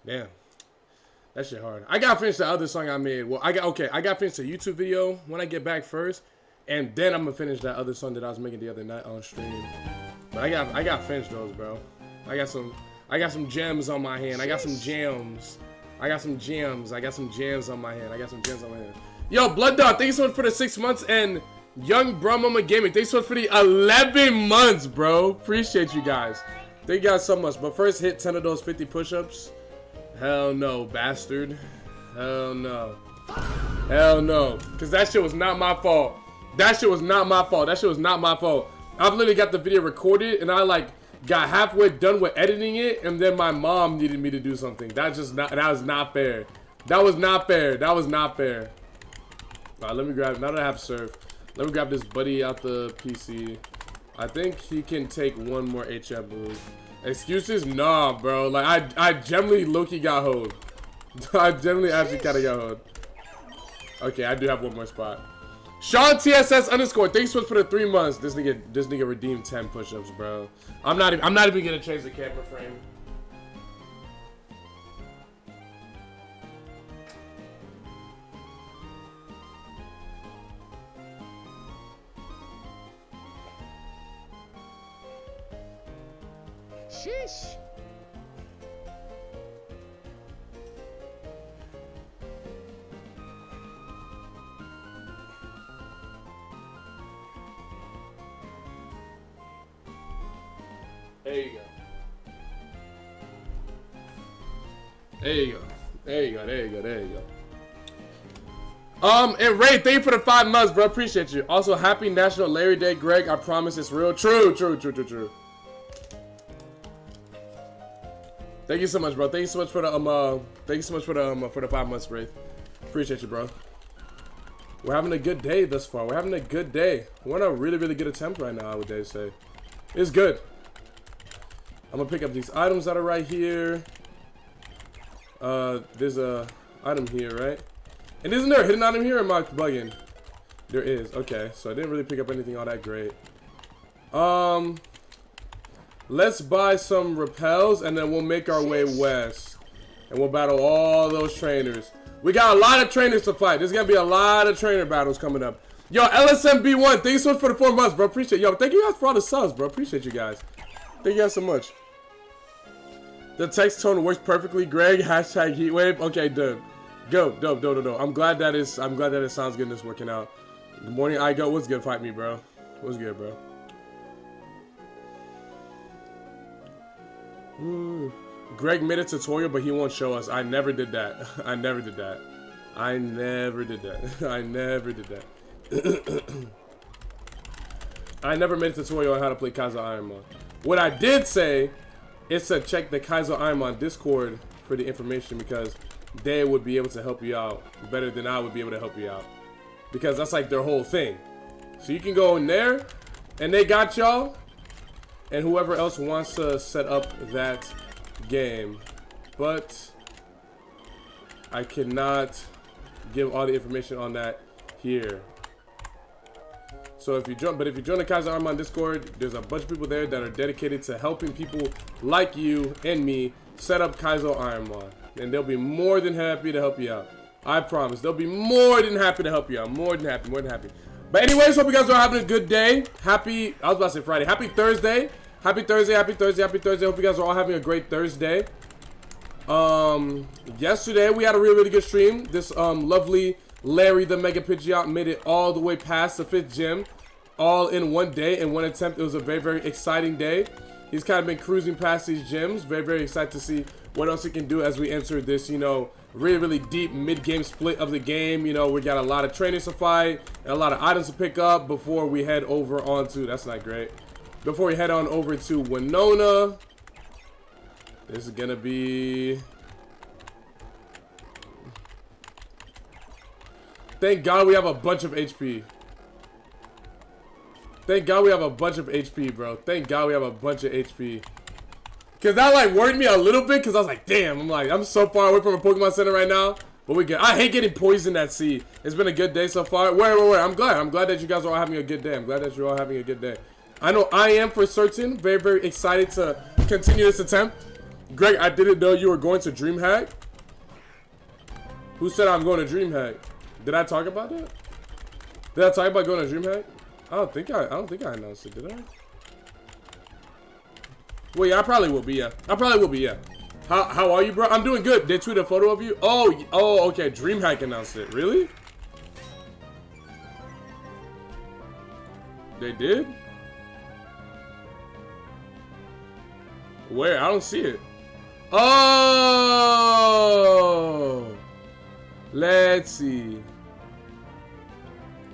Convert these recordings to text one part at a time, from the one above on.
Damn. That shit hard. I gotta finish the other song I made. Well, I got to finish the YouTube video when I get back first, and then I'm gonna finish that other song that I was making the other night on stream. But I got to finish those, bro. I got some gems on my hand. I got some gems. I got some gems on my hand. Yo, Blood Dog, thank you so much for the 6 months, and Young Bro Mama Gaming, thanks so much for the 11 months, bro. Appreciate you guys. Thank you guys so much. But first, hit 10 of those 50 push-ups. Hell no, bastard. Hell no. Hell no. Because that shit was not my fault. That shit was not my fault. I've literally got the video recorded, and I, like, got halfway done with editing it, and then my mom needed me to do something. That was not fair. That was not fair. Alright, let me grab, now that I have surf, let me grab this buddy out the PC. I think he can take one more HF move. Excuses? Nah, bro. Like, I generally low-key got hold. I generally actually kind of got hold. Okay, I do have one more spot. Sean TSS _ thanks so much for the 3 months. This nigga redeemed 10 push-ups, bro. I'm not even gonna change the camera frame. Sheesh. There you go. There you go. There you go. There you go. There you go. And Ray, thank you for the 5 months, bro. Appreciate you. Also, happy National Larry Day, Greg. I promise it's real. True. Thank you so much, bro. Thank you so much for the 5 months, Ray. Appreciate you, bro. We're having a good day thus far. We're having a good day. We're in a really, really good attempt right now, I would dare say. It's good. I'm gonna pick up these items that are right here. There's a item here, right? And isn't there a hidden item here, or am I bugging? There is. Okay, so I didn't really pick up anything all that great. Let's buy some repels, and then we'll make our way west. And we'll battle all those trainers. We got a lot of trainers to fight. There's gonna be a lot of trainer battles coming up. Yo, LSMB1, thank you so much for the 4 months, bro. Appreciate it. Yo, thank you guys for all the subs, bro. Appreciate you guys. Thank you guys so much. The text tone works perfectly, Greg. Hashtag heatwave. Okay, dope. Dope. I'm glad that it sounds good and it's working out. Good morning, I go. What's good? Fight me, bro. What's good, bro? Ooh. Greg made a tutorial, but he won't show us. I never did that. I never did that. I never made a tutorial on how to play Kaizo Ironmon. What I did say is to check the Kaizo Ironmon Discord for the information, because they would be able to help you out better than I would be able to help you out. Because that's like their whole thing. So you can go in there, and they got y'all, and whoever else wants to set up that game. But I cannot give all the information on that here. So if you join the Kaizo Ironmon Discord, there's a bunch of people there that are dedicated to helping people like you and me set up Kaizo Ironmon, and they'll be more than happy to help you out. I promise, they'll be more than happy to help you out. More than happy. But anyways, hope you guys are having a good day. I was about to say Friday. Happy Thursday. Happy Thursday. Hope you guys are all having a great Thursday. Yesterday we had a really good stream. This lovely Larry the Mega Pidgeot made it all the way past the 5th gym, all in one day, in one attempt. It was a very exciting day. He's kind of been cruising past these gyms. Very excited to see what else he can do as we enter this, you know, really deep mid-game split of the game. You know, we got a lot of trainers to fight and a lot of items to pick up before we head over onto, that's not great, before we head on over to Winona. This is gonna be, thank God we have a bunch of HP. Thank God we have a bunch of HP, bro. Thank God we have a bunch of HP. Because that, like, worried me a little bit, because I was like, damn, I'm so far away from a Pokemon Center right now. But we good. I hate getting poisoned at sea. It's been a good day so far. Wait. I'm glad that you guys are all having a good day. I'm glad that you're all having a good day. I know I am for certain. Very excited to continue this attempt. Greg, I didn't know you were going to DreamHack. Who said I'm going to DreamHack? Did I talk about that? Did I talk about going to DreamHack? I don't think I announced it, did I? Well, yeah, I probably will be, yeah. I probably will be, yeah. How are you, bro? I'm doing good. They tweeted a photo of you. Oh, okay. DreamHack announced it. Really? They did? Where? I don't see it. Oh! Let's see.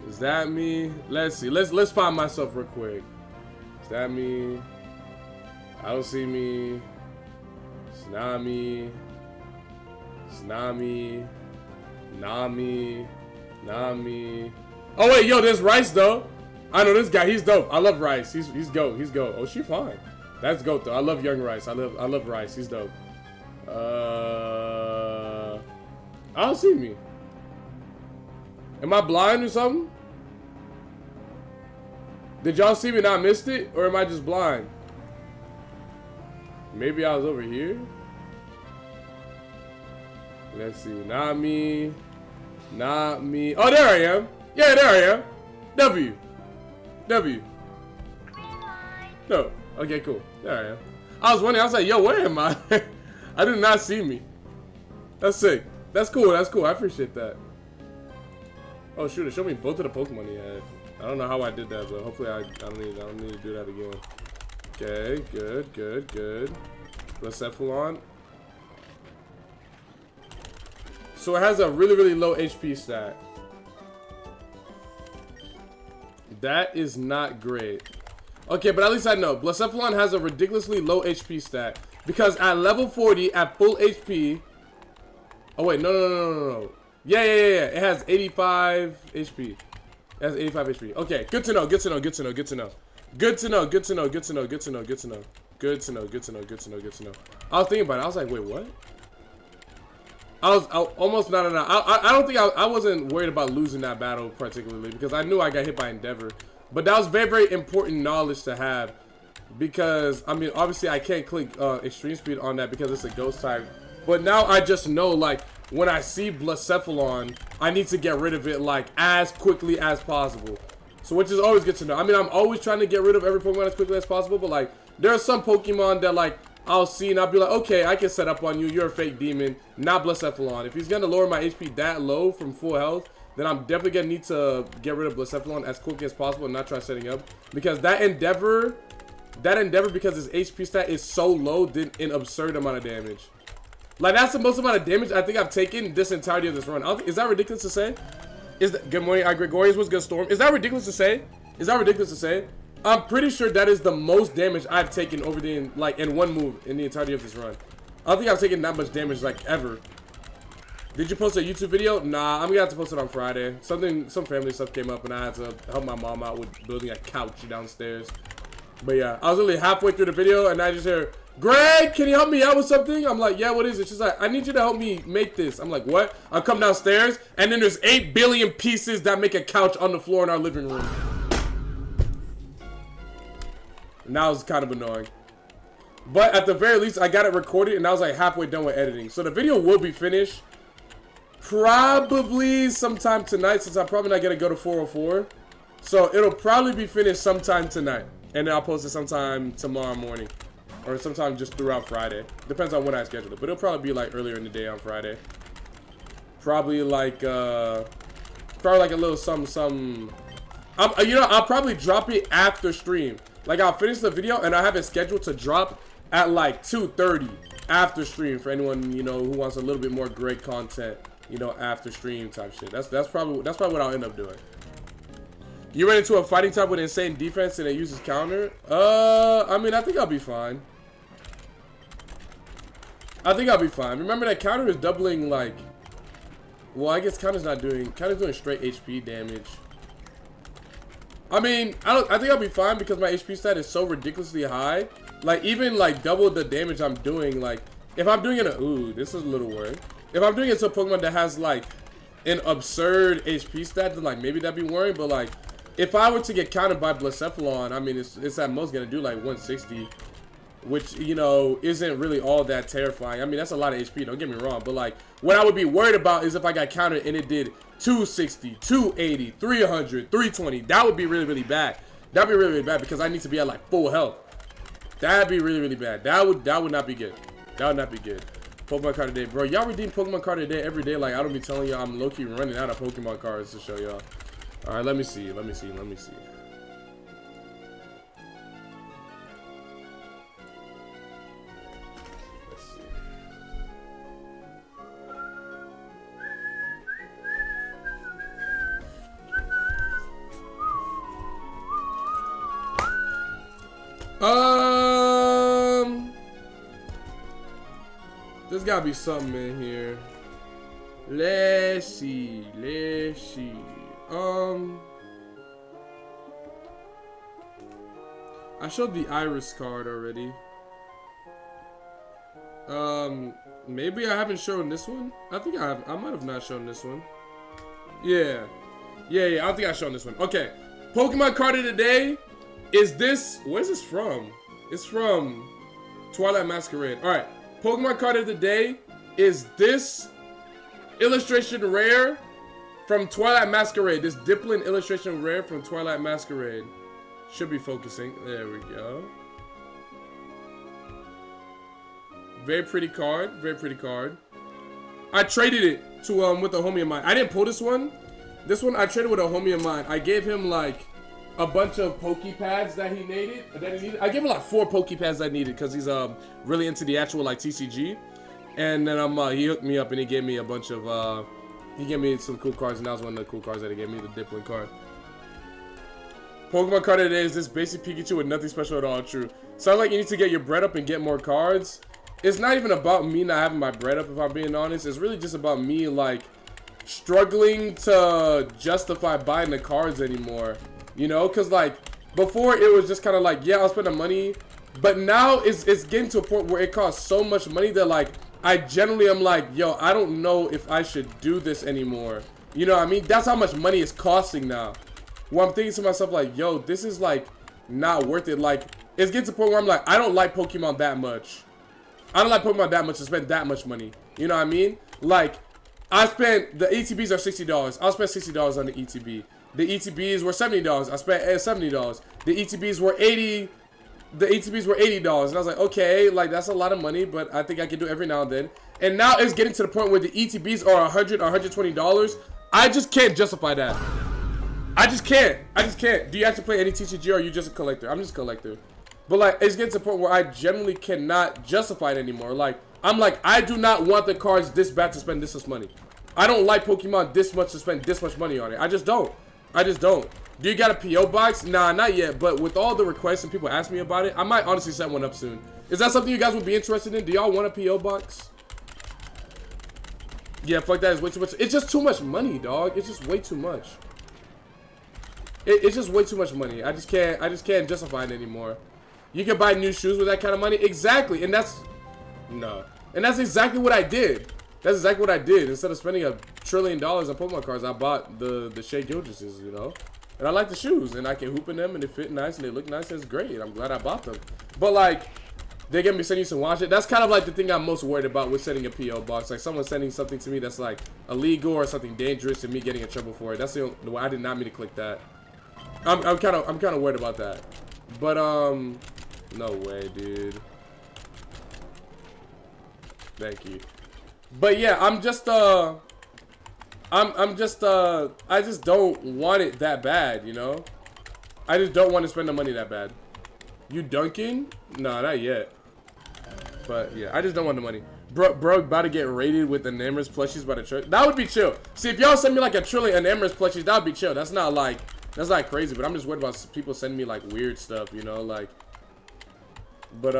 Is that me? Let's see. Let's find myself real quick. Is that me? I don't see me. It's not me. It's not me. Not me. Not me. Oh wait, yo, there's Rice though. I know this guy. He's dope. I love Rice. He's goat. He's goat. Oh, she fine. That's goat though. I love young Rice. I love Rice. He's dope. I don't see me. Am I blind or something? Did y'all see me and I missed it? Or am I just blind? Maybe I was over here. Let's see. Not me. Not me. Oh, there I am. Yeah, there I am. W. No. Okay, cool. There I am. I was wondering. I was like, yo, where am I? I did not see me. That's sick. That's cool. That's cool. I appreciate that. Oh, shoot. It showed me both of the Pokemon he had. I don't know how I did that, but hopefully I don't need to do that again. Okay. Good. Blacephalon. So it has a really low HP stat. That is not great. Okay, but at least I know. Blacephalon has a ridiculously low HP stat. Because at level 40, at full HP... Oh, wait. No. Yeah. It has 85 HP. It has 85 HP. Okay, good to know. I was thinking about it. I was like, wait, what? I almost no. I don't think I wasn't worried about losing that battle particularly because I knew I got hit by Endeavor. But that was very important knowledge to have because, I mean, obviously I can't click extreme speed on that because it's a ghost type. But now I just know, like, when I see Blacephalon, I need to get rid of it, like, as quickly as possible. So, which is always good to know. I mean, I'm always trying to get rid of every Pokemon as quickly as possible, but, like, there are some Pokemon that, like, I'll see and I'll be like, okay, I can set up on you. You're a fake demon, not Blacephalon. If he's going to lower my HP that low from full health, then I'm definitely going to need to get rid of Blacephalon as quickly as possible and not try setting up. Because that Endeavor, because his HP stat is so low, did an absurd amount of damage. Like, that's the most amount of damage I think I've taken this entirety of this run. Is that ridiculous to say? Good morning, Gregorius. What's good, Storm? Is that ridiculous to say? I'm pretty sure that is the most damage I've taken over in one move in the entirety of this run. I don't think I've taken that much damage, like, ever. Did you post a YouTube video? Nah, I'm gonna have to post it on Friday. Some family stuff came up and I had to help my mom out with building a couch downstairs. But yeah, I was literally halfway through the video and I just hear, Greg, can you help me out with something? I'm like, yeah, what is it? She's like, I need you to help me make this. I'm like, what? I come downstairs and then there's 8 billion pieces that make a couch on the floor in our living room. And that was kind of annoying. But at the very least, I got it recorded and I was like halfway done with editing. So the video will be finished probably sometime tonight since I'm probably not going to go to 404. So it'll probably be finished sometime tonight. And then I'll post it sometime tomorrow morning. Or sometime just throughout Friday. Depends on when I schedule it. But it'll probably be like earlier in the day on Friday. Probably like a little something. I'll probably drop it after stream. Like, I'll finish the video and I have it scheduled to drop at like 2:30 after stream for anyone, you know, who wants a little bit more great content, you know, after stream type shit. That's probably what I'll end up doing. You run into a fighting type with insane defense and it uses counter? I mean, I think I'll be fine. Remember that counter is doubling, like, well, I guess counter's doing straight HP damage. I mean, I think I'll be fine because my HP stat is so ridiculously high. Like, even, like, double the damage I'm doing, like, if I'm doing it, ooh, this is a little weird. If I'm doing it to a Pokemon that has, like, an absurd HP stat, then, like, maybe that'd be worrying, but, like, if I were to get countered by Blacephalon, I mean, it's at most gonna do, like, 160. which, you know, isn't really all that terrifying. I mean, that's a lot of HP, don't get me wrong, but like, what I would be worried about is if I got countered and it did 260, 280, 300, 320. That would be really, really bad. That'd be really, really bad because I need to be at like full health. That'd be really, really bad. That would not be good. That would not be good. Pokemon card today, bro. Y'all redeem Pokemon card today every day. Like, I don't be telling y'all I'm low-key running out of Pokemon cards to show y'all. All right, let me see. Let me see. Let me see. Let's see. There's gotta be something in here. Let's see. Let's see. I showed the Iris card already. Maybe I haven't shown this one. I think I have. I might have not shown this one. Yeah. I don't think I've shown this one. Okay. Pokemon card of the day is this. Where's this from? It's from Twilight Masquerade. Alright. Pokemon card of the day is this illustration rare from Twilight Masquerade. This Dipplin illustration rare from Twilight Masquerade. Should be focusing. There we go. Very pretty card. Very pretty card. I traded it to with a homie of mine. I didn't pull this one. This one I traded with a homie of mine. I gave him like a bunch of Pokepads that he needed. I gave him like 4 Pokepads that I needed because he's really into the actual like TCG. And then he hooked me up and he gave me a bunch of he gave me some cool cards, and that was one of the cool cards that he gave me, the Dipplin card. Pokemon card today is this basic Pikachu with nothing special at all. True. Sounds like you need to get your bread up and get more cards. It's not even about me not having my bread up, if I'm being honest. It's really just about me like struggling to justify buying the cards anymore. You know, because like before it was just kind of like, yeah, I'll spend the money, but now it's getting to a point where it costs so much money that like I generally am like, yo, I don't know if I should do this anymore. You know what I mean? That's how much money it's costing now. Well, I'm thinking to myself like, yo, this is like not worth it. Like, it's getting to the point where I'm like, I don't like Pokemon that much. I don't like Pokemon that much to spend that much money. You know what I mean? Like, I spent, the ETBs are $60. I'll spend $60 on the ETB. The ETBs were $70. I spent $70. The ETBs were $80. The ETBs were $80. And I was like, okay, like that's a lot of money, but I think I can do it every now and then. And now it's getting to the point where the ETBs are $100 or $120. I just can't justify that. I just can't. Do you actually play any TCG or are you just a collector? I'm just a collector. But like, it's getting to the point where I generally cannot justify it anymore. Like, I'm like, I do not want the cards this bad to spend this much money. I don't like Pokemon this much to spend this much money on it. I just don't. Do you got a PO box? Nah, not yet. But with all the requests and people ask me about it, I might honestly set one up soon. Is that something you guys would be interested in? Do y'all want a PO box? Yeah, fuck that is way too much. It's just too much money, dog. It's just way too much. It's just way too much money. I just can't justify it anymore. You can buy new shoes with that kind of money. Exactly. And that's exactly what I did. That's exactly what I did. Instead of spending $1 trillion on Pokemon cards, I bought the Shea Gildresses, you know? And I like the shoes, and I can hoop in them, and they fit nice, and they look nice, and it's great. I'm glad I bought them. But, like, they're going to be sending you some watch it. That's kind of, like, the thing I'm most worried about with sending a P.O. box. Like, someone sending something to me that's, like, illegal or something dangerous and me getting in trouble for it. That's the way. I did not mean to click that. I'm kind of worried about that. But, no way, dude. Thank you. But, yeah, I just don't want it that bad, you know? I just don't want to spend the money that bad. You dunking? No, not yet. But, yeah, I just don't want the money. Bro, about to get raided with the EMBERS plushies by the church. That would be chill. See, if y'all send me, like, $1 trillion EMBERS plushies, that would be chill. That's not crazy, but I'm just worried about people sending me, like, weird stuff, you know? Like, but,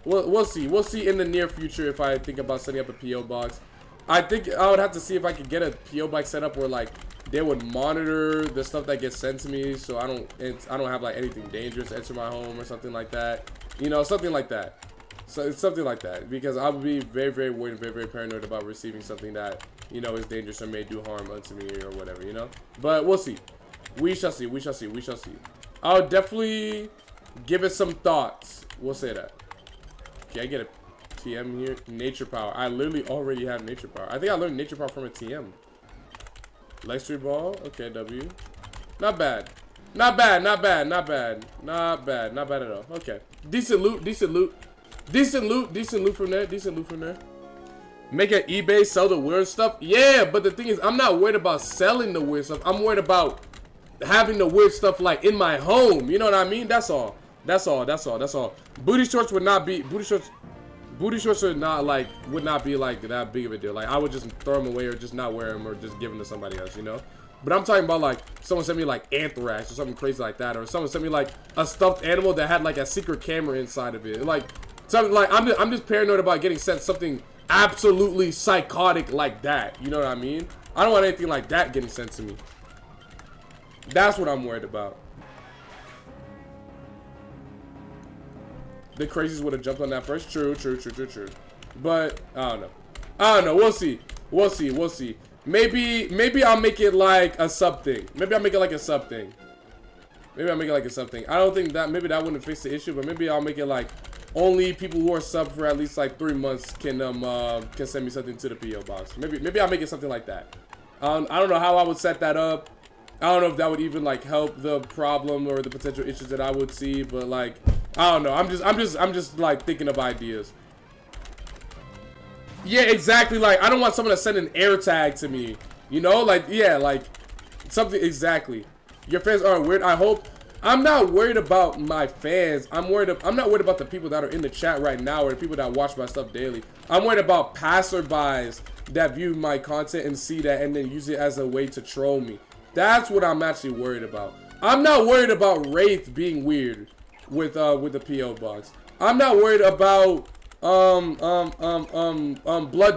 we'll see. We'll see in the near future if I think about setting up a P.O. box. I think I would have to see if I could get a P.O. box set up where like they would monitor the stuff that gets sent to me, so I don't have like anything dangerous enter my home or something like that. You know, something like that. So it's something like that, because I would be very, very worried and very, very paranoid about receiving something that, you know, is dangerous or may do harm unto me or whatever, you know. But we'll see. We shall see. We shall see. We shall see. I'll definitely Give it some thoughts. We'll say that. Okay, I get a TM here. Nature power. I literally already have nature power. I think I learned nature power from a TM. Electric ball. Okay, W. Not bad. Not bad, not bad, not bad. Not bad, not bad at all. Okay. Decent loot, decent loot. Decent loot, decent loot from there, decent loot from there. Make an eBay, sell the weird stuff. Yeah, but the thing is, I'm not worried about selling the weird stuff. I'm worried about having the weird stuff like in my home. You know what I mean? That's all. That's all, that's all, that's all. Booty shorts would not be, booty shorts would not like, would not be like that big of a deal. Like I would just throw them away or just not wear them or just give them to somebody else, you know? But I'm talking about like someone sent me like anthrax or something crazy like that, or someone sent me like a stuffed animal that had like a secret camera inside of it. Like something like I'm just paranoid about getting sent something absolutely psychotic like that. You know what I mean? I don't want anything like that getting sent to me. That's what I'm worried about. The crazies would have jumped on that first. True. But I don't know. I don't know. We'll see. We'll see. We'll see. Maybe I'll make it like a sub thing. Maybe I'll make it like a sub thing. Maybe I'll make it like a sub thing. I don't think that, maybe that wouldn't fix the issue, but maybe I'll make it like only people who are sub for at least like 3 months can send me something to the PO box. Maybe I'll make it something like that. I don't know how I would set that up. I don't know if that would even like help the problem or the potential issues that I would see, but like I don't know. I'm just like thinking of ideas. Yeah, exactly. Like, I don't want someone to send an air tag to me. You know? Like, yeah, like, something, exactly. Your fans are weird. I hope. I'm not worried about my fans. I'm not worried about the people that are in the chat right now or the people that watch my stuff daily. I'm worried about passerbys that view my content and see that and then use it as a way to troll me. That's what I'm actually worried about. I'm not worried about Wraith being weird with the PO box. I'm not worried about Blood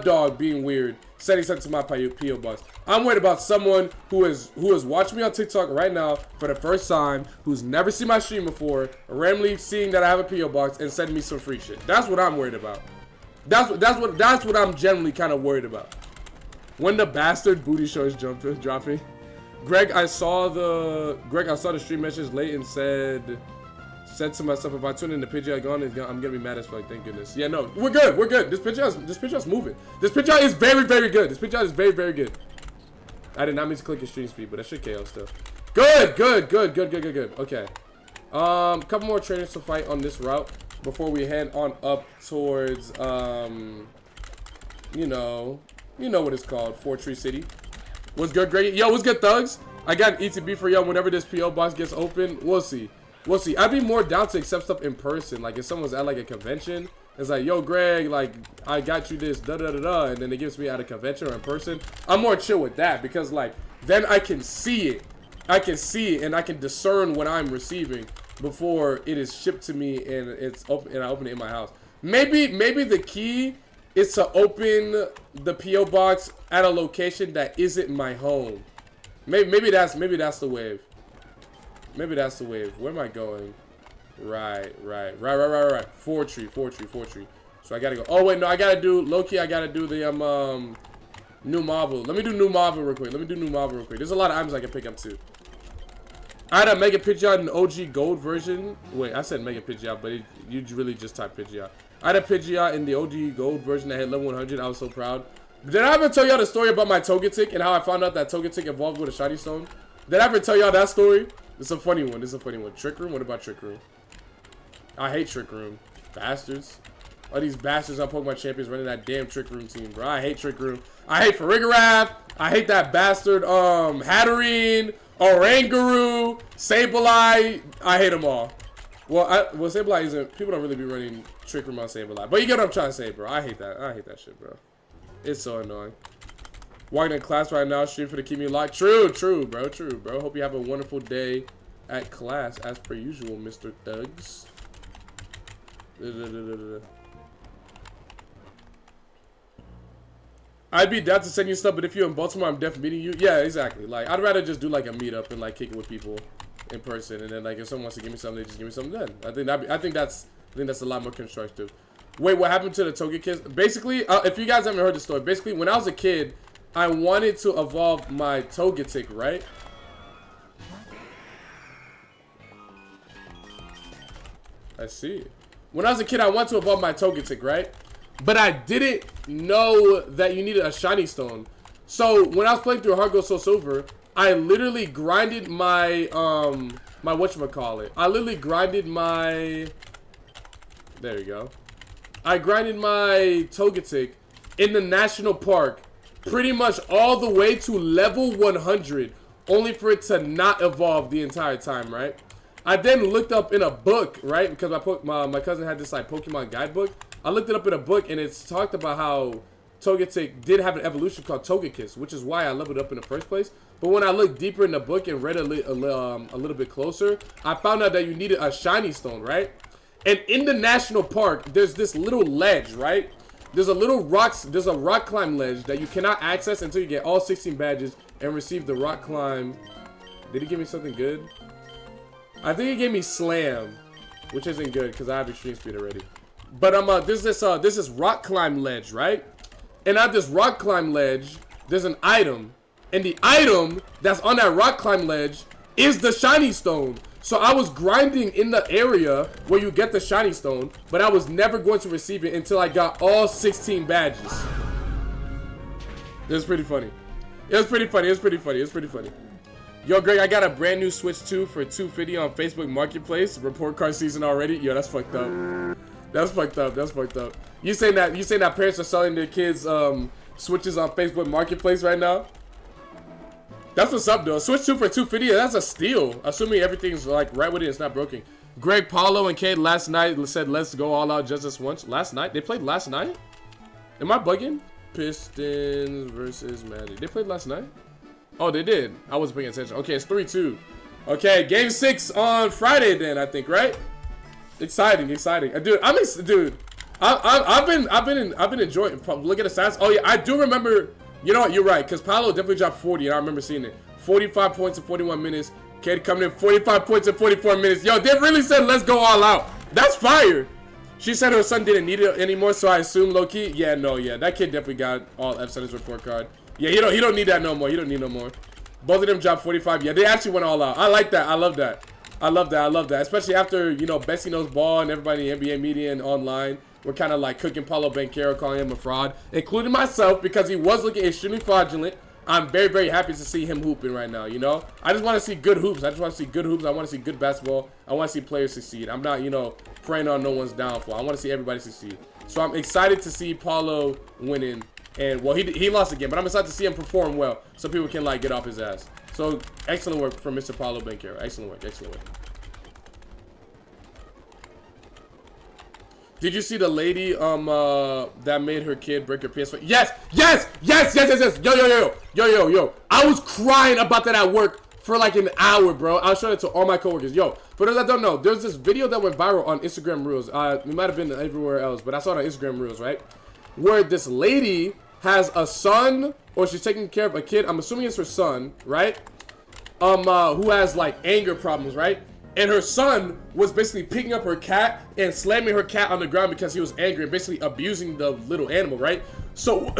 Dog being weird, sending something to my PO box. I'm worried about someone who is watching me on TikTok right now for the first time, who's never seen my stream before, randomly seeing that I have a PO box and sending me some free shit. That's what I'm worried about. That's what I'm generally kind of worried about. When the bastard booty shorts dropping. Greg, I saw the stream message late and said to myself, if I tune in the picture I'm gonna be mad as fuck. Thank goodness. Yeah, no, we're good. This picture is moving. This picture is very good. This picture is very good. I did not mean to click your stream speed, but that shit KO still. Good. Okay. Couple more trainers to fight on this route before we head on up towards you know what it's called, Fortree City. What's good, Greg? Yo, what's good, thugs? I got an ETB for y'all whenever this PO box gets open. We'll see. I'd be more down to accept stuff in person. Like if someone's at like a convention, it's like, yo, Greg, like I got you this, and then it gives me at a convention or in person. I'm more chill with that because like then I can see it. And I can discern what I'm receiving before it is shipped to me and it's open and I open it in my house. Maybe the key is to open the PO box at a location that isn't my home. Maybe that's the wave. Maybe that's the wave. Where am I going? Right. Fortree. So I gotta go. Oh wait, no, I gotta do low-key. I gotta do the new Marvel. Let me do new Marvel real quick. There's a lot of items I can pick up too. I had a Mega Pidgeot in the OG Gold version. Wait, I said Mega Pidgeot, but you really just typed Pidgeot. I had a Pidgeot in the OG Gold version that hit level 100. I was so proud. Did I ever tell y'all the story about my Togetic and how I found out that Togetic evolved with a Shiny Stone? Did I ever tell y'all that story? It's a funny one. Trick Room? What about Trick Room? I hate Trick Room. Bastards. All these bastards on Pokemon Champions running that damn Trick Room team, bro. I hate Trick Room. I hate Farigiraf. I hate that bastard, Hatterene, Oranguru, Sableye. I hate them all. Well, Sableye isn't, people don't really be running Trick Room on Sableye. But you get what I'm trying to say, bro. I hate that. I hate that shit, bro. It's so annoying. Walking in class right now, stream for the keep me locked. True, bro. Hope you have a wonderful day at class, as per usual, Mr. Thugs. I'd be down to send you stuff, but if you're in Baltimore, I'm definitely meeting you. Yeah, exactly. Like, I'd rather just do like a meetup and like kick it with people in person, and then like if someone wants to give me something, they just give me something. Then I think that's a lot more constructive. Wait, what happened to the Togekiss? Basically, if you guys haven't heard the story, basically when I was a kid, I wanted to evolve my Togetic, right? I see. When I was a kid, I wanted to evolve my Togetic, right? But I didn't know that you needed a shiny stone. So when I was playing through Heart Gold Soul Silver, I literally grinded my my whatchamacallit. I literally grinded my, there you go. I grinded my Togetic in the national park pretty much all the way to level 100, only for it to not evolve the entire time, right? I then looked up in a book, right? Because my cousin had this like Pokemon guidebook. I looked it up in a book, and it's talked about how Togetic did have an evolution called Togekiss, which is why I leveled up in the first place. But when I looked deeper in the book and read a little bit closer, I found out that you needed a shiny stone, right? And in the national park, there's this little ledge, right? There's a rock climb ledge that you cannot access until you get all 16 badges and receive the rock climb. Did he give me something good? I think he gave me slam, which isn't good because I have extreme speed already. But this is rock climb ledge, right? And at this rock climb ledge, there's an item, and the item that's on that rock climb ledge is the shiny stone. So I was grinding in the area where you get the shiny stone, but I was never going to receive it until I got all 16 badges. It was pretty funny. It was pretty funny. It was pretty funny. It was pretty funny. Yo, Greg, I got a brand new Switch 2 for $250 on Facebook Marketplace. Report card season already. Yo, that's fucked up. That's fucked up. That's fucked up. You saying that parents are selling their kids Switches on Facebook Marketplace right now? That's what's up, though. Switch 2 for $250. That's a steal. Assuming everything's like right with it, it's not broken. Greg, Paulo, and Kate last night said let's go all out just this once. Last night? They played last night? Am I bugging? Pistons versus Magic. They played last night? Oh, they did. I wasn't paying attention. Okay, it's 3-2. Okay, game 6 on Friday then, I think, right? Exciting, exciting. Dude, I've been enjoying. Look at the stats. Oh yeah, I do remember. You know what? You're right, because Paolo definitely dropped 40, and I remember seeing it. 45 points in 41 minutes. Kid coming in 45 points in 44 minutes. Yo, they really said let's go all out. That's fire. She said her son didn't need it anymore, so I assume low key. Yeah, no, yeah, that kid definitely got all F's on his report card. Yeah, he don't need that no more. He don't need no more. Both of them dropped 45. Yeah, they actually went all out. I like that. I love that. I love that. I love that. Especially after, you know, Bessie Knows Ball and everybody in the NBA media and online were kind of like cooking Paulo Banchero, calling him a fraud, including myself, because he was looking extremely fraudulent. I'm very, very happy to see him hooping right now, you know? I just want to see good hoops. I just want to see good hoops. I want to see good basketball. I want to see players succeed. I'm not, you know, praying on no one's downfall. I want to see everybody succeed. So I'm excited to see Paulo winning. And, well, he lost again, but I'm excited to see him perform well so people can, like, get off his ass. So, excellent work from Mr. Paulo Banchero. Excellent work. Excellent work. Did you see the lady that made her kid break her PS5? Yes! Yes! Yes! Yes! Yes! Yes! Yo! Yo! Yo! Yo! Yo! Yo! I was crying about that at work for like an hour, bro. I was showing it to all my coworkers. Yo, for those that don't know, there's this video that went viral on Instagram Reels. It might have been everywhere else, but I saw it on Instagram Reels, right? Where this lady has a son, or she's taking care of a kid. I'm assuming it's her son, right? Who has like anger problems, right? And her son was basically picking up her cat and slamming her cat on the ground because he was angry and basically abusing the little animal, right? So,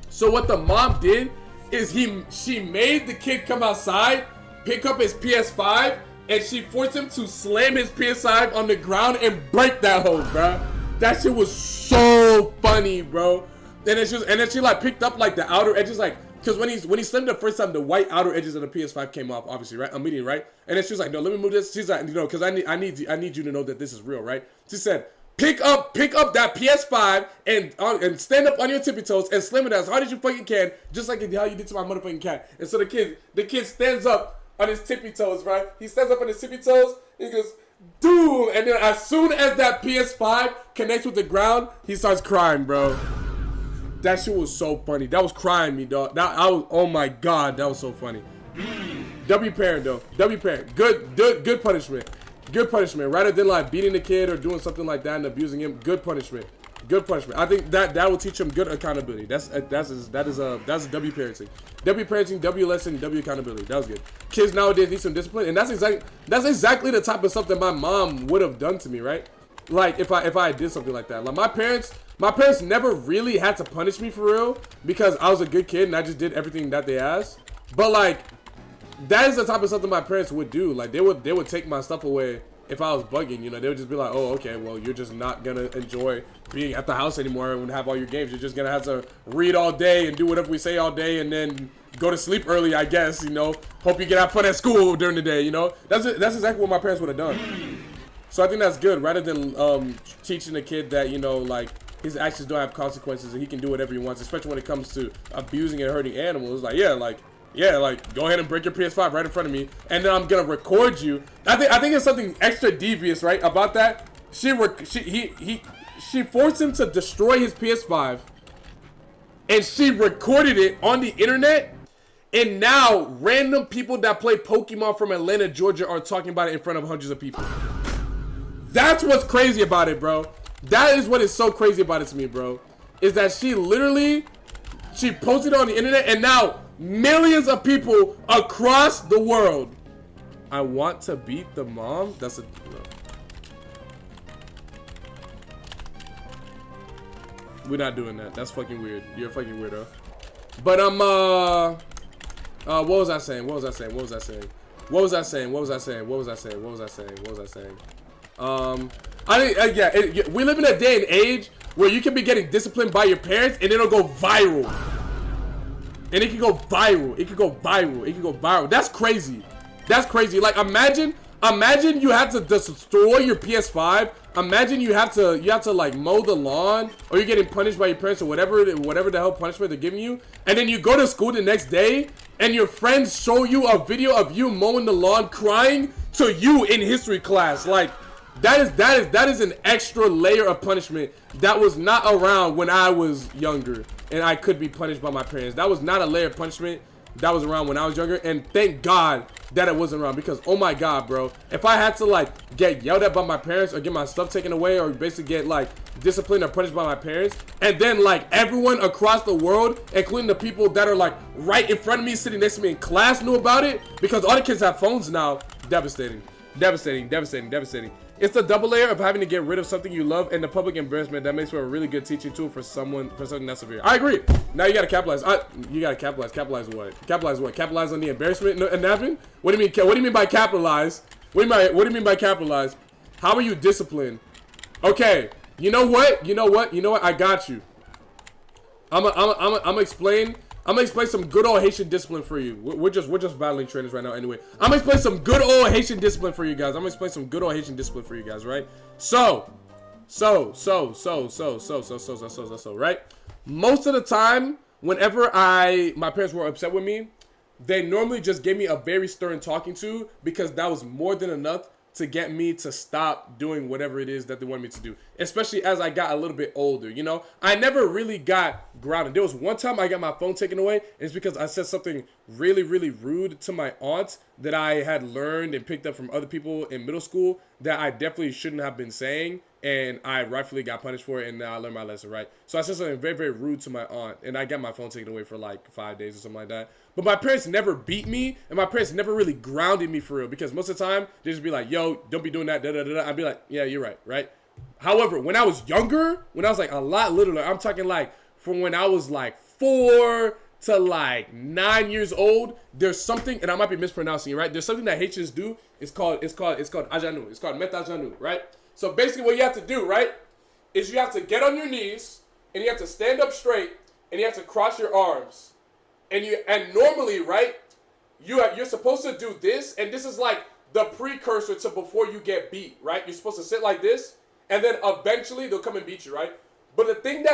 so what the mom did is she made the kid come outside, pick up his PS5, and she forced him to slam his PS5 on the ground and break that hole, bro. That shit was so funny, bro. And then she like picked up like the outer edges, like, because when he slammed the first time, the white outer edges of the PS5 came off, obviously, right? Immediately, right? And then she was like, no, let me move this. She's like, you know, because I need you to know that this is real, right? She said, pick up that PS5 and stand up on your tippy toes and slam it as hard as you fucking can, just like how you did to my motherfucking cat. And so the kid stands up on his tippy toes, right? He stands up on his tippy toes. He goes, dude, and then as soon as that PS5 connects with the ground, he starts crying, bro. That shit was so funny. That was crying me, dog. Oh my god, that was so funny. W parent though. W parent. Good punishment. Good punishment. Rather than like beating the kid or doing something like that and abusing him. Good punishment. Good punishment. I think that will teach him good accountability. That's a W parenting. W parenting, W lesson, W accountability. That was good. Kids nowadays need some discipline, and that's exactly the type of stuff that my mom would have done to me, right? Like if I did something like that. Like my parents never really had to punish me for real because I was a good kid and I just did everything that they asked. But like that is the type of stuff that my parents would do. Like they would take my stuff away if I was bugging, you know, they would just be like, oh, okay, well, you're just not gonna enjoy being at the house anymore and have all your games. You're just gonna have to read all day and do whatever we say all day and then go to sleep early, I guess, you know. Hope you can have fun at school during the day, you know. That's exactly what my parents would have done. So I think that's good, rather than teaching a kid that, you know, like, his actions don't have consequences and he can do whatever he wants, especially when it comes to abusing and hurting animals. Like, yeah, like, go ahead and break your PS5 right in front of me, and then I'm gonna record you. I think it's something extra devious, right, about that. She forced him to destroy his PS5, and she recorded it on the internet, and now random people that play Pokemon from Atlanta, Georgia are talking about it in front of hundreds of people. That's what's crazy about it, bro. That is what is so crazy about it to me, bro. Is that she posted it on the internet, and now millions of people across the world. I want to beat the mom. That's a no. We're not doing that. That's fucking weird. You're a fucking weirdo. But what was I saying? We live in a day and age where you can be getting disciplined by your parents and it'll go viral. And it can go viral. That's crazy. Like, imagine you have to destroy your PS5. Imagine you have to like mow the lawn, or you're getting punished by your parents, or whatever the hell punishment they're giving you. And then you go to school the next day and your friends show you a video of you mowing the lawn crying to you in history class. Like, that is an extra layer of punishment that was not around when I was younger and I could be punished by my parents. That was not a layer of punishment that was around when I was younger, and thank God that it wasn't around, because oh my God, bro, if I had to like get yelled at by my parents or get my stuff taken away or basically get like disciplined or punished by my parents, and then like everyone across the world, including the people that are like right in front of me sitting next to me in class, knew about it, because all the kids have phones now. Devastating. It's the double layer of having to get rid of something you love and the public embarrassment that makes for a really good teaching tool for something that's severe. I agree. Now you gotta capitalize. Capitalize what? Capitalize on the embarrassment and nothing? What do you mean by capitalize? What do you mean by capitalize? How are you disciplined? Okay. You know what? I got you. I'm gonna explain some good old Haitian discipline for you. We're just battling trainers right now anyway. I'm gonna explain some good old Haitian discipline for you guys. Right? Right? Most of the time, whenever my parents were upset with me, they normally just gave me a very stern talking to, because that was more than enough to get me to stop doing whatever it is that they wanted me to do. Especially as I got a little bit older, you know? I never really got grounded. There was one time I got my phone taken away, and it's because I said something really, really rude to my aunt that I had learned and picked up from other people in middle school that I definitely shouldn't have been saying, and I rightfully got punished for it, and now I learned my lesson, right? So I said something very, very rude to my aunt, and I got my phone taken away for like 5 days or something like that. But my parents never beat me, and my parents never really grounded me for real, because most of the time, they just be like, yo, don't be doing that, da-da-da-da. I'd be like, yeah, you're right, right? However, when I was younger, when I was like a lot littler, I'm talking like from when I was like 4 to like 9 years old, there's something, and I might be mispronouncing it, right? There's something that Haitians do. It's called ajanu. It's called metajanu, right? So basically what you have to do, right, is you have to get on your knees, and you have to stand up straight, and you have to cross your arms. And normally, right, you're supposed to do this, and this is like the precursor to before you get beat, right? You're supposed to sit like this, and then eventually they'll come and beat you, right? But the thing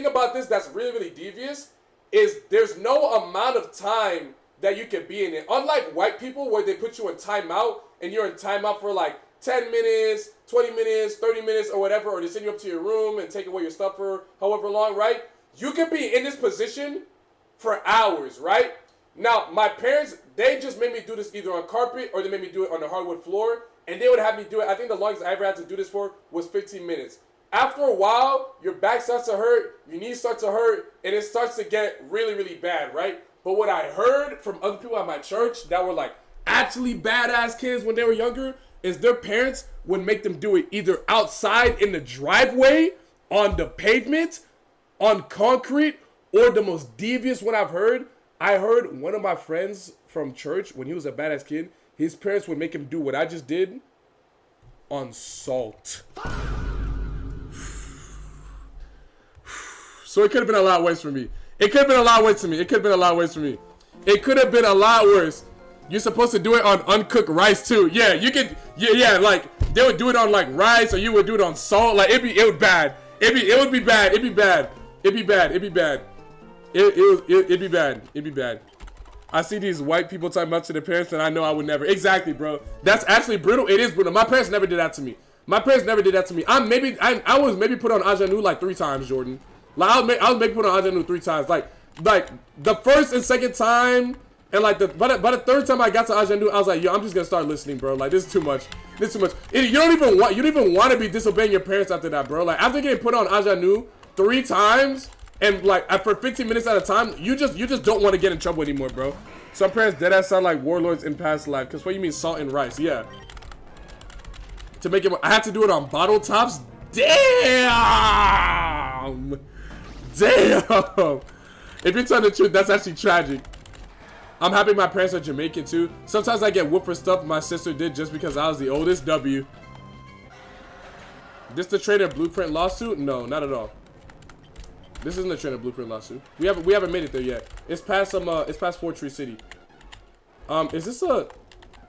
about this that's really, really devious is there's no amount of time that you can be in it. Unlike white people, where they put you in timeout, and you're in timeout for like 10 minutes, 20 minutes, 30 minutes, or whatever, or they send you up to your room and take away your stuff for however long, right? You can be in this position for hours, right? Now, my parents, they just made me do this either on carpet or they made me do it on the hardwood floor, and they would have me do it. I think the longest I ever had to do this for was 15 minutes. After a while, your back starts to hurt, your knees start to hurt, and it starts to get really, really bad, right? But what I heard from other people at my church that were like actually badass kids when they were younger is their parents would make them do it either outside in the driveway, on the pavement, on concrete, or the most devious one I've heard. I heard one of my friends from church, when he was a badass kid, his parents would make him do what I just did, on salt. So it could have been a lot worse for me. It could have been a lot worse for me. It could have been a lot worse for me. It could have been a lot worse. You're supposed to do it on uncooked rice too. Yeah, you could. Yeah, like they would do it on like rice, or you would do it on salt. Like it would be bad. It'd be bad. It'd be bad. It'd be bad. It'd be bad. It'd be bad. It'd be bad. I see these white people talking about to their parents, and I know I would never. Exactly, bro. That's actually brutal. It is brutal. My parents never did that to me. My parents never did that to me. I was maybe put on Ajanu like 3 times, Jordan. Like I was maybe put on Ajanu 3 times. Like the first and second time, and like by the third time I got to Ajanu, I was like, yo, I'm just gonna start listening, bro. Like this is too much. This is too much. You don't even want to be disobeying your parents after that, bro. Like after getting put on Ajanu 3 times. And like for 15 minutes at a time, you just don't want to get in trouble anymore, bro. Some parents deadass sound like warlords in past life. Cause what you mean salt and rice? Yeah. To make it, I had to do it on bottle tops. Damn. Damn. If you're telling the truth, that's actually tragic. I'm happy my parents are Jamaican too. Sometimes I get whooped for stuff my sister did just because I was the oldest. W. This the Trader Blueprint lawsuit? No, not at all. This isn't a Trainer Blueprint lawsuit. We haven't made it there yet. It's past it's past Fort Tree City. Is this a?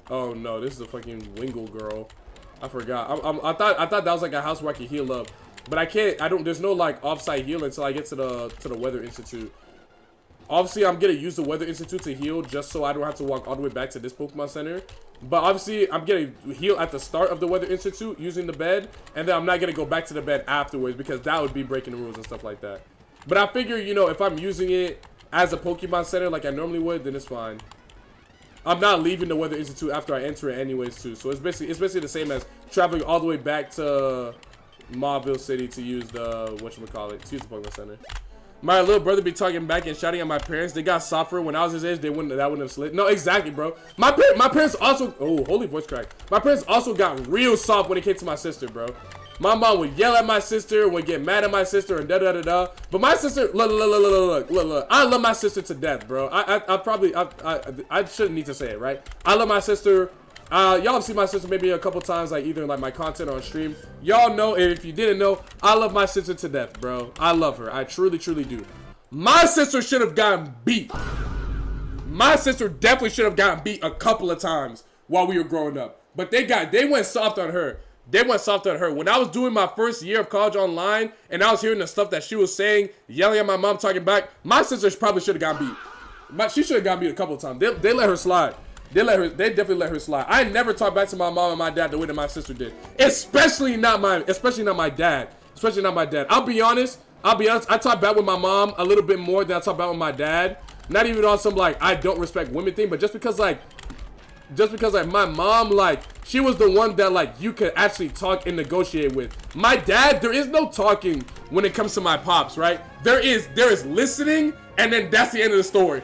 Oh no, this is a fucking Wingle girl. I forgot. I thought that was like a house where I could heal up, but I can't. There's no like offsite heal until I get to the Weather Institute. Obviously, I'm gonna use the Weather Institute to heal just so I don't have to walk all the way back to this Pokemon Center. But obviously, I'm gonna heal at the start of the Weather Institute using the bed, and then I'm not gonna go back to the bed afterwards because that would be breaking the rules and stuff like that. But I figure, you know, if I'm using it as a Pokemon Center like I normally would, then it's fine. I'm not leaving the Weather Institute after I enter it anyways too. So it's basically the same as traveling all the way back to Mauville City to use the whatchamacallit, to use the Pokemon Center. My little brother be talking back and shouting at my parents. They got softer when I was his age. That wouldn't have slid. No, exactly, bro. My parents also. Oh, holy voice crack. My parents also got real soft when it came to my sister, bro. My mom would yell at my sister, would get mad at my sister, and da-da-da-da. But my sister, look. I love my sister to death, bro. I shouldn't need to say it, right? I love my sister. Y'all have seen my sister maybe a couple times, like either in like my content or on stream. Y'all know, if you didn't know, I love my sister to death, bro. I love her. I truly, truly do. My sister should have gotten beat. My sister definitely should have gotten beat a couple of times while we were growing up. But they went soft on her. They went soft on her. When I was doing my first year of college online and I was hearing the stuff that she was saying, yelling at my mom, talking back, my sister probably should have gotten beat. She should have gotten beat a couple of times. They let her slide. They definitely let her slide. I never talked back to my mom and my dad the way that my sister did. Especially not my dad. Especially not my dad. I'll be honest. I talk back with my mom a little bit more than I talk back with my dad. Not even on some like I don't respect women thing, but just because like my mom, like, she was the one that, like, you could actually talk and negotiate with. My dad, there is no talking when it comes to my pops, right? There is listening, and then that's the end of the story.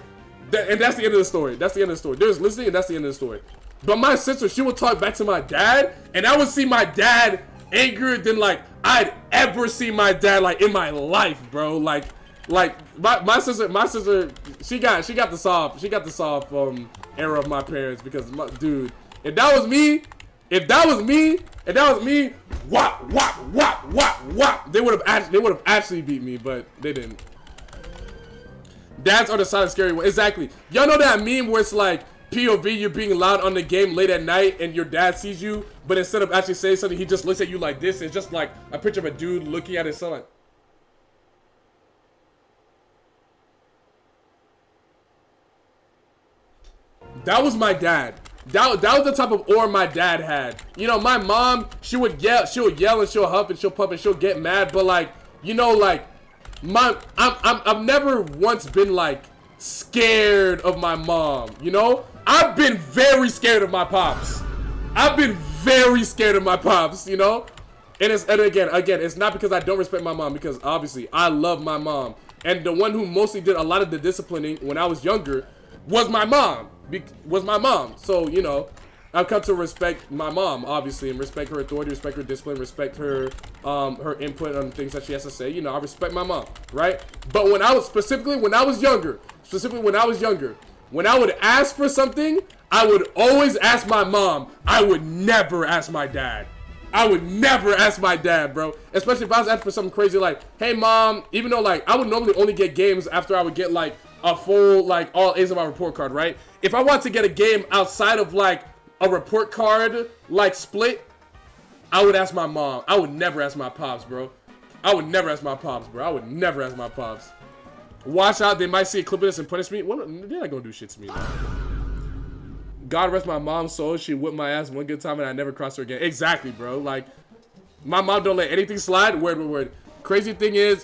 And that's the end of the story. That's the end of the story. There's listening, and that's the end of the story. But my sister, she would talk back to my dad, and I would see my dad angrier than, like, I'd ever see my dad, like, in my life, bro. Like my sister, she got the soft era of my parents because dude, if that was me, whop, they would have actually beat me, but they didn't. Dads are the silent scary one. Exactly. Y'all know that meme where it's like POV, you're being loud on the game late at night and your dad sees you, but instead of actually saying something, he just looks at you like this. It's just like a picture of a dude looking at his son like, that was my dad. That was the type of aura my dad had. You know, my mom, she'll yell and she'll huff and she'll puff and she'll get mad, but like, you know, like I've never once been like scared of my mom, you know? I've been very scared of my pops. I've been very scared of my pops, you know? And again, it's not because I don't respect my mom, because obviously I love my mom. And the one who mostly did a lot of the disciplining when I was younger was my mom. So, you know, I've come to respect my mom, obviously, and respect her authority, respect her discipline, respect her input on things that she has to say. You know, I respect my mom, right? But when I was younger, when I would ask for something, I would always ask my mom. I would never ask my dad. I would never ask my dad, bro. Especially if I was asking for something crazy like, hey, mom, even though, like, I would normally only get games after I would get, like, a full, like, all A's on my report card, right? If I want to get a game outside of, like, a report card, like, split, I would ask my mom. I would never ask my pops, bro. I would never ask my pops, bro. I would never ask my pops. Watch out, they might see a clip of this and punish me. What? They're not gonna do shit to me, man. God rest my mom's soul. She whipped my ass one good time and I never crossed her again. Exactly, bro. Like, my mom don't let anything slide. Word. Crazy thing is,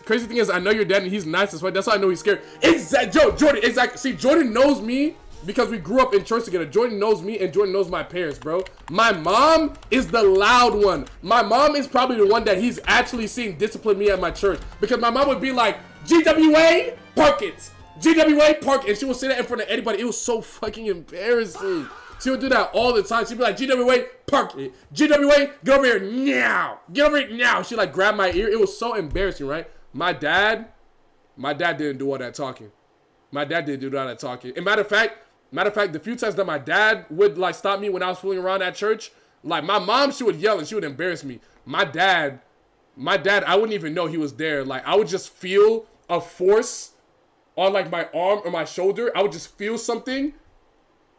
I know your dad and he's nice as fuck. That's why I know he's scared. Exactly, Jordan. Exactly. See, Jordan knows me because we grew up in church together. Jordan knows me and Jordan knows my parents, bro. My mom is the loud one. My mom is probably the one that he's actually seen discipline me at my church because my mom would be like, GWA, park it. GWA, park it. And she would say that in front of anybody. It was so fucking embarrassing. She would do that all the time. She'd be like, GWA, park it. GWA, get over here now. Get over here now. She like grabbed my ear. It was so embarrassing, right? My dad didn't do all that talking. My dad didn't do all that talking. And matter of fact, the few times that my dad would like stop me when I was fooling around at church, like my mom, she would yell and she would embarrass me. My dad, I wouldn't even know he was there. Like I would just feel a force on like my arm or my shoulder. I would just feel something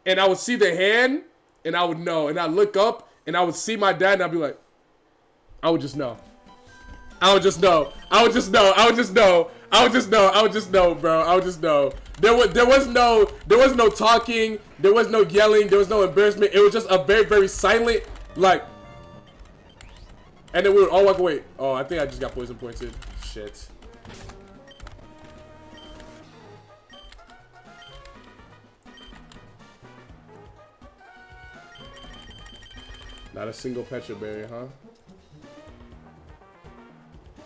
and I would see the hand and I would know. And I'd look up and I would see my dad and I'd be like, I would just know. I would just know, bro. I would just know. There was no talking. There was no yelling. There was no embarrassment. It was just a very, very silent, like, and then we would all walk away. Oh, I think I just got poison pointed. Shit. Not a single petra berry, huh?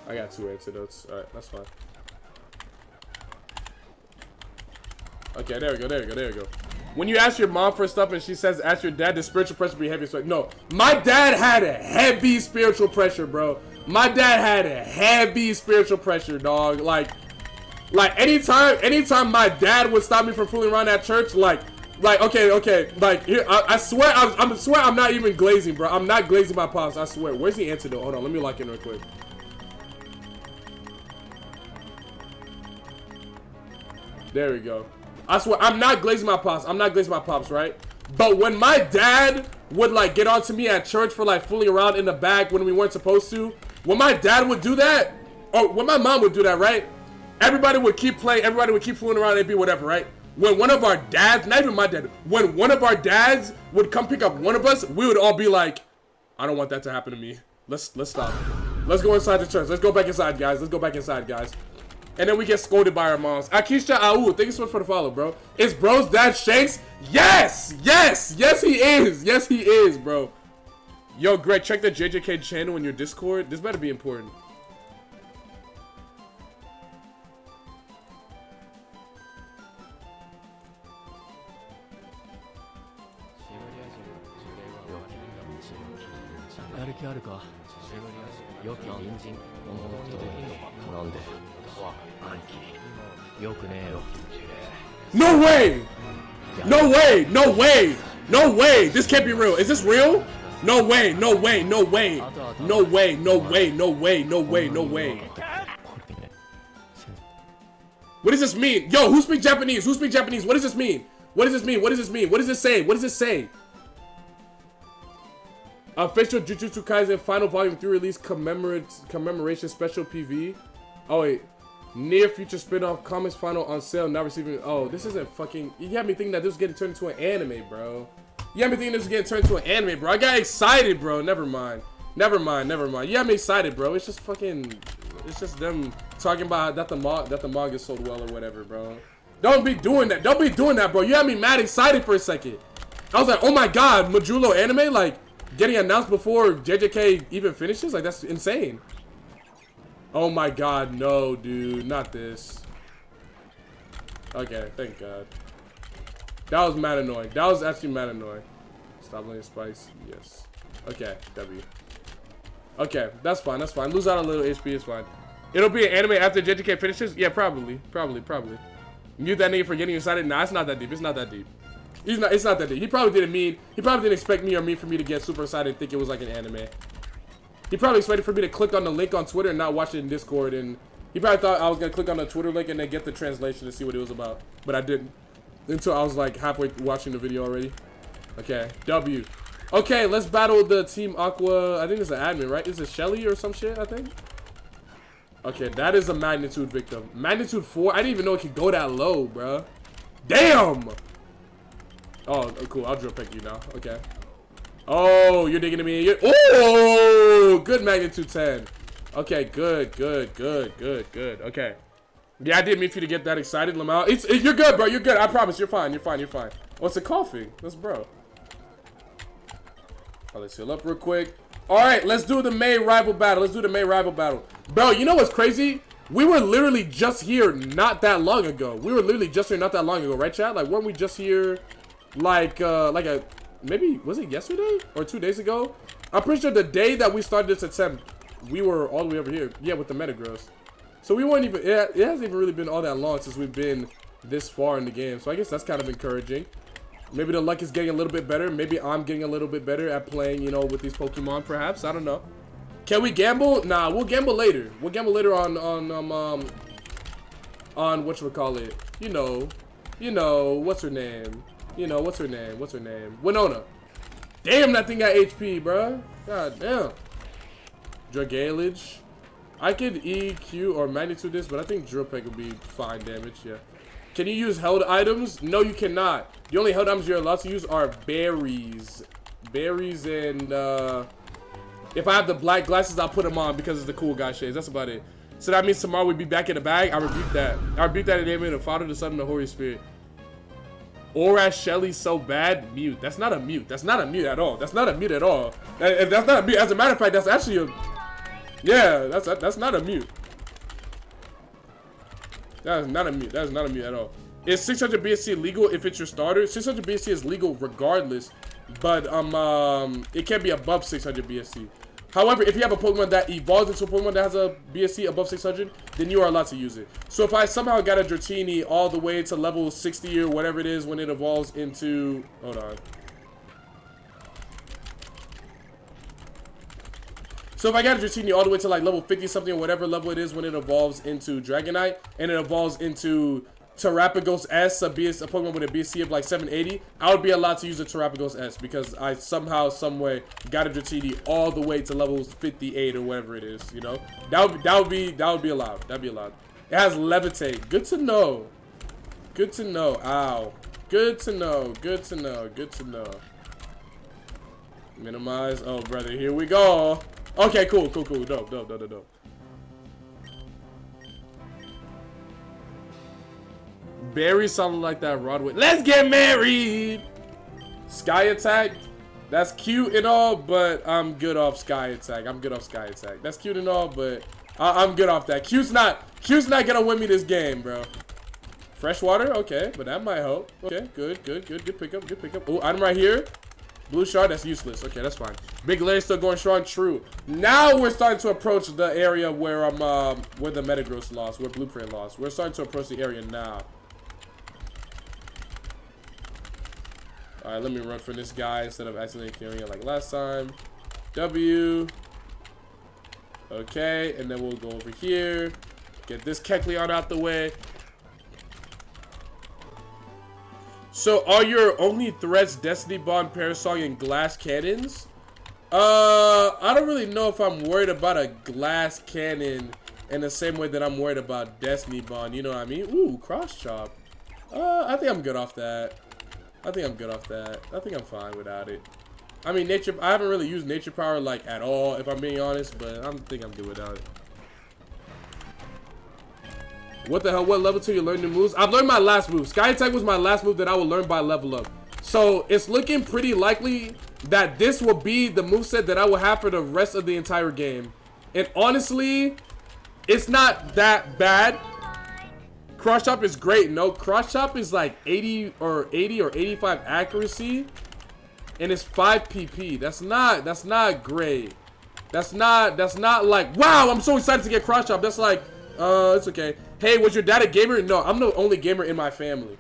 I got 2 antidotes. Alright, that's fine. Okay, there we go. When you ask your mom for stuff and she says, ask your dad, the spiritual pressure be heavy. So, no, my dad had a heavy spiritual pressure, bro. My dad had a heavy spiritual pressure, dog. Like anytime my dad would stop me from fooling around at church, like, okay, like, here, I swear I'm not even glazing, bro. I'm not glazing my pops, I swear. Where's the antidote? Hold on, let me lock in real quick. There we go. I swear, I'm not glazing my pops, right? But when my dad would, like, get on to me at church for, like, fooling around in the back when we weren't supposed to, when my dad would do that, or when my mom would do that, right? Everybody would keep playing, everybody would keep fooling around, it'd be whatever, right? When one of our dads, not even my dad, when one of our dads would come pick up one of us, we would all be like, I don't want that to happen to me. Let's stop. Let's go inside the church. Let's go back inside, guys. And then we get scolded by our moms. Akisha Au, thank you so much for the follow, bro. Is bro's dad Shanks? Yes, he is, bro. Yo, Greg, check the JJK channel in your Discord. This better be important. No way! This can't be real. Is this real? No way. What does this mean? Yo, who speaks Japanese? What does this mean? What does it say? Official Jujutsu Kaisen Final Volume 3 release commemoration special PV. Oh wait. Near future spin-off comics final on sale, not receiving. Oh, this isn't fucking. You had me thinking that this was getting turned into an anime, bro. I got excited, bro. Never mind. You had me excited, bro. It's just fucking. It's just them talking about that the manga sold well or whatever, bro. Don't be doing that, bro. You had me mad excited for a second. I was like, oh my god, Majulo anime, like, getting announced before JJK even finishes? Like, that's insane. Oh my god, no, dude. Not this. Okay, thank god. That was mad annoying. That was actually mad annoying. Stop laying spice. Yes. Okay, W. Okay, that's fine. Lose out a little HP, it's fine. It'll be an anime after JJK finishes? Yeah, probably. Mute that nigga for getting excited? Nah, it's not that deep. It's not that deep. It's not that deep. He probably didn't expect me or mean for me to get super excited and think it was like an anime. He probably expected for me to click on the link on Twitter and not watch it in Discord, and he probably thought I was gonna click on the Twitter link and then get the translation to see what it was about, but I didn't until I was like halfway watching the video already. Okay, W. Okay, let's battle the Team Aqua. I think it's an admin, right? Is it Shelly or some shit? I think. Okay, that is a magnitude victim. Magnitude 4. I didn't even know it could go that low, bro. Damn. Oh, cool. I'll drill pick you now. Okay. Oh, you're digging to me. Oh, good magnitude 10. Okay, good. Okay. Yeah, I didn't mean for you to get that excited, Lamau. You're good, bro. You're good. I promise. You're fine. Oh, it's a coffee. That's bro. Oh, let's heal up real quick. All right, let's do the May rival battle. Bro, you know what's crazy? We were literally just here not that long ago. Right, chat? Like, weren't we just here, maybe, was it yesterday or 2 days ago? I'm pretty sure the day that we started this attempt, we were all the way over here. Yeah, with the Metagross. So we weren't even, it hasn't even really been all that long since we've been this far in the game. So I guess that's kind of encouraging. Maybe the luck is getting a little bit better. Maybe I'm getting a little bit better at playing, you know, with these Pokemon, perhaps. I don't know. Can we gamble? Nah, we'll gamble later. We'll gamble later on whatchamacallit. You know, what's her name? Winona. Damn, that thing got HP, bro. God damn. Dragalage. I could EQ or magnitude this, but I think Drill Peck would be fine damage, yeah. Can you use held items? No, you cannot. The only held items you're allowed to use are berries. Berries and, if I have the black glasses, I'll put them on because it's the cool guy shades. That's about it. So that means tomorrow we'd be back in the bag. I rebuke that. I rebuke that in the name of the Father, the Son, and the Holy Spirit. Or as Shelly's so bad, mute. That's not a mute. That's not a mute at all. That's not a mute at all. That's not a mute. As a matter of fact, that's actually a... Yeah, that's not a mute. That is not a mute. That is not a mute at all. Is 600 BSC legal if it's your starter? 600 BSC is legal regardless, but it can't be above 600 BSC. However, if you have a Pokemon that evolves into a Pokemon that has a BSC above 600, then you are allowed to use it. So if I somehow got a Dratini all the way to level 60 or whatever it is when it evolves into... Hold on. So if I got a Dratini all the way to like level 50 something or whatever level it is when it evolves into Dragonite, and it evolves into Terrapagos S, a Pokemon with a BSC of like 780, I would be allowed to use a Terrapagos S because I somehow, some way got a Dratini all the way to level 58 or whatever it is, you know? That would be allowed. That'd be allowed. It has Levitate. Good to know. Good to know. Ow. Good to know. Good to know. Good to know. Minimize. Oh, brother, here we go. Okay, cool. Dope. Barry sounded like that Rodway. Let's get married! Sky Attack. That's cute and all, but I'm good off Sky Attack. That's cute and all, but I'm good off that. Q's not gonna win me this game, bro. Freshwater, okay, but that might help. Okay, good pickup. Oh, item right here. Blue Shard, that's useless. Okay, that's fine. Big Larry still going strong, true. Now we're starting to approach the area where where the Metagross lost, where Blueprint lost. We're starting to approach the area now. Alright, let me run for this guy instead of accidentally carrying it like last time. W. Okay, and then we'll go over here. Get this Kecleon out the way. So, are your only threats Destiny Bond, Parasong, and Glass Cannons? I don't really know if I'm worried about a Glass Cannon in the same way that I'm worried about Destiny Bond, you know what I mean? Ooh, Cross Chop. I think I'm good off that. I think I'm fine without it. I mean, I haven't really used Nature Power, like, at all, if I'm being honest, but I think I'm good without it. What the hell? What level 2 you learn new moves? I've learned my last move. Sky Attack was my last move that I will learn by level up. So it's looking pretty likely that this will be the moveset that I will have for the rest of the entire game. And honestly, it's not that bad. Cross Chop is great. No, Cross Chop is like 80 or 85 accuracy. And it's 5 PP. That's not great. That's not like, wow, I'm so excited to get Cross Chop. That's like, it's okay. Hey, was your dad a gamer? No, I'm the only gamer in my family.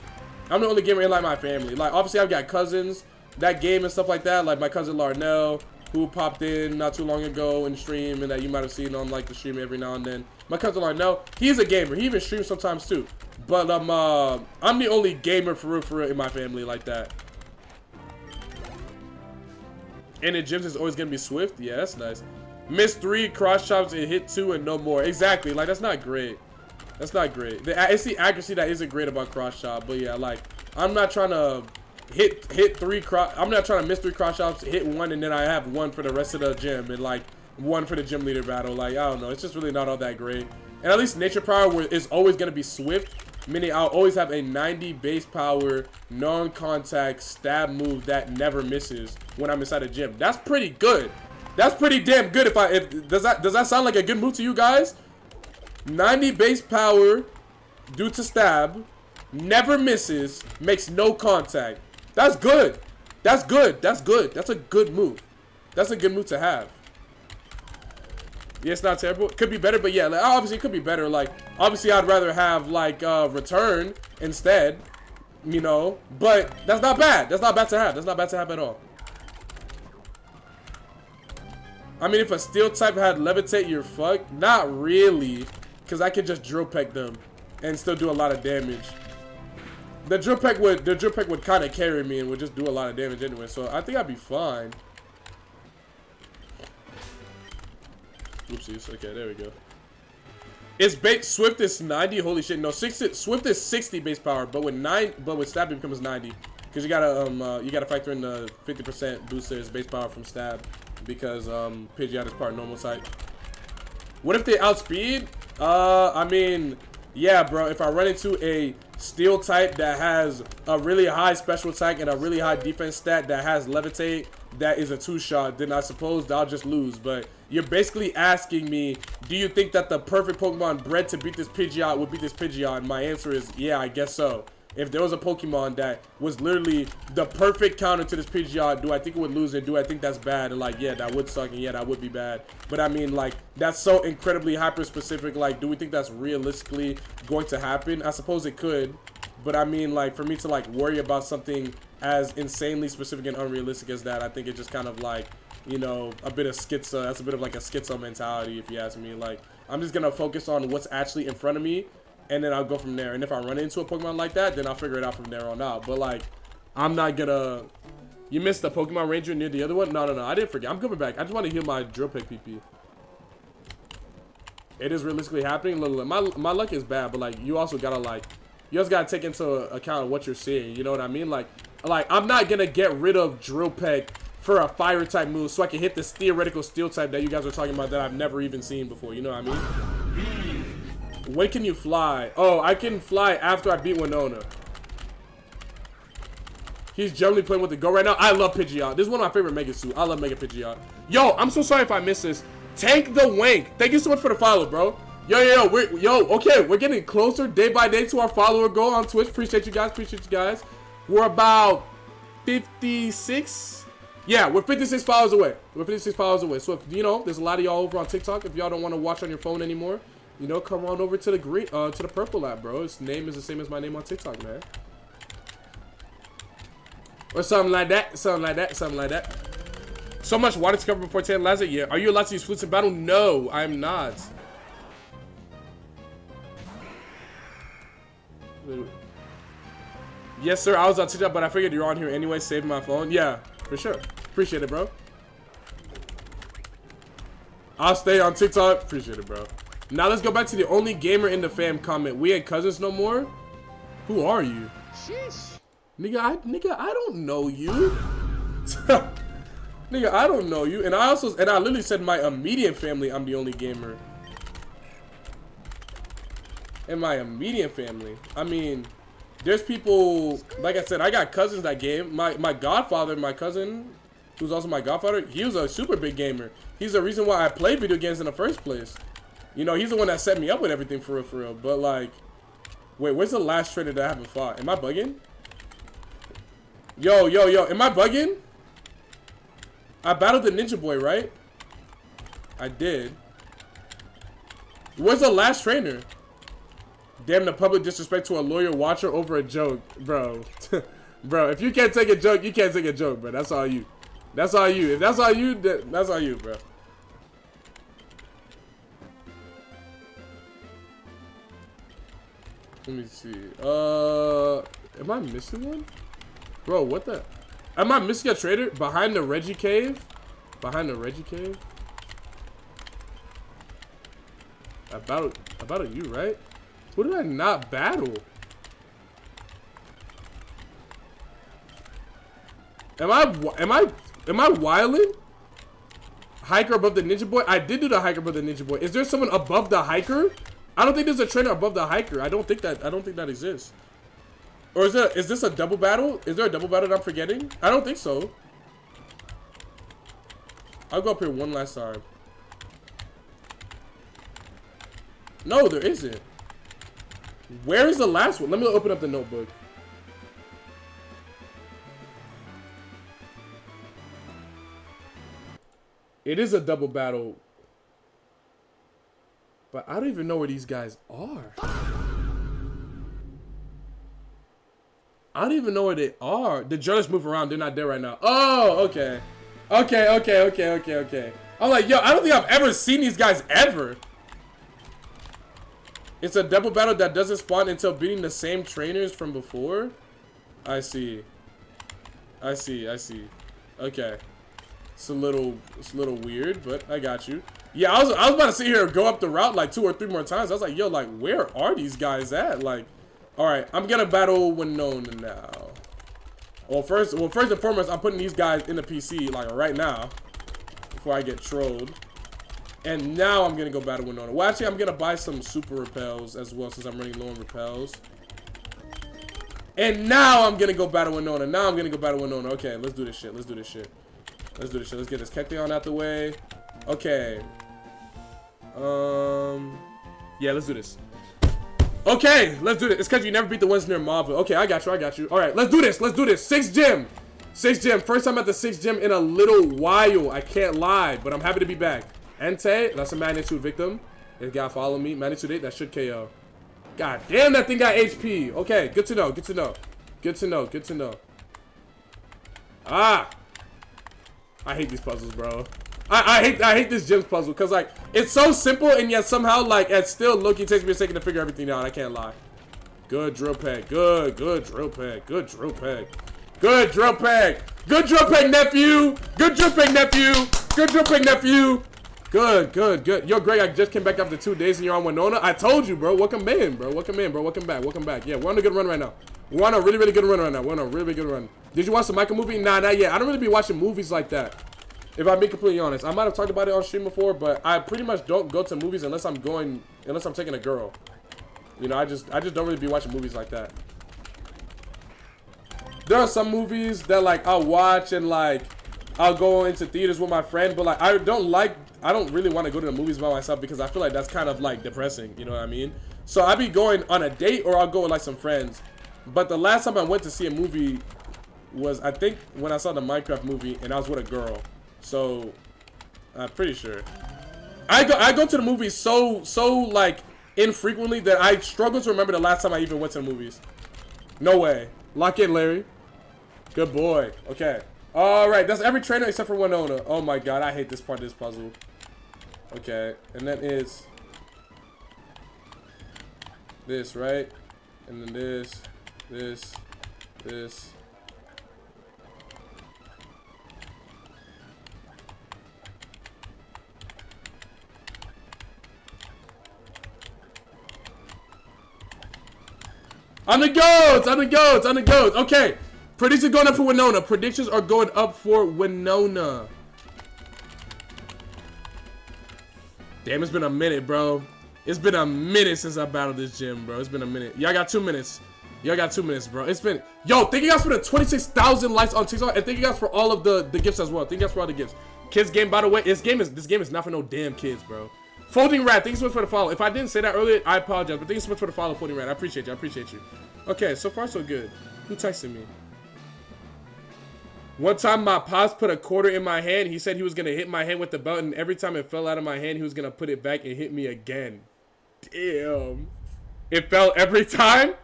I'm the only gamer in like my family. Like, obviously I've got cousins that game and stuff like that. Like my cousin Larnell, who popped in not too long ago in stream and that you might have seen on like the stream every now and then. My cousin Arnell, he's a gamer. He even streams sometimes too. But I'm the only gamer for real in my family like that. And in gyms, it's always gonna be swift. Yeah, that's nice. Miss 3, cross chops, and hit 2, and no more. Exactly. Like, that's not great. That's not great. It's the accuracy that isn't great about cross chop. But yeah, like, I'm not trying to hit 3 cross. I'm not trying to miss 3 cross chops, hit 1, and then I have 1 for the rest of the gym, and like 1 for the gym leader battle. Like, I don't know. It's just really not all that great. And at least nature power is always gonna be swift. Meaning I'll always have a 90 base power, non-contact stab move that never misses when I'm inside a gym. That's pretty good. That's pretty damn good. Does that sound like a good move to you guys? 90 base power due to stab, never misses, makes no contact. That's good. That's good. That's good. That's a good move. That's a good move to have. Yeah, it's not terrible. It could be better, but yeah, like, obviously it could be better. Like, obviously I'd rather have like return instead, you know. But that's not bad. That's not bad to have. That's not bad to have at all. I mean, if a steel type had levitate, you're fucked. Not really, because I could just drill peck them and still do a lot of damage. The drill peck would kind of carry me and would just do a lot of damage anyway. So I think I'd be fine. Oopsies. Okay, there we go. It's Swift is 90. Holy shit! No, Swift is 60 base power, but with stab it becomes 90 because you gotta factor in the 50% booster his base power from stab because Pidgeot is part normal type. What if they outspeed? I mean, yeah, bro. If I run into a steel type that has a really high special attack and a really high defense stat that has levitate, that is a 2-shot, then I suppose I'll just lose. But you're basically asking me, do you think that the perfect Pokemon bred to beat this Pidgeot would beat this Pidgeot? And my answer is, yeah, I guess so. If there was a Pokemon that was literally the perfect counter to this Pidgeot, do I think it would lose it? Do I think that's bad? And like, yeah, that would suck, and yeah, that would be bad. But I mean, like, that's so incredibly hyper-specific. Like, do we think that's realistically going to happen? I suppose it could. But I mean, like, for me to like worry about something as insanely specific and unrealistic as that, I think it just kind of like, you know, a bit of schizo. That's a bit of like a schizo mentality, if you ask me. Like, I'm just gonna focus on what's actually in front of me, and then I'll go from there. And if I run into a Pokemon like that, then I'll figure it out from there on out. But like, I'm not gonna. You missed the Pokemon Ranger near the other one? No, I didn't forget. I'm coming back. I just want to heal my drill pick PP. It is realistically happening. My luck is bad, but like, you also gotta take into account what you're seeing. You know what I mean? Like I'm not gonna get rid of drill peck for a fire type move so I can hit this theoretical steel type that you guys are talking about that I've never even seen before. You know what I mean? When can you fly? Oh, I can fly after I beat Winona. He's generally playing with the go right now. I love Pidgeot. This is one of my favorite Mega Suit. I love Mega Pidgeot. Yo, I'm so sorry if I missed this. Tank the Wank. Thank you so much for the follow, bro. Okay, we're getting closer day by day to our follower goal on Twitch. Appreciate you guys. We're about 56. Yeah, we're 56 followers away. So if, you know, there's a lot of y'all over on TikTok. If y'all don't want to watch on your phone anymore, you know, come on over to the green, to the purple app, bro. His name is the same as my name on TikTok, man. Or something like that. So much water to cover before 10 Lazar. Yeah. Are you allowed to use flutes in battle? No, I'm not. Yes, sir. I was on TikTok, but I figured you're on here anyway. Saving my phone. Yeah, for sure. Appreciate it, bro. I'll stay on TikTok. Appreciate it, bro. Now let's go back to the only gamer in the fam comment. We ain't cousins no more. Who are you? Sheesh. Nigga, I don't know you. Nigga, I don't know you. And I literally said my immediate family, I'm the only gamer. In my immediate family. I mean, there's people, like I said, I got cousins that game. My godfather, my cousin, who's also my godfather, he was a super big gamer. He's the reason why I played video games in the first place. You know, he's the one that set me up with everything for real. But like, wait, where's the last trainer that I haven't fought? Am I bugging? Yo, am I bugging? I battled the Ninja Boy, right? I did. Where's the last trainer? Damn, the public disrespect to a lawyer watcher over a joke. Bro. Bro, if you can't take a joke, you can't take a joke, bro. That's all you. That's all you. If that's all you, that's all you, bro. Let me see. Am I missing one? Bro, what the? Am I missing a trader? Behind the Reggie cave? Behind the Reggie cave? About you, right? Who did I not battle? Am I wilding? Hiker above the Ninja Boy? I did do the hiker above the Ninja Boy. Is there someone above the hiker? I don't think there's a trainer above the hiker. I don't think that exists. Or is this a double battle? Is there a double battle that I'm forgetting? I don't think so. I'll go up here one last time. No, there isn't. Where is the last one? Let me open up the notebook. It is a double battle. But I don't even know where these guys are. I don't even know where they are. The journalists move around. They're not there right now. Oh, okay. Okay. I'm like, yo, I don't think I've ever seen these guys ever. It's a double battle that doesn't spawn until beating the same trainers from before. I see. Okay. It's a little weird, but I got you. Yeah, I was about to sit here and go up the route like 2 or 3 more times. I was like, yo, like, where are these guys at? Like, all right, I'm gonna battle Winona now. Well, first and foremost, I'm putting these guys in the PC like right now before I get trolled. And now I'm gonna go battle Winona. Well, actually, I'm gonna buy some super repels as well since I'm running low on repels. And now I'm gonna go battle Winona. Okay, let's do this shit. Let's get this Kekleon out the way. Okay. Yeah, let's do this. Okay, let's do this. It's because you never beat the ones near Marvel. Okay, I got you. All right, let's do this. 6th gym. First time at the 6th gym in a little while. I can't lie, but I'm happy to be back. Entei, that's a magnitude victim. It got follow me. Magnitude 8, that should KO. God damn, that thing got HP. Okay, good to know. Ah. I hate these puzzles, bro. I hate this gym's puzzle because like it's so simple and yet somehow like it still takes me a second to figure everything out. I can't lie. Good drill peg. Good drill peg, nephew. Good. Yo, Greg, I just came back after 2 days and you're on Winona. I told you, bro. Welcome back. Yeah, we're on a good run right now. We're on a really good run. Did you watch the Michael movie? Nah, not yet. I don't really be watching movies like that. If I'm being completely honest, I might have talked about it on stream before, but I pretty much don't go to movies unless I'm taking a girl. You know, I just don't really be watching movies like that. There are some movies that like I'll watch and like I'll go into theaters with my friend, but like I don't really want to go to the movies by myself because I feel like that's kind of like depressing. You know what I mean? So I'll be going on a date or I'll go with like some friends. But the last time I went to see a movie was I think when I saw the Minecraft movie and I was with a girl. So I'm pretty sure I go to the movies so like infrequently that I struggle to remember the last time I even went to the movies. No way. Lock in, Larry. Good boy. Okay. All right. That's every trainer except for Winona. Oh my god, I hate this part of this puzzle. Okay, and then is this, right? And then this. On the goats. Okay. Predictions going up for Winona. Predictions are going up for Winona. Damn, it's been a minute, bro. It's been a minute since I battled this gym, bro. It's been a minute. Y'all got 2 minutes. Bro. It's been... Yo, thank you guys for the 26,000 likes on TikTok. And thank you guys for all of the gifts as well. Thank you guys for all the gifts. Kids game, by the way. This game is not for no damn kids, bro. Folding Rat, thank you so much for the follow. If I didn't say that earlier, I apologize. But thank you so much for the follow, Folding Rat. I appreciate you. Okay, so far so good. Who texted me? One time my pops put a quarter in my hand. He said he was going to hit my hand with the belt. And every time it fell out of my hand, he was going to put it back and hit me again. Damn. It fell every time?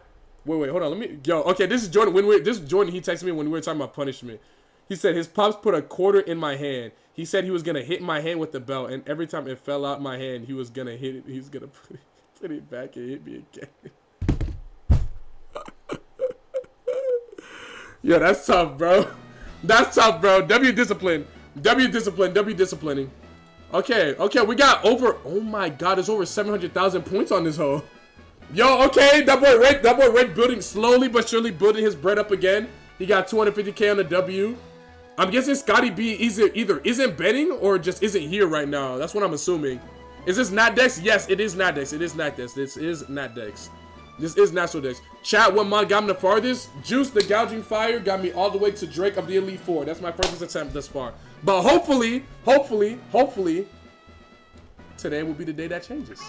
Wait, hold on. Let me... Yo, okay, this is Jordan. This is Jordan. He texted me when we were talking about punishment. He said his pops put a quarter in my hand. He said he was gonna hit my hand with the belt, and every time it fell out my hand, he was gonna hit it. He was gonna put it back and hit me again. Yo, that's tough, bro. That's tough, bro. W discipline. W discipline. W disciplining. Okay, okay, we got over. Oh my God, there's over 700,000 points on this hoe. Yo, okay, that boy Red building slowly but surely building his bread up again. He got 250K on the W. I'm guessing Scotty B either isn't betting or just isn't here right now. That's what I'm assuming. Is this Nat Dex? Yes, it is Nat Dex. It is Nat Dex. This is Nat Dex. This is Natural Dex. Chat, what mod got me the farthest? Juice, the Gouging Fire, got me all the way to Drake of the Elite Four. That's my first attempt thus far. But hopefully, today will be the day that changes.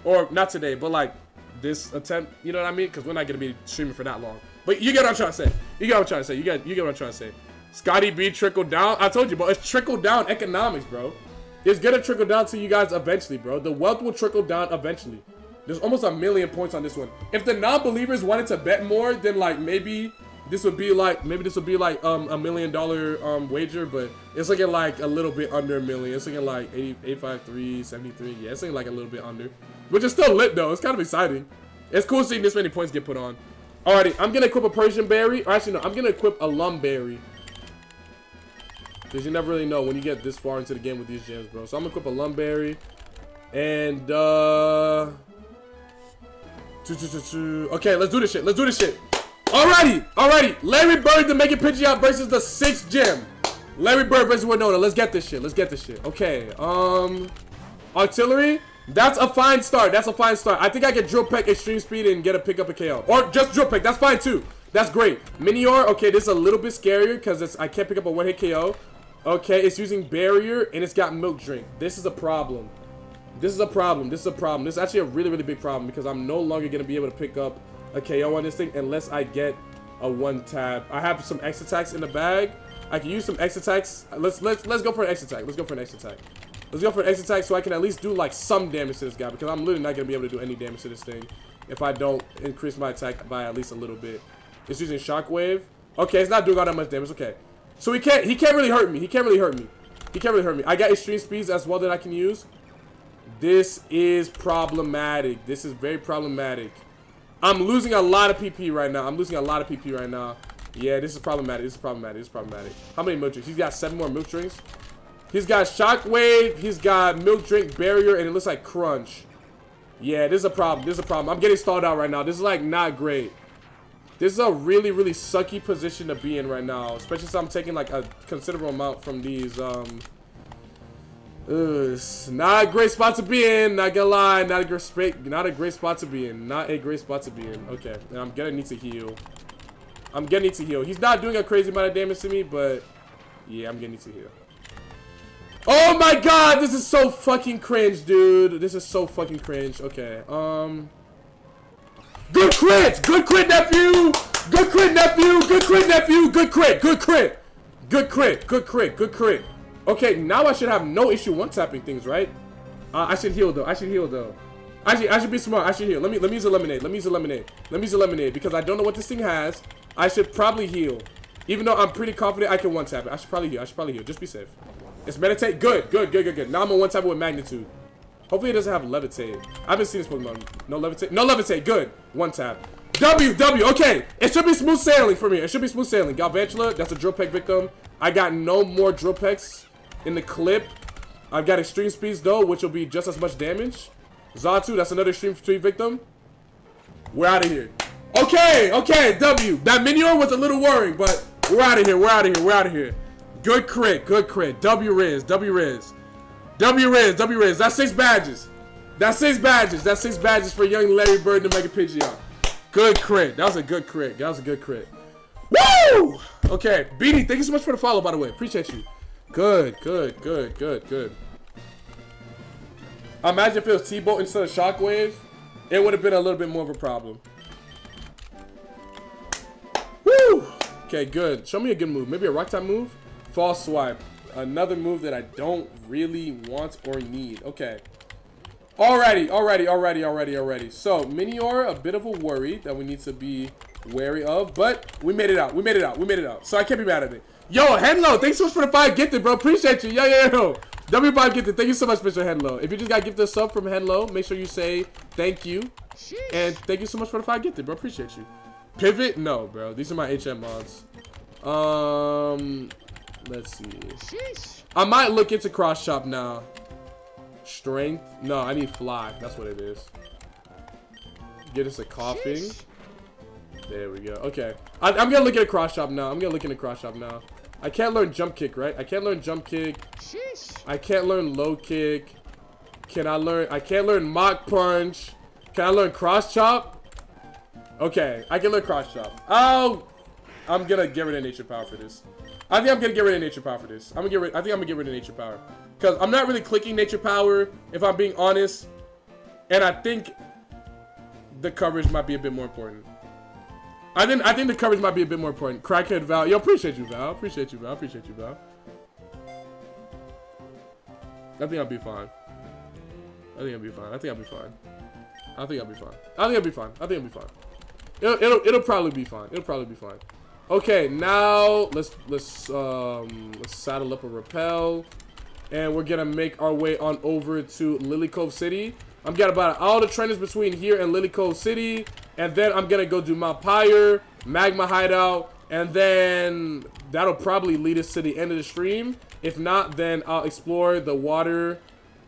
Or not today, but like this attempt, you know what I mean? Because we're not going to be streaming for that long. But you get what I'm trying to say. You get what I'm trying to say. You get what I'm trying to say. Scotty B trickled down. I told you, bro. It's trickled down economics, bro. It's going to trickle down to you guys eventually, bro. The wealth will trickle down eventually. There's almost 1 million points on this one. If the non-believers wanted to bet more, then like maybe this would be like $1 million wager, but it's looking like a little bit under $1 million. It's looking like 853, 73. Yeah, it's looking like a little bit under, which is still lit though. It's kind of exciting. It's cool seeing this many points get put on. Alrighty, I'm gonna equip a Persian berry. Or actually, no, I'm gonna equip a lum berry. Because you never really know when you get this far into the game with these gems, bro. So I'm gonna equip a lum berry. And okay, let's do this shit. Let's do this shit. Alrighty. Larry Bird to make it Pidgeot versus the 6th gem. Larry Bird versus Winona. Let's get this shit. Okay. Artillery. That's a fine start. I think I can drill peck extreme speed and get a pick up a KO. Or just drill peck. That's fine too. That's great. Minior. Okay, this is a little bit scarier because I can't pick up a one-hit KO. Okay, it's using barrier and it's got milk drink. This is a problem. This is actually a really, really big problem because I'm no longer going to be able to pick up a KO on this thing unless I get a one tap. I have some X attacks in the bag. I can use some X attacks. Let's go for an X attack. Let's go for an X attack so I can at least do like some damage to this guy because I'm literally not going to be able to do any damage to this thing if I don't increase my attack by at least a little bit. It's using Shockwave. Okay, it's not doing all that much damage. Okay. So he can't really hurt me. I got extreme speeds as well that I can use. This is problematic. This is very problematic. I'm losing a lot of PP right now. Yeah, this is problematic. How many milk drinks? He's got 7 more milk drinks. He's got Shockwave. He's got milk drink barrier, and it looks like Crunch. Yeah, this is a problem. I'm getting stalled out right now. This is like not great. This is a really, really sucky position to be in right now, especially since I'm taking like a considerable amount from these. It's not a great spot to be in. Not gonna lie, not a great spot to be in. Okay, and I'm gonna need to heal. He's not doing a crazy amount of damage to me, but yeah, I'm gonna need to heal. Oh my God, this is so fucking cringe, dude. This is so fucking cringe. Okay, good crit, nephew. Good crit. Okay, now I should have no issue one-tapping things, right? I should heal though. I should be smart. I should heal. Let me use eliminate because I don't know what this thing has. I should probably heal. Even though I'm pretty confident I can one-tap it. I should probably heal. Just be safe. It's meditate. Good. Now I'm on one-tap with magnitude. Hopefully it doesn't have levitate. I haven't seen this Pokemon. No levitate. Good. One tap. W. Okay. It should be smooth sailing for me. Galvantula, that's a drill peck victim. I got no more drill pecks in the clip. I've got extreme speeds though, which will be just as much damage. Zatu, that's another extreme speed victim. We're out of here. Okay. W. That Minior was a little worrying, but we're out of here. Good crit. W Riz. That's 6 badges. That's six badges for young Larry Bird to make a Pidgeot. Good crit. That was a good crit. Woo! Okay, Beanie, thank you so much for the follow, by the way. Appreciate you. Good. Imagine if it was T-Bolt instead of Shockwave. It would have been a little bit more of a problem. Woo! Okay, good. Show me a good move. Maybe a rock type move? False swipe. Another move that I don't really want or need. Okay. Alrighty. So, Minior, a bit of a worry that we need to be wary of, but we made it out. So I can't be mad at it. Yo, Henlo, thanks so much for the 5 gifted, bro. Appreciate you. Yo. W5 gifted. Thank you so much, Mr. Henlo. If you just got gifted a sub from Henlo, make sure you say thank you. Sheesh. And thank you so much for the 5 gifted, bro. Appreciate you. Pivot? No, bro. These are my HM mods. Let's see. Sheesh. I might look into cross chop now. Strength? No, I need fly. That's what it is. Get us a coughing. Sheesh. There we go. Okay. I'm gonna look at a cross chop now. I can't learn jump kick, right? I can't learn jump kick. Sheesh. I can't learn low kick. I can't learn mock punch. Can I learn cross chop? Okay, I can learn cross chop. Oh, I'm gonna get rid of nature power for this. I think I'm gonna get rid of nature power for this. I think I'm gonna get rid of nature power. Because I'm not really clicking nature power, if I'm being honest. And I think the coverage might be a bit more important. I think the coverage might be a bit more important. Crackhead Val. Yo, appreciate you, Val. I think I'll be fine. It'll probably be fine. Okay, now let's saddle up a rappel. And we're gonna make our way on over to Lily Cove City. I'm getting about all the trainers between here and Lily Cove City. And then I'm gonna go do Mount Pyre, Magma Hideout, and then that'll probably lead us to the end of the stream. If not, then I'll explore the water.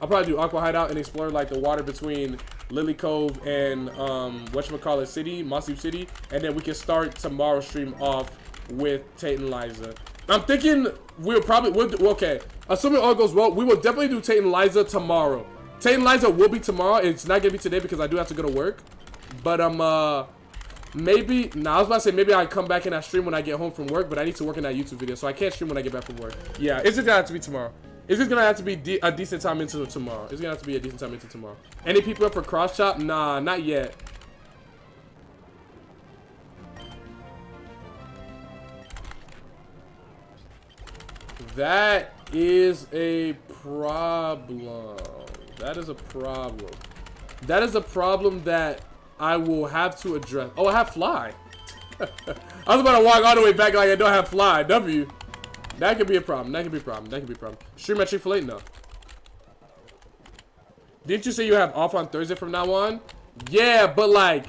I'll probably do Aqua Hideout and explore like the water between Lily Cove and whatchamacallit City, Mossy City, and then we can start tomorrow's stream off with Tate and Liza. I'm thinking okay. Assuming all goes well, we will definitely do Tate and Liza tomorrow. Tate and Liza will be tomorrow. It's not gonna be today because I do have to go to work. But maybe, I was about to say maybe I come back in that stream when I get home from work, but I need to work in that YouTube video, so I can't stream when I get back from work. Yeah, it's just gonna have to be tomorrow. It's just gonna have to be a decent time into tomorrow. Any people up for cross chop? Nah, not yet. That is a problem. That is a problem that I will have to address. Oh, I have fly. I was about to walk all the way back like I don't have fly. W. That could be a problem. Stream at Chick-fil-A? No. Didn't you say you have off on Thursday from now on? Yeah, but like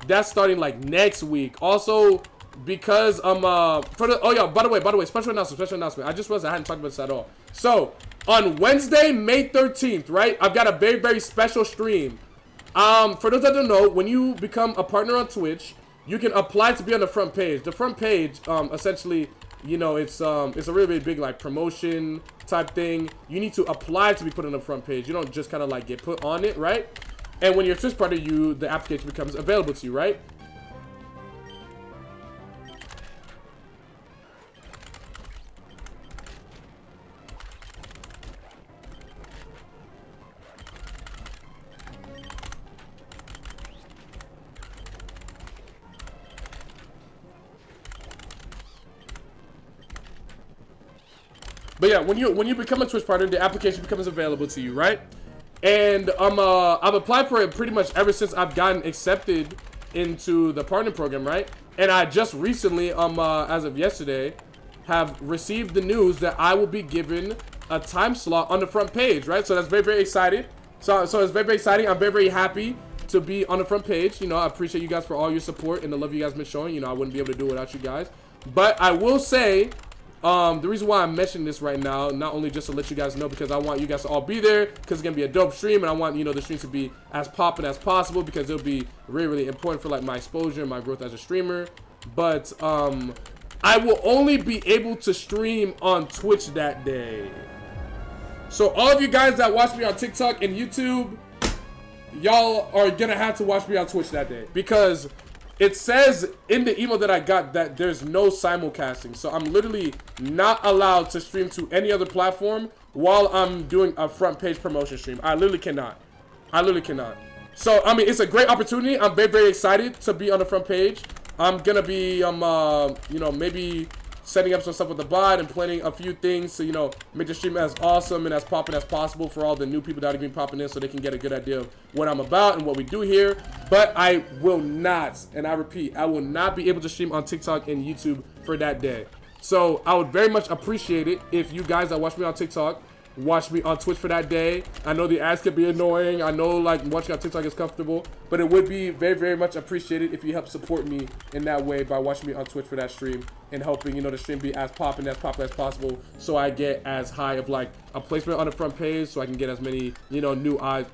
that's starting like next week. Also, because by the way, special announcement. I just realized I hadn't talked about this at all. So on Wednesday, May 13th, right? I've got a very, very special stream. For those that don't know, when you become a partner on Twitch, you can apply to be on the front page. The front page, essentially, you know, it's a really, really big like promotion type thing. You need to apply to be put on the front page. You don't just kind of like get put on it, right? And when you're a Twitch partner, the application becomes available to you, right? But yeah, when you become a Twitch partner, the application becomes available to you, right? And I've applied for it pretty much ever since I've gotten accepted into the partner program, right? And I just recently, as of yesterday, have received the news that I will be given a time slot on the front page, right? So that's very, very exciting. So it's very, very exciting. I'm very, very happy to be on the front page. You know, I appreciate you guys for all your support and the love you guys been showing. You know, I wouldn't be able to do it without you guys. But I will say, the reason why I'm mentioning this right now, not only just to let you guys know, because I want you guys to all be there, because it's gonna be a dope stream, and I want, you know, the stream to be as popping as possible, because it'll be really, really important for like my exposure and my growth as a streamer. But I will only be able to stream on Twitch that day. So all of you guys that watch me on TikTok and YouTube, y'all are gonna have to watch me on Twitch that day, because it says in the email that I got that there's no simulcasting. So I'm literally not allowed to stream to any other platform while I'm doing a front page promotion stream. I literally cannot. So, I mean, it's a great opportunity. I'm very, very excited to be on the front page. I'm going to be, you know, maybe setting up some stuff with the bot and planning a few things to, you know, make the stream as awesome and as popping as possible for all the new people that are going to be popping in, so they can get a good idea of what I'm about and what we do here. But I will not, and I repeat, I will not be able to stream on TikTok and YouTube for that day. So I would very much appreciate it if you guys that watch me on TikTok watch me on Twitch for that day. I know the ads can be annoying. I know like watching on TikTok is comfortable, but it would be very, very much appreciated if you help support me in that way by watching me on Twitch for that stream and helping, you know, the stream be as popular as possible, so I get as high of like a placement on the front page, so I can get as many, you know, new eyes.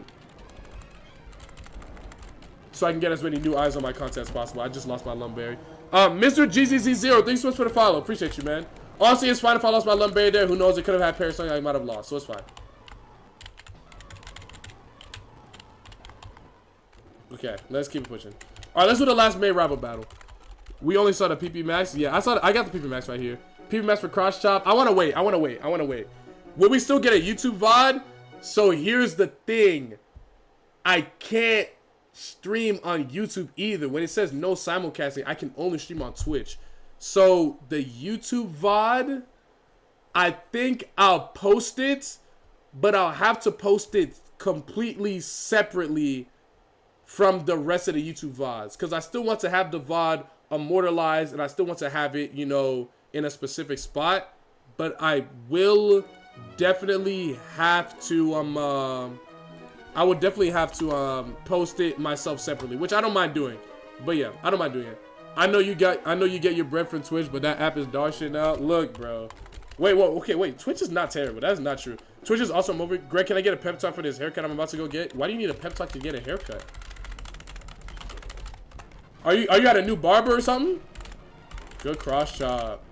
So I can get as many new eyes on my content as possible. I just lost my Lumberry. Mr. GZZ0, thanks so much for the follow. Appreciate you, man. Honestly, it's fine if I lost my Lumberry there. Who knows? It could have had Parasite. I might have lost, so it's fine. Okay, let's keep pushing. All right, let's do the last May rival battle. We only saw the PP Max. Yeah, I got the PP Max right here. PP Max for cross chop. I want to wait. Will we still get a YouTube VOD? So here's the thing. I can't stream on YouTube either. When it says no simulcasting, I can only stream on Twitch. So the YouTube VOD, I think I'll post it, but I'll have to post it completely separately from the rest of the YouTube VODs, because I still want to have the VOD immortalized and I still want to have it, you know, in a specific spot. But I will definitely have to I would definitely have to post it myself separately, which I don't mind doing. But yeah, I don't mind doing it. I know you get your bread from Twitch, but that app is dog shit now. Look, bro. Wait, okay, wait. Twitch is not terrible. That's not true. Twitch is awesome over. Greg, can I get a pep talk for this haircut I'm about to go get? Why do you need a pep talk to get a haircut? Are you at a new barber or something? Good cross chop.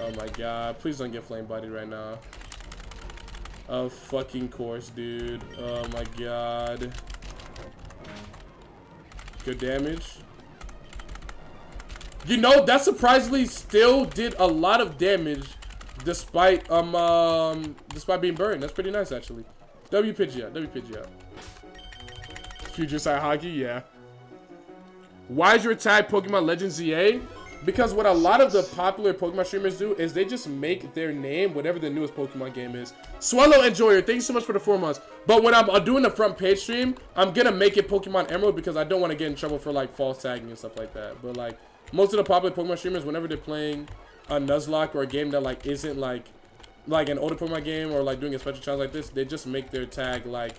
Oh my god. Please don't get flame bodied right now. Of fucking course, dude. Oh my god. Good damage. You know, that surprisingly still did a lot of damage despite being burned. That's pretty nice, actually. W Pidgeot. Future side hockey, yeah. Why is your tag Pokemon Legends ZA? Because what a lot of the popular Pokemon streamers do is they just make their name whatever the newest Pokemon game is. Swallow Enjoyer, thanks so much for the 4 months. But when I'm doing the front page stream, I'm gonna make it Pokemon Emerald because I don't want to get in trouble for like false tagging and stuff like that. But like most of the popular Pokemon streamers, whenever they're playing a Nuzlocke or a game that like isn't like an older Pokemon game or like doing a special challenge like this, they just make their tag like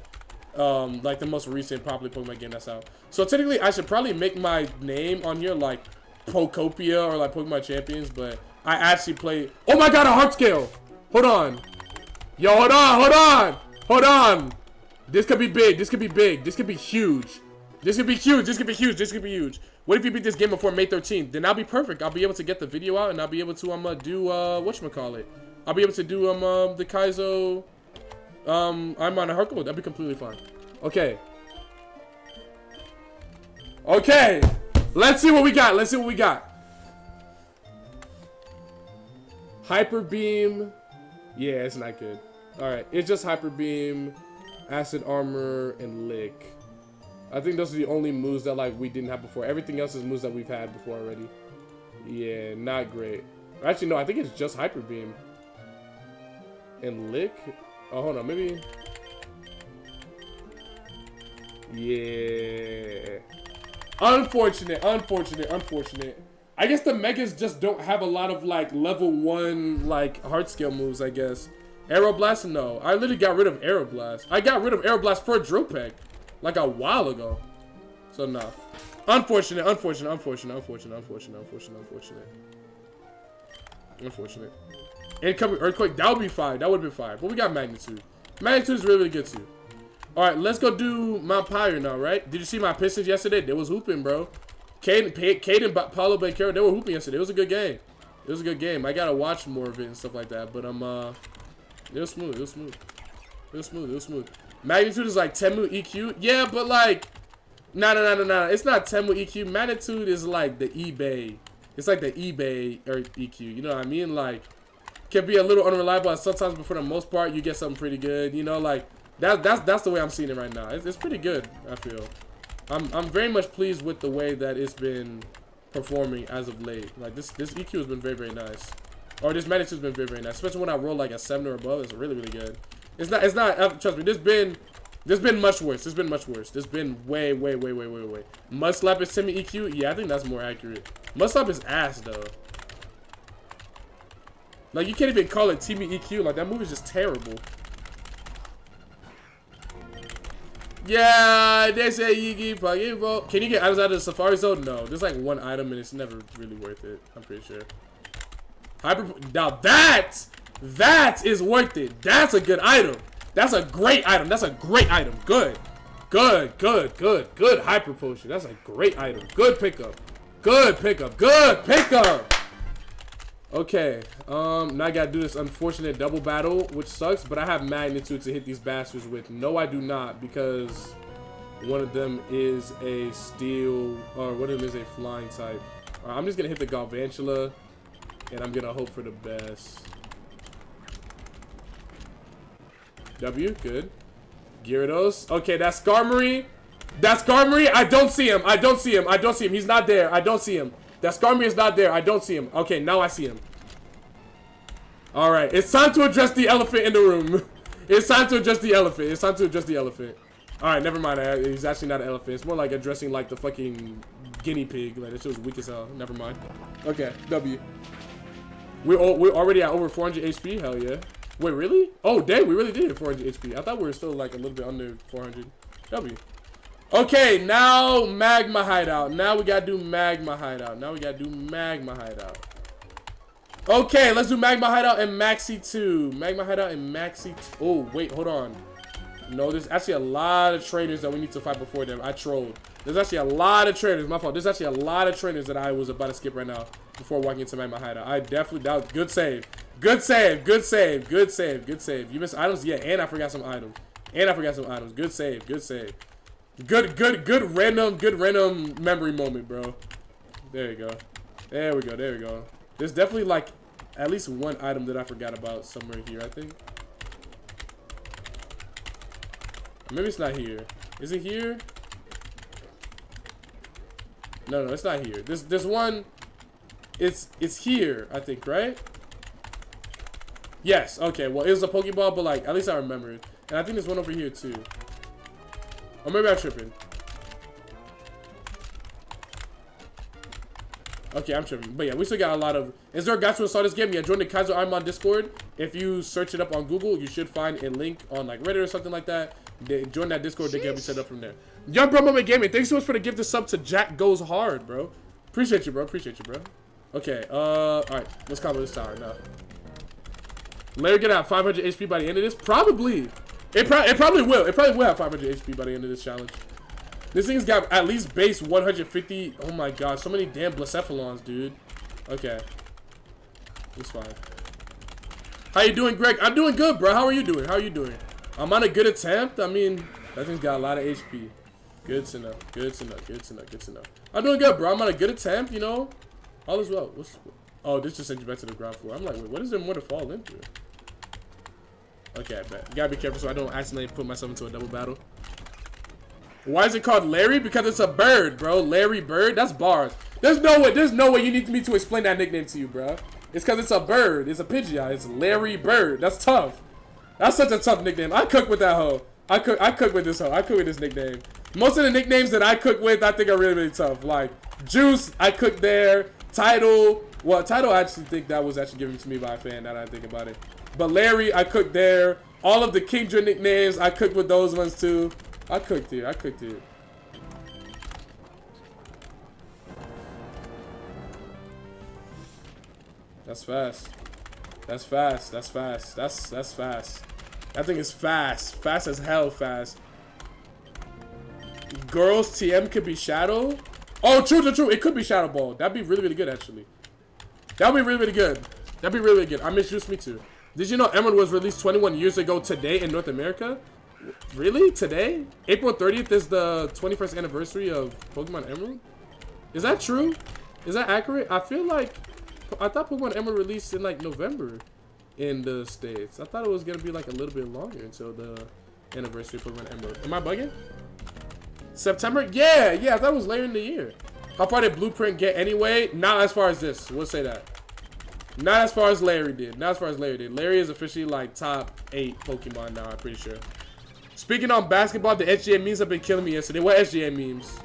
the most recent popular Pokemon game that's out. So technically, I should probably make my name on here like Pokopia or like Pokemon Champions, but I actually play. Oh my god, a heart scale! Hold on. Yo, hold on! This could be big, this could be huge. This could be huge. What if you beat this game before May 13th? Then I'll be perfect. I'll be able to get the video out and I'll be able to do whatchamacallit. I'll be able to do the Kaizo I'm on a hardcore. That'd be completely fine. Okay. Let's see what we got. Hyper Beam. Yeah, it's not good. Alright, it's just Hyper Beam, Acid Armor, and Lick. I think those are the only moves that like we didn't have before. Everything else is moves that we've had before already. Yeah, not great. Actually, no, I think it's just Hyper Beam. And Lick? Oh, hold on, maybe... Yeah. Unfortunate. I guess the Megas just don't have a lot of like level 1 like heart scale moves, I guess. Aeroblast? No. I literally got rid of Aeroblast. I got rid of Aeroblast for Drillpeck like a while ago. So no. Unfortunate. Incoming Earthquake, that would be fire. But we got Magnitude. Magnitude is really, really good too. Alright, let's go do Mount Pyre now, right? Did you see my Pistons yesterday? They was hooping, bro. Caden, Paulo, Bencaro, they were hooping yesterday. It was a good game. I gotta watch more of it and stuff like that. But it was smooth. Magnitude is like Temu EQ. Yeah, but like, no. It's not Temu EQ. Magnitude is like the eBay. It's like the eBay or EQ. You know what I mean? Like, can be a little unreliable sometimes, but for the most part, you get something pretty good. You know, like that's the way I'm seeing it right now. It's pretty good. I feel. I'm very much pleased with the way that it's been performing as of late. Like this EQ has been very, very nice. Or this Magnitude has been very, very nice. Especially when I roll like a 7 or above. It's really, really good. It's not trust me, There's been much worse. There's been much worse. There's been way. Mudslap is semi-EQ? Yeah, I think that's more accurate. Mudslap is ass, though. Like, you can't even call it semi-EQ. Like, that move is just terrible. Yeah, they say Yigi fucking vote. Can you get items out of the Safari Zone? No. There's like one item, and it's never really worth it. I'm pretty sure. Now, that is worth it. That's a good item. That's a great item. That's a great item. Good. Good hyper potion. That's a great item. Good pickup. Okay. Now I gotta do this unfortunate double battle, which sucks, but I have magnitude to hit these bastards with. No, I do not, because one of them is a steel, or one of them is a flying type. I'm just gonna hit the Galvantula, and I'm gonna hope for the best. W, good. Gyarados. Okay, that's Skarmory. I don't see him. He's not there. I don't see him. That Skarmory is not there. I don't see him. Okay, now I see him. Alright, it's time to address the elephant in the room. It's time to address the elephant. Alright, never mind. He's actually not an elephant. It's more like addressing like the fucking guinea pig. Like, that shit was weak as hell. Never mind. Okay, W. We're already at over 400 HP? Hell yeah. Wait, really? Oh, dang, we really did hit 400 HP. I thought we were still like a little bit under 400. W. Okay, now Magma Hideout. Now we gotta do Magma Hideout. Okay, let's do Magma Hideout and Maxi 2. Oh, wait, hold on. No, there's actually a lot of trainers that we need to fight before them. I trolled. There's actually a lot of trainers. My fault. There's actually a lot of trainers that I was about to skip right now before walking into Magma Hideout. That was good save. Good save. You missed items? Yeah, and I forgot some items. Good save. Good random memory moment, bro. There we go. There's definitely like at least one item that I forgot about somewhere here, I think. Maybe it's not here. Is it here? No, it's not here. There's one. It's here, I think, right? Yes, okay, well, it was a Pokeball, but like, at least I remember it. And I think there's one over here too. Or maybe I'm tripping. Okay, I'm tripping. But yeah, we still got a lot of... Is there a guy to install this game? Yeah, join the Kaizo Ironmon Discord. If you search it up on Google, you should find a link on like Reddit or something like that. Join that Discord, they can be set up from there. Young Bro Moment Gaming, thanks so much for the gift of sub to Jack Goes Hard, bro. Appreciate you, bro. Okay, alright, let's combo this tower now. Larry gonna have 500 HP by the end of this? Probably. It probably will. It probably will have 500 HP by the end of this challenge. This thing's got at least base 150. Oh my god, so many damn Blacephalons, dude. Okay. It's fine. How you doing, Greg? I'm doing good, bro. How are you doing? I'm on a good attempt. I mean, that thing's got a lot of HP. Good to know. I'm doing good, bro. I'm on a good attempt, you know. All is well. Oh, this just sent you back to the ground floor. I'm like, wait, what is there more to fall into? Okay, I bet. You gotta be careful so I don't accidentally put myself into a double battle. Why is it called Larry? Because it's a bird, bro. Larry Bird? That's bars. There's no way you need me to explain that nickname to you, bro. It's because it's a bird. It's a Pidgeot. It's Larry Bird. That's tough. That's such a tough nickname. I cook with that hoe. I cook with this hoe. I cook with this nickname. Most of the nicknames that I cook with, I think are really, really tough. Like, Juice, I cook there. Title. Well, Title, I actually think that was actually given to me by a fan, now that I think about it. But Larry, I cooked there. All of the Kingdra nicknames, I cooked with those ones too. I cooked here. That's fast. That's fast. That thing is fast. Fast as hell fast. Girls TM could be Shadow. Oh, true. It could be Shadow Ball. That'd be really, really good, actually. That'd be really, really good. I miss Juice Me too. Did you know Emerald was released 21 years ago today in North America? Really? Today? April 30th is the 21st anniversary of Pokemon Emerald? Is that true? Is that accurate? I thought Pokemon Emerald released in like November in the States. I thought it was gonna be like a little bit longer until the anniversary of Pokemon Emerald. Am I bugging? September? Yeah, I thought it was later in the year. How far did Blueprint get anyway? Not as far as this. We'll say that. Not as far as Larry did. Larry is officially like top 8 Pokemon now, I'm pretty sure. Speaking on basketball, the SGA memes have been killing me yesterday. What SGA memes?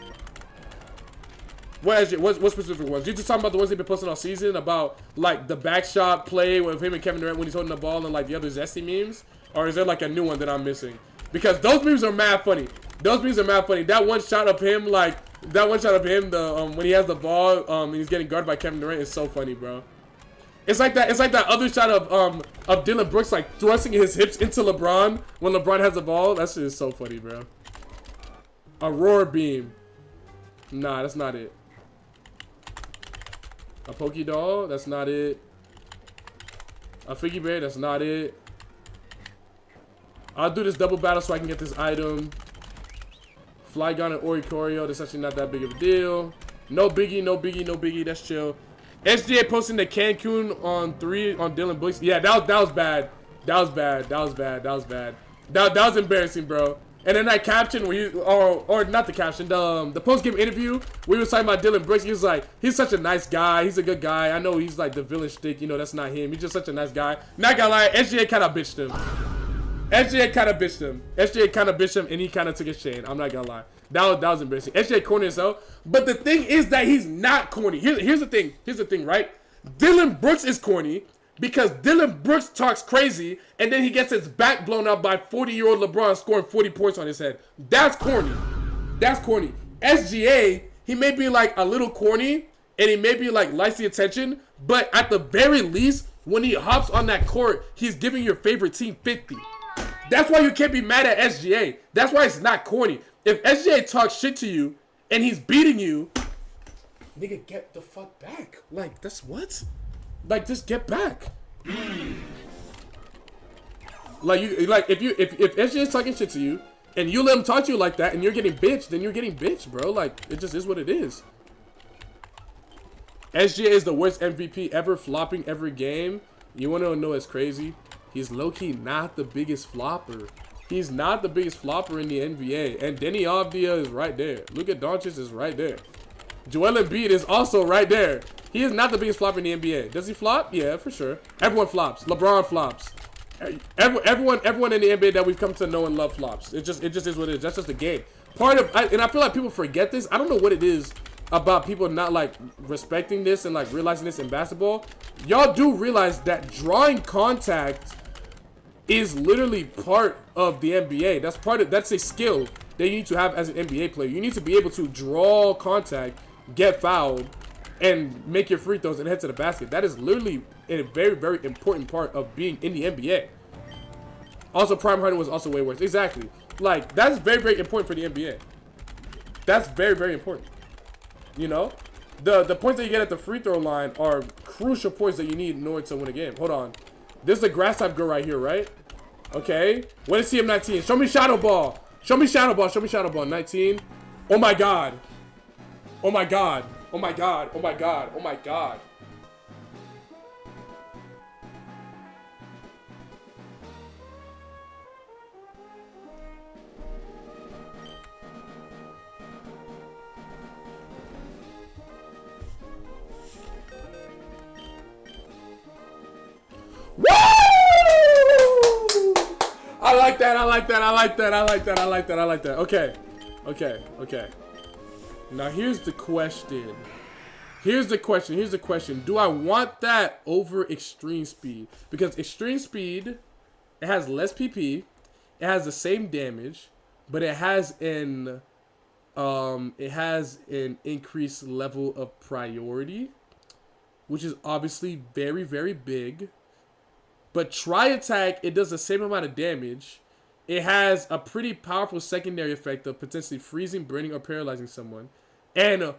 What SGA? What specific ones? You just talking about the ones they've been posting all season about like the back shot play with him and Kevin Durant when he's holding the ball and like the other zesty memes? Or is there like a new one that I'm missing? Because those memes are mad funny. Those memes are mad funny. That one shot of him, like that one shot of him, the when he has the ball, and he's getting guarded by Kevin Durant is so funny, bro. It's like that. It's like that other shot of Dylan Brooks like thrusting his hips into LeBron when LeBron has the ball. That shit is so funny, bro. Aurora beam. Nah, that's not it. A Pokey doll. That's not it. A Figgy Bear. That's not it. I'll do this double battle so I can get this item. Flygon and Oricorio. That's actually not that big of a deal. No biggie. No biggie. No biggie. That's chill. SGA posting the Cancun on 3 on Dylan Brooks. Yeah, that was bad. That was bad. That was bad. That was bad. That was embarrassing, bro. And then that caption where you, or not the caption, the post-game interview, we were talking about Dylan Brooks. He was like, he's such a nice guy. He's a good guy. I know he's like the villain shtick. You know, that's not him. He's just such a nice guy. Not gonna lie, SGA kind of bitched him. SGA kind of bitched him. SGA kind of bitched him, and he kind of took his chain. I'm not gonna lie. That was embarrassing. SGA corny as hell. But the thing is that he's not corny. Here's the thing. Here's the thing, right? Dylan Brooks is corny because Dylan Brooks talks crazy and then he gets his back blown up by 40-year-old LeBron scoring 40 points on his head. That's corny. That's corny. SGA, he may be like a little corny and he may be like likes the attention, but at the very least, when he hops on that court, he's giving your favorite team 50. That's why you can't be mad at SGA. That's why it's not corny. If SGA talks shit to you and he's beating you, nigga, get the fuck back. Like, that's what? Like, just get back. Like, if SGA is talking shit to you and you let him talk to you like that and you're getting bitched, then you're getting bitched, bro. Like, it just is what it is. SGA is the worst MVP ever, flopping every game. You want to know what's crazy? He's low-key not the biggest flopper. He's not the biggest flopper in the NBA. And Denny Avdia is right there. Luka Doncic is right there. Joel Embiid is also right there. He is not the biggest flopper in the NBA. Does he flop? Yeah, for sure. Everyone flops. LeBron flops. Everyone in the NBA that we've come to know and love flops. It just is what it is. That's just the game. And I feel like people forget this. I don't know what it is about people not like respecting this and like realizing this in basketball. Y'all do realize that drawing contact is literally part of the NBA. That's a skill that you need to have as an NBA player. You need to be able to draw contact, get fouled, and make your free throws and head to the basket. That is literally a very, very important part of being in the NBA. Also, Prime Harden was also way worse. Exactly. Like, that's very, very important for the NBA. That's very, very important. You know? The points that you get at the free throw line are crucial points that you need in order to win a game. Hold on. This is the grass type girl right here, right? Okay. What is CM19? Show me Shadow Ball. Show me Shadow Ball. Show me Shadow Ball. 19. Oh my god. Oh my god. Oh my god. Oh my god. Oh my god. Woo! I like that. I like that. I like that. I like that. I like that. I like that. Okay. Okay. Okay. Now here's the question. Here's the question. Here's the question. Do I want that over extreme speed? Because extreme speed, it has less PP, it has the same damage, but it has an increased level of priority, which is obviously very, very big. But Tri Attack, it does the same amount of damage. It has a pretty powerful secondary effect of potentially freezing, burning, or paralyzing someone. And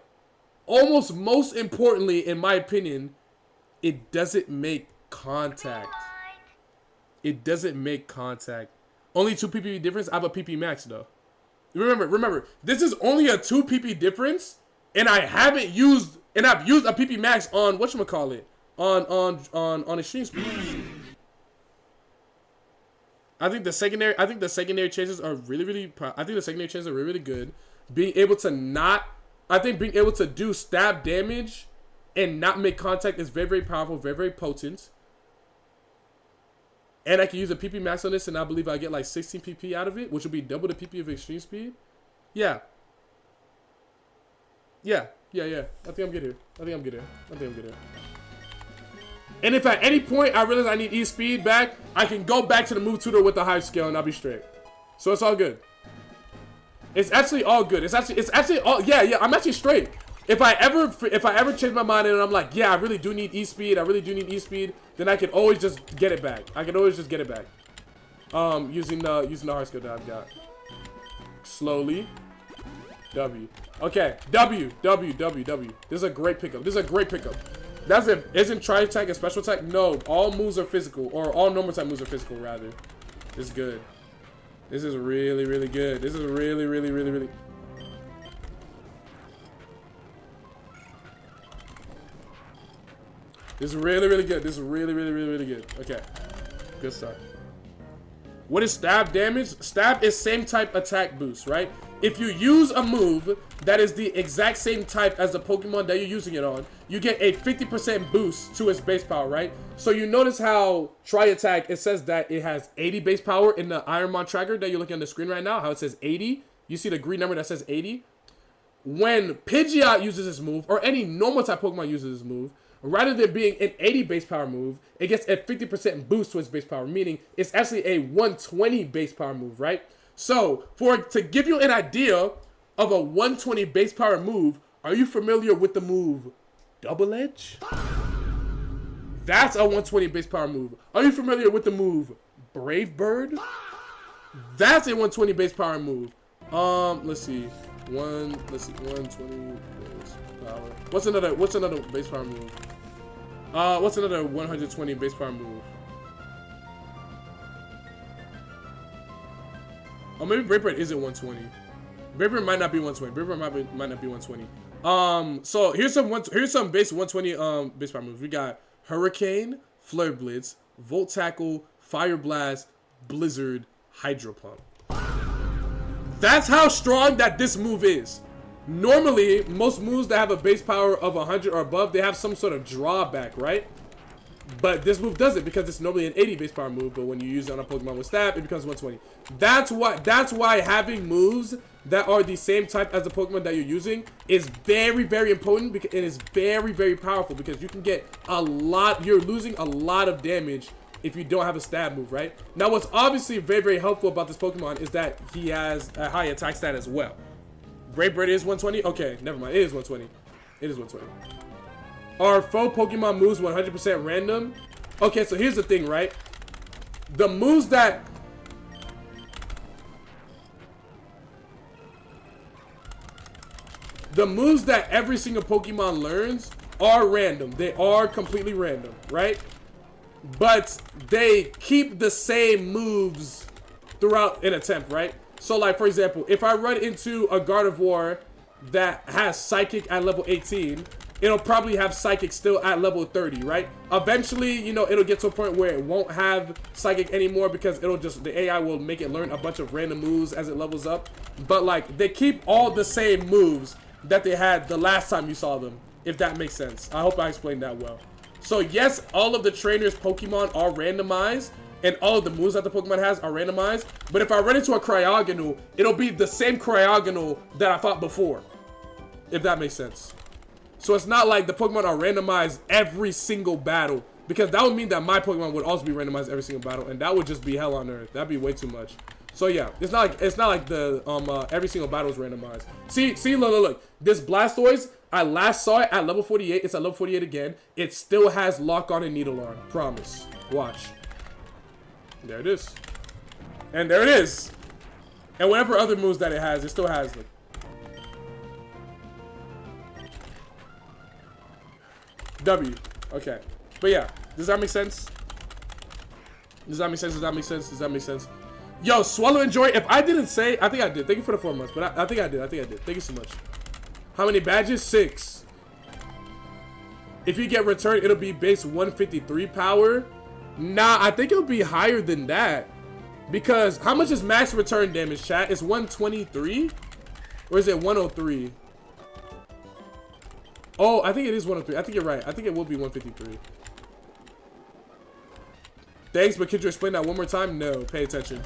almost most importantly, in my opinion, it doesn't make contact. It doesn't make contact. Only 2 PP difference. I have a PP max though. Remember, this is only a 2 PP difference, and I've used a PP max on whatchamacallit, on extreme speed. I think the secondary chances are really good. Being able to do stab damage and not make contact is very, very powerful, very, very potent. And I can use a PP max on this, and I believe I get like 16 PP out of it, which will be double the PP of extreme speed. Yeah. Yeah. I think I'm good here. And if at any point I realize I need E speed back, I can go back to the move tutor with the high scale and I'll be straight. So it's all good. It's actually all good. It's actually all, yeah, I'm actually straight. If I ever change my mind and I'm like, yeah, I really do need E speed, then I can always just get it back. Using the hard skill that I've got. Slowly. W. Okay, W. This is a great pickup. That's it. Isn't tri-attack a special attack? No, all moves are physical, or all normal type moves are physical, rather. This is good. This is really, really good. This is really, really, really, really... This is really, really good. This is really, really, really, really good. Okay. Good start. What is stab damage? Stab is same type attack boost, right? If you use a move that is the exact same type as the Pokemon that you're using it on, you get a 50% boost to its base power, right? So you notice how Tri-Attack, it says that it has 80 base power in the Ironmon tracker that you're looking on the screen right now, how it says 80. You see the green number that says 80? When Pidgeot uses this move, or any normal type Pokemon uses this move, rather than being an 80 base power move, it gets a 50% boost to its base power, meaning it's actually a 120 base power move, right? So, to give you an idea of a 120 base power move, are you familiar with the move Double Edge? That's a 120 base power move. Are you familiar with the move Brave Bird? That's a 120 base power move. Let's see. 120 base power. What's another base power move? What's another 120 base power move? Oh, maybe Brave Bird isn't 120. Brave Bird might not be 120. Brave Bird might not be 120. So here's some base 120 base power moves. We got Hurricane, Flare Blitz, Volt Tackle, Fire Blast, Blizzard, Hydro Pump. That's how strong that this move is. Normally, most moves that have a base power of 100 or above, they have some sort of drawback, right? But this move doesn't, because it's normally an 80 base power move, but when you use it on a Pokemon with stab, it becomes 120. That's why having moves that are the same type as the Pokemon that you're using is very, very important, because it is very, very powerful, because you can get you're losing a lot of damage if you don't have a stab move, right? Now, what's obviously very, very helpful about this Pokemon is that he has a high attack stat as well. Brave Bird is 120? Okay, never mind. It is 120. It is 120. Are faux Pokemon moves 100% random? Okay, so here's the thing, right? The moves that... every single Pokemon learns are random. They are completely random, right? But they keep the same moves throughout an attempt, right? So, like, for example, if I run into a Gardevoir that has Psychic at level 18... it'll probably have Psychic still at level 30, right? Eventually, you know, it'll get to a point where it won't have Psychic anymore, because the AI will make it learn a bunch of random moves as it levels up. But, like, they keep all the same moves that they had the last time you saw them, if that makes sense. I hope I explained that well. So, yes, all of the trainers' Pokemon are randomized, and all of the moves that the Pokemon has are randomized. But if I run into a Cryogonal, it'll be the same Cryogonal that I fought before, if that makes sense. So it's not like the Pokemon are randomized every single battle, because that would mean that my Pokemon would also be randomized every single battle, and that would just be hell on earth. That'd be way too much. So yeah, it's not like the every single battle is randomized. See, look. This Blastoise, I last saw it at level 48. It's at level 48 again. It still has Lock On and Needle On. Promise. Watch. There it is. And there it is. And whatever other moves that it has, it still has them. W. Okay. But yeah, does that make sense? Does that make sense? Yo, Swallow and Joy, if I didn't say, I think I did. Thank you for the 4 months, but I think I did. Thank you so much. How many badges? 6. If you get returned, it'll be base 153 power. Nah, I think it'll be higher than that. Because how much is max return damage, chat? It's 123? Or is it 103? Oh, I think it is 103. I think you're right. I think it will be 153. Thanks, but could you explain that one more time? No, pay attention.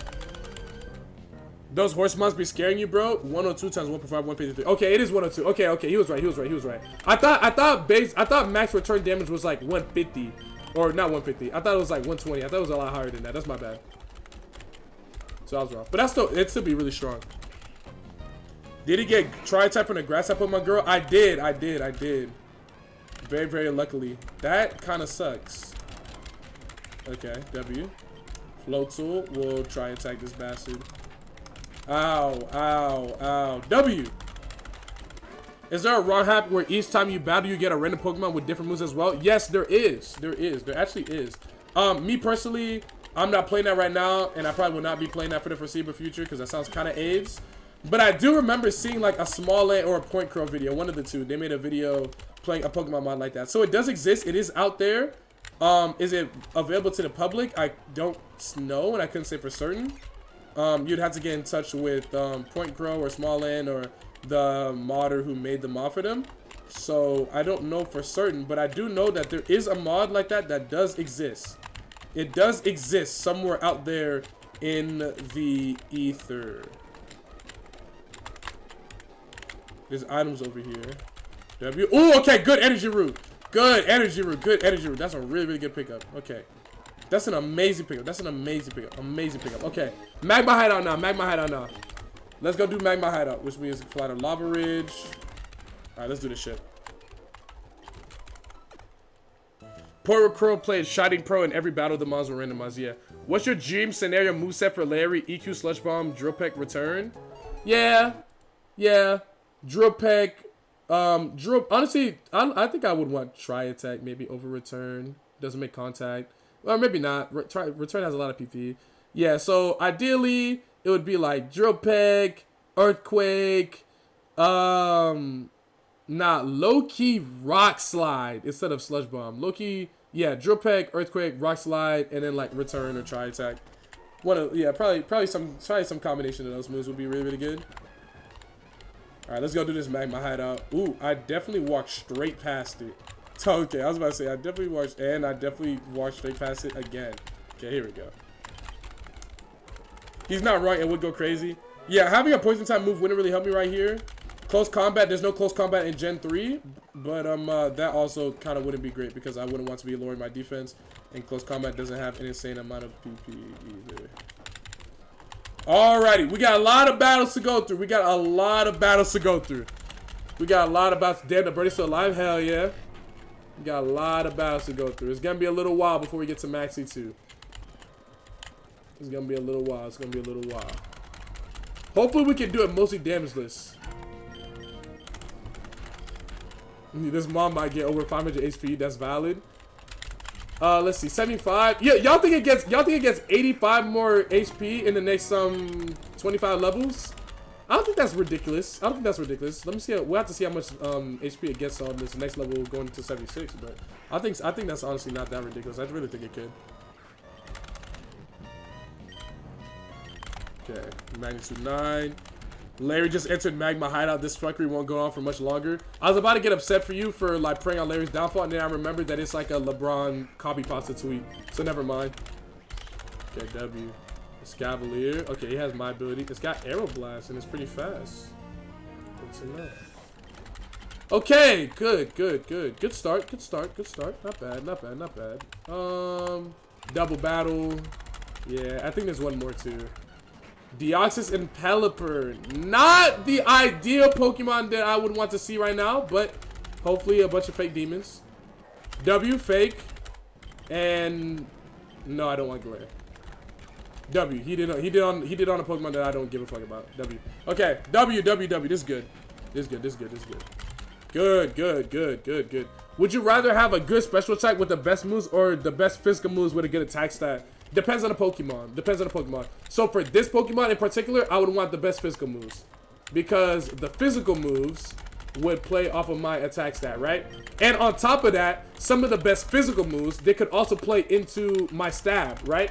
Those horse mods be scaring you, bro. 102 times 1.5, 153. Okay, it is 102. Okay, he was right. I thought max return damage was like 150. Or not 150. I thought it was like 120. I thought it was a lot higher than that. That's my bad. So I was wrong. But it'd still be really strong. Did he get tri-type from the grass I put my girl? I did. Very, very luckily. That kind of sucks. Okay, W. Flow tool. We'll try and attack this bastard. Ow. W. Is there a ROM hack where each time you battle you get a random Pokemon with different moves as well? Yes, there is. There actually is. Me personally, I'm not playing that right now, and I probably will not be playing that for the foreseeable future because that sounds kind of AIDS. But I do remember seeing like a Small Land or a Point Crow video, one of the two. They made a video playing a Pokemon mod like that. So it does exist. It is out there. Is it available to the public? I don't know, and I couldn't say for certain. You'd have to get in touch with Point Crow or Small Land or the modder who made the mod for them. So I don't know for certain, but I do know that there is a mod like that that does exist. It does exist somewhere out there in the ether. There's items over here. W. Oh, okay, good energy root. Good energy root. That's a really, really good pickup. Okay. That's an amazing pickup. Amazing pickup. Okay. Magma hideout now. Let's go do Magma hideout, which means fly to Lava Ridge. Alright, let's do this shit. Portal Crow played Shining Pro in every battle the mods were randomized. Yeah. What's your dream scenario moveset for Larry, EQ, Sludge Bomb, Drill Peck, Return? Yeah. Drill Peck. Honestly, I think I would want Tri Attack, maybe over Return. Doesn't make contact. Or maybe not. Return has a lot of PP. Yeah, so ideally, it would be like Drill Peck, Earthquake, low-key Rock Slide instead of Sludge Bomb. Low-key, yeah, Drill Peck, Earthquake, Rock Slide, and then like Return or Tri Attack. Probably some combination of those moves would be really, really good. Alright, let's go do this Magma hideout. Ooh, I definitely walked straight past it. Okay, I was about to say, I definitely walked straight past it again. Okay, here we go. He's not right, it would go crazy. Yeah, having a poison type move wouldn't really help me right here. Close combat, there's no close combat in Gen 3. But that also kind of wouldn't be great because I wouldn't want to be lowering my defense. And close combat doesn't have an insane amount of PP either. Alrighty, we got a lot of battles to go through. Damn, the birdie's still alive? Hell yeah. We got a lot of battles to go through. It's going to be a little while before we get to Maxi 2. It's going to be a little while. Hopefully we can do it mostly damageless. This mom might get over 500 HP. That's valid. Let's see, 75. Yeah, y'all think it gets 85 more HP in the next 25 levels? I don't think that's ridiculous. Let me see. We'll have to see how much HP it gets on this next level going to 76. But I think that's honestly not that ridiculous. I really think it could. Okay, magnitude 9. Larry just entered Magma hideout. This fuckery won't go on for much longer. I was about to get upset for you for like preying on Larry's downfall, and then I remembered that it's like a LeBron copy pasta tweet. So never mind. Okay, W. Scavalier. Okay, he has my ability. It's got Arrow Blast and it's pretty fast. Good to know. Okay, good. Good start. Not bad. Double battle. Yeah, I think there's one more too. Deoxys and Pelipper. Not the ideal Pokemon that I would want to see right now, but hopefully a bunch of fake demons. W, fake. And no, I don't want Glare. W, he did on a Pokemon that I don't give a fuck about. W. Okay, W. This is good. Good. Would you rather have a good special attack with the best moves or the best physical moves with a good attack stat? Depends on the Pokemon. So for this Pokemon in particular, I would want the best physical moves. Because the physical moves would play off of my attack stat, right? And on top of that, some of the best physical moves, they could also play into my stab, right?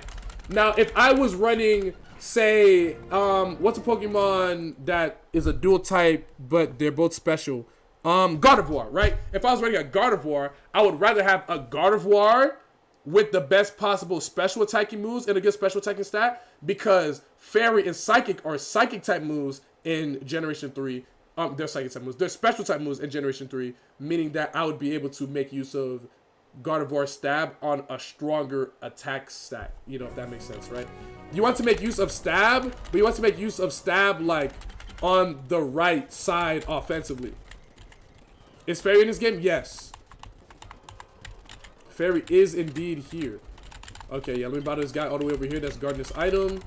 Now, if I was running, say, what's a Pokemon that is a dual type, but they're both special? Gardevoir, right? If I was running a Gardevoir, I would rather have a Gardevoir with the best possible special attacking moves and a good special attacking stat, because Fairy and Psychic are Psychic type moves in Generation 3. They're Psychic type moves. They're special type moves in Generation 3, meaning that I would be able to make use of Gardevoir Stab on a stronger attack stat. You know, if that makes sense, right? You want to make use of Stab, but you want to make use of Stab, like, on the right side offensively. Is Fairy in this game? Yes. Fairy is indeed here. Okay, yeah, let me battle this guy all the way over here that's guarding this item.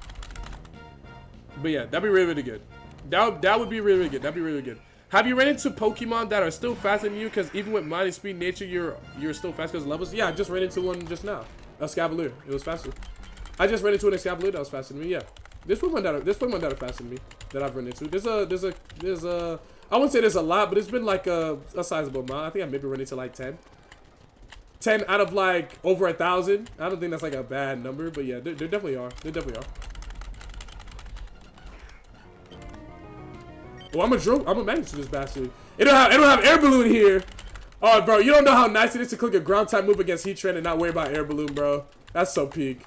But yeah, that'd be really, really good. That would be really, really good. That'd be really good. Have you ran into Pokemon that are still faster than you? Because even with Mighty Speed Nature, you're still fast because levels. Yeah, I just ran into one just now. A Scavalier. It was faster. I just ran into an Scavalier that was faster than me. Yeah, there's Pokemon that are faster than me that I've run into. There's a. I wouldn't say there's a lot, but it's been like a sizable amount. I think I maybe run into like 10. 10 out of like over 1,000. I don't think that's like a bad number, but yeah, there definitely are. There definitely are. Oh, I'm a magnet to this bastard. It don't have air balloon here. Oh, bro, you don't know how nice it is to click a ground type move against Heat Trend and not worry about air balloon, bro. That's so peak.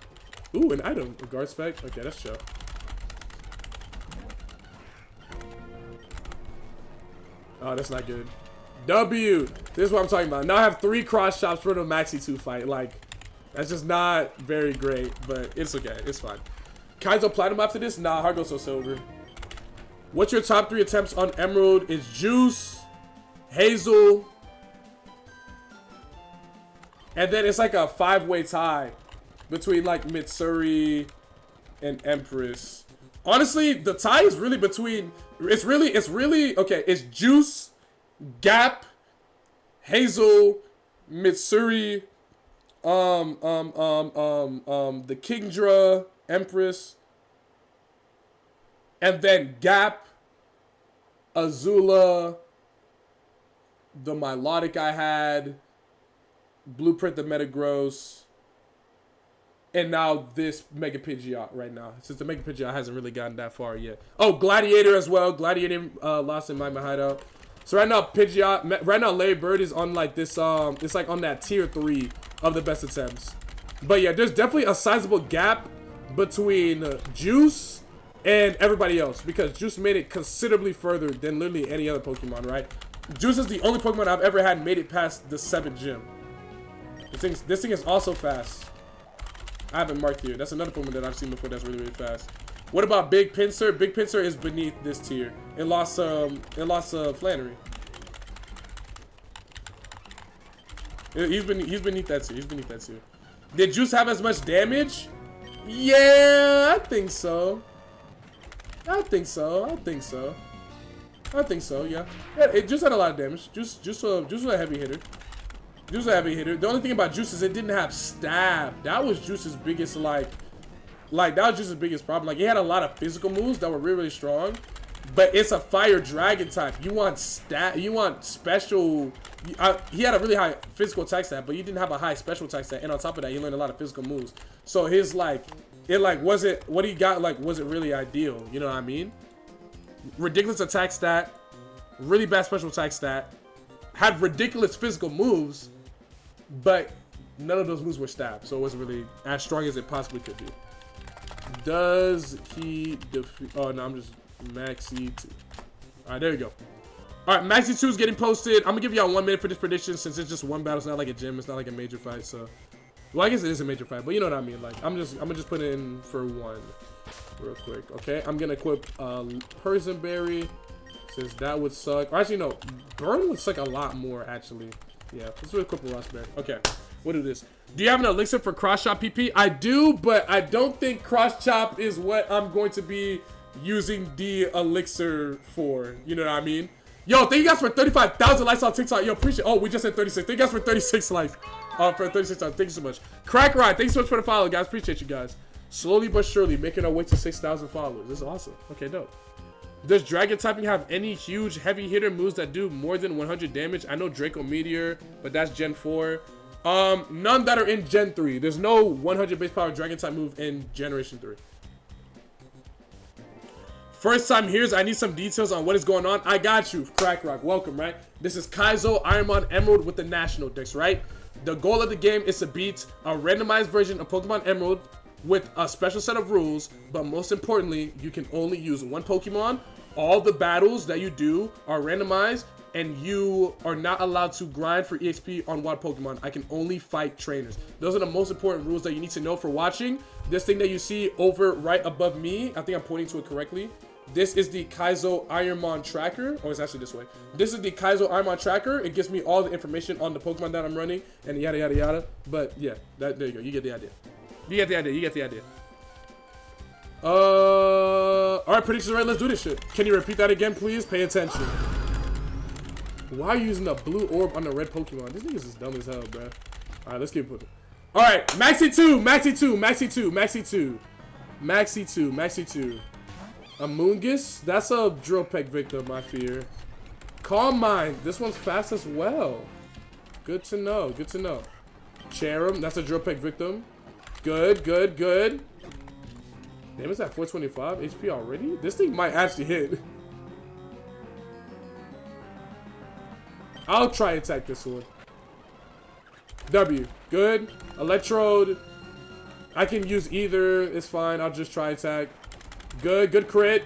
Ooh, an item. A guard spec. Okay, that's chill. Oh, that's not good. W. This is what I'm talking about. Now I have 3 cross chops for the Maxi 2 fight. Like, that's just not very great, but it's okay. It's fine. Kaizo Platinum after this? Nah, hard goes so silver. What's your top 3 attempts on Emerald? Is Juice, Hazel, and then it's like a 5-way tie between like Mitsuri and Empress. Honestly, the tie is really between. It's really okay. It's Juice, Gap, Hazel, Mitsuri, the Kingdra, Empress, and then Gap, Azula, the Milotic I had, Blueprint the Metagross, and now this Mega Pidgeot right now. Since the Mega Pidgeot hasn't really gotten that far yet. Oh, Gladiator as well. Gladiator lost in my hideout. So right now Pidgeot, right now Larry Bird is on like this, it's like on that tier 3 of the best attempts. But yeah, there's definitely a sizable gap between Juice and everybody else, because Juice made it considerably further than literally any other Pokemon, right? Juice is the only Pokemon I've ever had made it past the 7th gym. This thing is also fast. I haven't marked here. That's another Pokemon that I've seen before that's really, really fast. What about Big Pinsir? Big Pinsir is beneath this tier. It lost Flannery. He's beneath that tier. He's beneath that tier. Did Juice have as much damage? Yeah, I think so. I think so, yeah. It just had a lot of damage. Juice was a heavy hitter. Juice was a heavy hitter. The only thing about Juice is it didn't have Stab. That was Juice's biggest, like that was Juice's biggest problem. Like, he had a lot of physical moves that were really, really strong, but it's a Fire Dragon type. You want Stab, you want special. He had a really high physical attack stat, but he didn't have a high special attack stat, and on top of that, he learned a lot of physical moves. So his, like, it like wasn't what he got, like wasn't really ideal, you know what I mean? Ridiculous attack stat, really bad special attack stat, had ridiculous physical moves, but none of those moves were stabbed, so it wasn't really as strong as it possibly could be. Does he defeat? Oh no, I'm just Maxi 2. All right, there we go. All right, Maxi 2 is getting posted. I'm gonna give y'all 1 minute for this prediction since it's just one battle. It's not like a gym. It's not like a major fight, so. Well, I guess it is a major fight, but you know what I mean. Like, I'm gonna just put it in for 1 real quick. Okay, I'm gonna equip Person Berry since that would suck. Or actually, no, Burn would suck a lot more. Actually, yeah. Let's equip a Rossberry. Okay, we'll do this. Do you have an elixir for Cross Chop PP? I do, but I don't think Cross Chop is what I'm going to be using the elixir for. You know what I mean? Yo, thank you guys for 35,000 likes on TikTok. Yo, appreciate. Oh, we just hit 36. Thank you guys for 36 likes. For 36 times. Thank you so much. Crack Ride, thanks so much for the follow, guys. Appreciate you guys. Slowly but surely making our way to 6,000 followers. This is awesome. Okay, dope. Does Dragon typing have any huge heavy hitter moves that do more than 100 damage? I know Draco Meteor, but that's Gen 4. None that are in Gen 3. There's no 100 base power Dragon type move in Generation 3. First time here's, I need some details on what is going on. I got you, Crack Rock. Welcome, right? This is Kaizo, Ironmon, Emerald with the National decks, right? The goal of the game is to beat a randomized version of Pokemon Emerald with a special set of rules, but most importantly, you can only use one Pokemon. All the battles that you do are randomized, and you are not allowed to grind for EXP on one Pokemon. I can only fight trainers. Those are the most important rules that you need to know for watching. This thing that you see over right above me, I think I'm pointing to it correctly. This is the Kaizo Ironmon tracker. Oh, it's actually this way. This is the Kaizo Ironmon tracker. It gives me all the information on the Pokemon that I'm running and yada, yada, yada. But yeah, there you go. You get the idea. You get the idea. You get the idea. All right, predictions right. Let's do this shit. Can you repeat that again, please? Pay attention. Why are you using the blue orb on the red Pokemon? This nigga's is dumb as hell, bro. All right, let's keep putting. All right, Maxi 2, Maxi 2, Maxi 2, Maxi 2, Maxi 2, Maxi 2. Amoongus, that's a drill peck victim, I fear. Calm Mind, this one's fast as well. Good to know, good to know. Cherim, that's a drill peck victim. Good, good, good. Damn, it's at 425 HP already? This thing might actually hit. I'll try attack this one. W, good. Electrode, I can use either, it's fine, I'll just try attack. Good, good crit.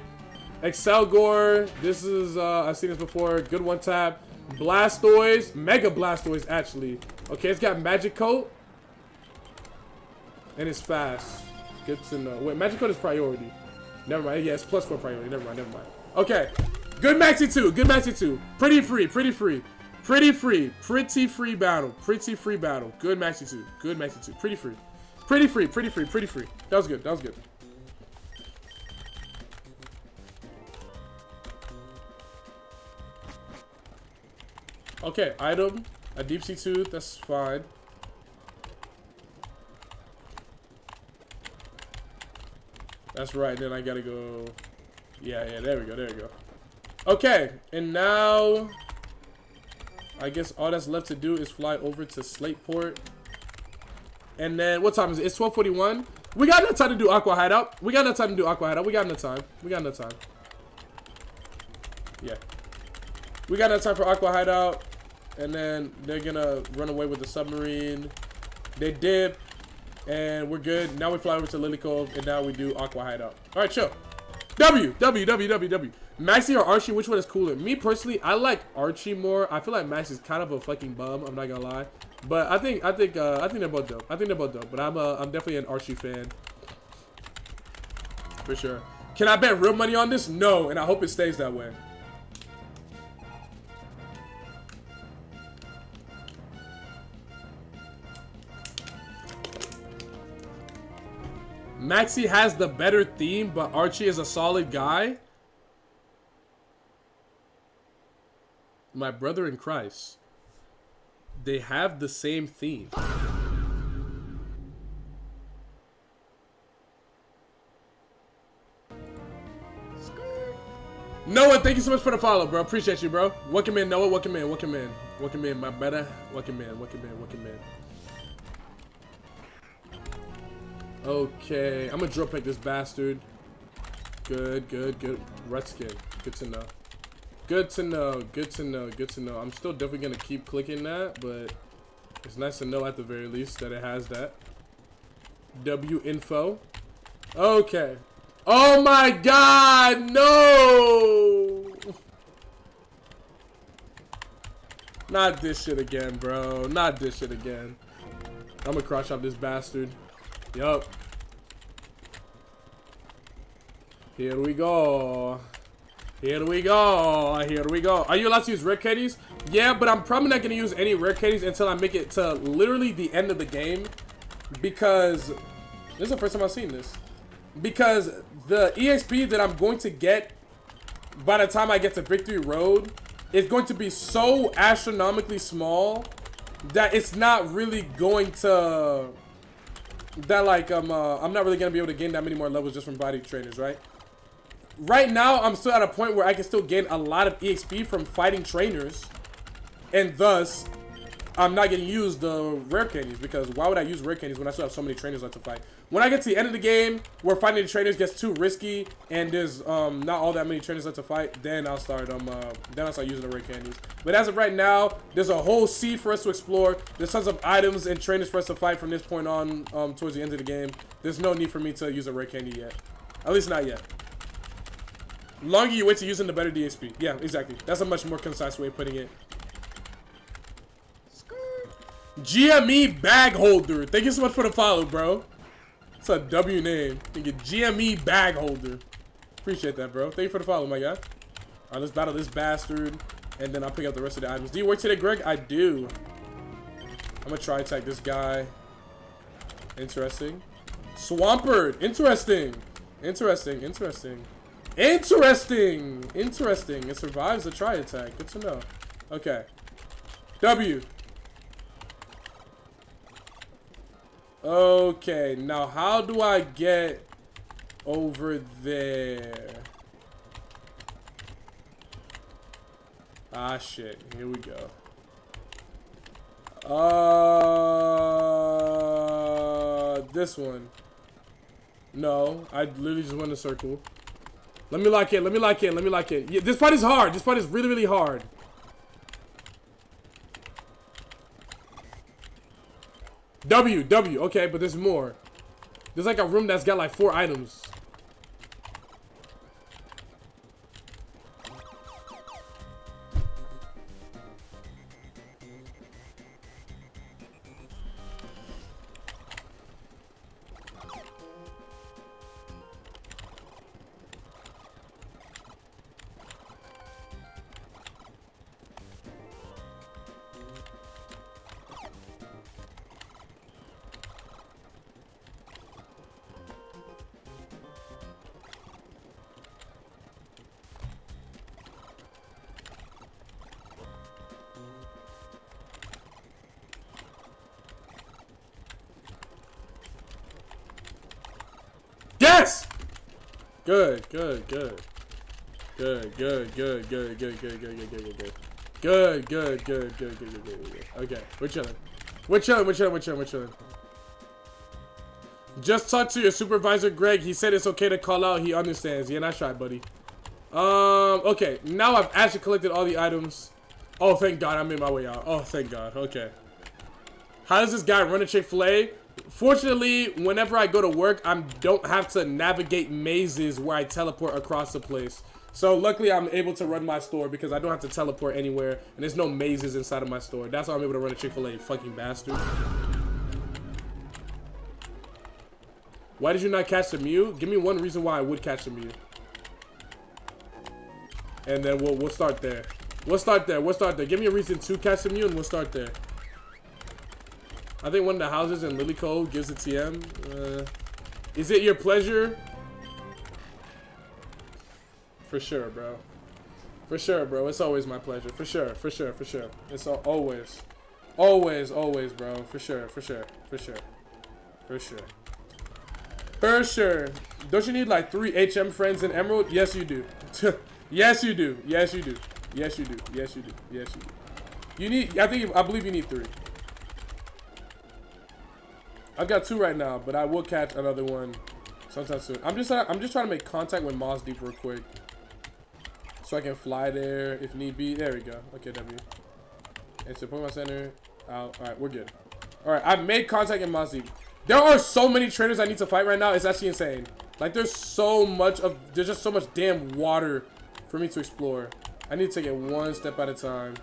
Excelgor, this is, I've seen this before, good one tap. Blastoise, Mega Blastoise actually. Okay, it's got Magic Coat. And it's fast. Good to know. Wait, Magic Coat is priority. Never mind, yeah, it's +4 priority, never mind, never mind. Okay, good Maxi 2, good Maxi 2. Pretty free, pretty free. Pretty free, pretty free battle, pretty free battle. Good Maxi 2, good Maxi 2, pretty free. Pretty free, pretty free, pretty free. That was good, that was good. Okay, item, a Deep Sea Tooth, that's fine. That's right, then I gotta go. Yeah, there we go, there we go. Okay, and now I guess all that's left to do is fly over to Slateport. And then, what time is it? It's 12:41. We got enough time to do Aqua Hideout. We got enough time to do Aqua Hideout. We got enough time. We got enough time. Yeah. We got enough time for Aqua Hideout. And then they're gonna run away with the submarine. They dip. And we're good. Now we fly over to Lily Cove. And now we do Aqua Hideout. Alright, chill. W. Maxi or Archie, which one is cooler? Me personally, I like Archie more. I feel like Maxi's kind of a fucking bum. I'm not gonna lie. But I think they're both dope. I think they're both dope. But I'm definitely an Archie fan. For sure. Can I bet real money on this? No, and I hope it stays that way. Maxi has the better theme, but Archie is a solid guy. My brother in Christ. They have the same theme. Noah, thank you so much for the follow, bro. Appreciate you, bro. Welcome in, Noah. Welcome in, welcome in. Welcome in, my brother. Welcome in, welcome in, welcome in. Okay, I'm gonna drill pick this bastard. Good, good, good. Redskin. Good to know. Good to know, good to know, good to know. I'm still definitely gonna keep clicking that, but it's nice to know at the very least that it has that. W info. Okay. Oh my god, no! Not this shit again, bro. Not this shit again. I'm gonna crush up this bastard. Yup. Here we go. Here we go. Here we go. Are you allowed to use rare candies? Yeah, but I'm probably not going to use any rare candies until I make it to literally the end of the game. Because this is the first time I've seen this. Because the EXP that I'm going to get by the time I get to Victory Road is going to be so astronomically small that it's not really going to... That like I'm not really going to be able to gain that many more levels just from fighting trainers, right? Right now, I'm still at a point where I can still gain a lot of EXP from fighting trainers. And thus, I'm not getting used the rare candies, because why would I use rare candies when I still have so many trainers left to fight? When I get to the end of the game where fighting the trainers gets too risky and there's not all that many trainers left to fight, then I'll start using the rare candies. But as of right now, there's a whole sea for us to explore. There's tons of items and trainers for us to fight from this point on towards the end of the game. There's no need for me to use a rare candy yet. At least not yet. The longer you wait to using, the better the XP. Yeah, exactly. That's a much more concise way of putting it. GME Bag Holder. Thank you so much for the follow, bro. It's a W name. Thank you, GME Bag Holder. Appreciate that, bro. Thank you for the follow, my guy. All right, let's battle this bastard, and then I'll pick up the rest of the items. Do you work today, Greg? I do. I'm gonna try attack this guy. Interesting. Swampert. Interesting. Interesting. Interesting. Interesting. Interesting. It survives the try attack. Good to know. Okay. W. Okay, now how do I get over there? Ah, shit. Here we go. This one. No, I literally just went in a circle. Let me lock in. Let me lock in. Let me lock in. Yeah, this part is hard. This part is really, really hard. W. Okay, but there's more. There's like a room that's got like 4 items. Yes! Good. Good. Okay, we're chilling. Just talk to your supervisor, Greg. He said it's okay to call out. He understands. Yeah, nice try, buddy. Okay. Now I've actually collected all the items. Oh, thank God. I made my way out. Oh, thank God. Okay. How does this guy run a Chick-fil-A? Fortunately, whenever I go to work, I don't have to navigate mazes where I teleport across the place. So luckily, I'm able to run my store because I don't have to teleport anywhere, and there's no mazes inside of my store. That's why I'm able to run a Chick-fil-A, fucking bastard. Why did you not catch the Mew? Give me one reason why I would catch the Mew. And then we'll start there. We'll start there. Give me a reason to catch the Mew, and we'll start there. I think one of the houses in Lily Cove gives a TM. Is it your pleasure? For sure, bro. For sure, bro. It's always my pleasure. For sure. It's always, bro. For sure. Don't you need like 3 HM friends in Emerald? Yes, you do. Yes, you do. You need. I believe you need 3. I've got 2 right now, but I will catch another one sometime soon. I'm just trying to make contact with Moss Deep real quick, so I can fly there if need be. There we go. Okay, W. And so put my center out. All right, we're good. All right, I've made contact in Moss Deep. There are so many trainers I need to fight right now. It's actually insane. Like there's just so much damn water for me to explore. I need to take it one step at a time.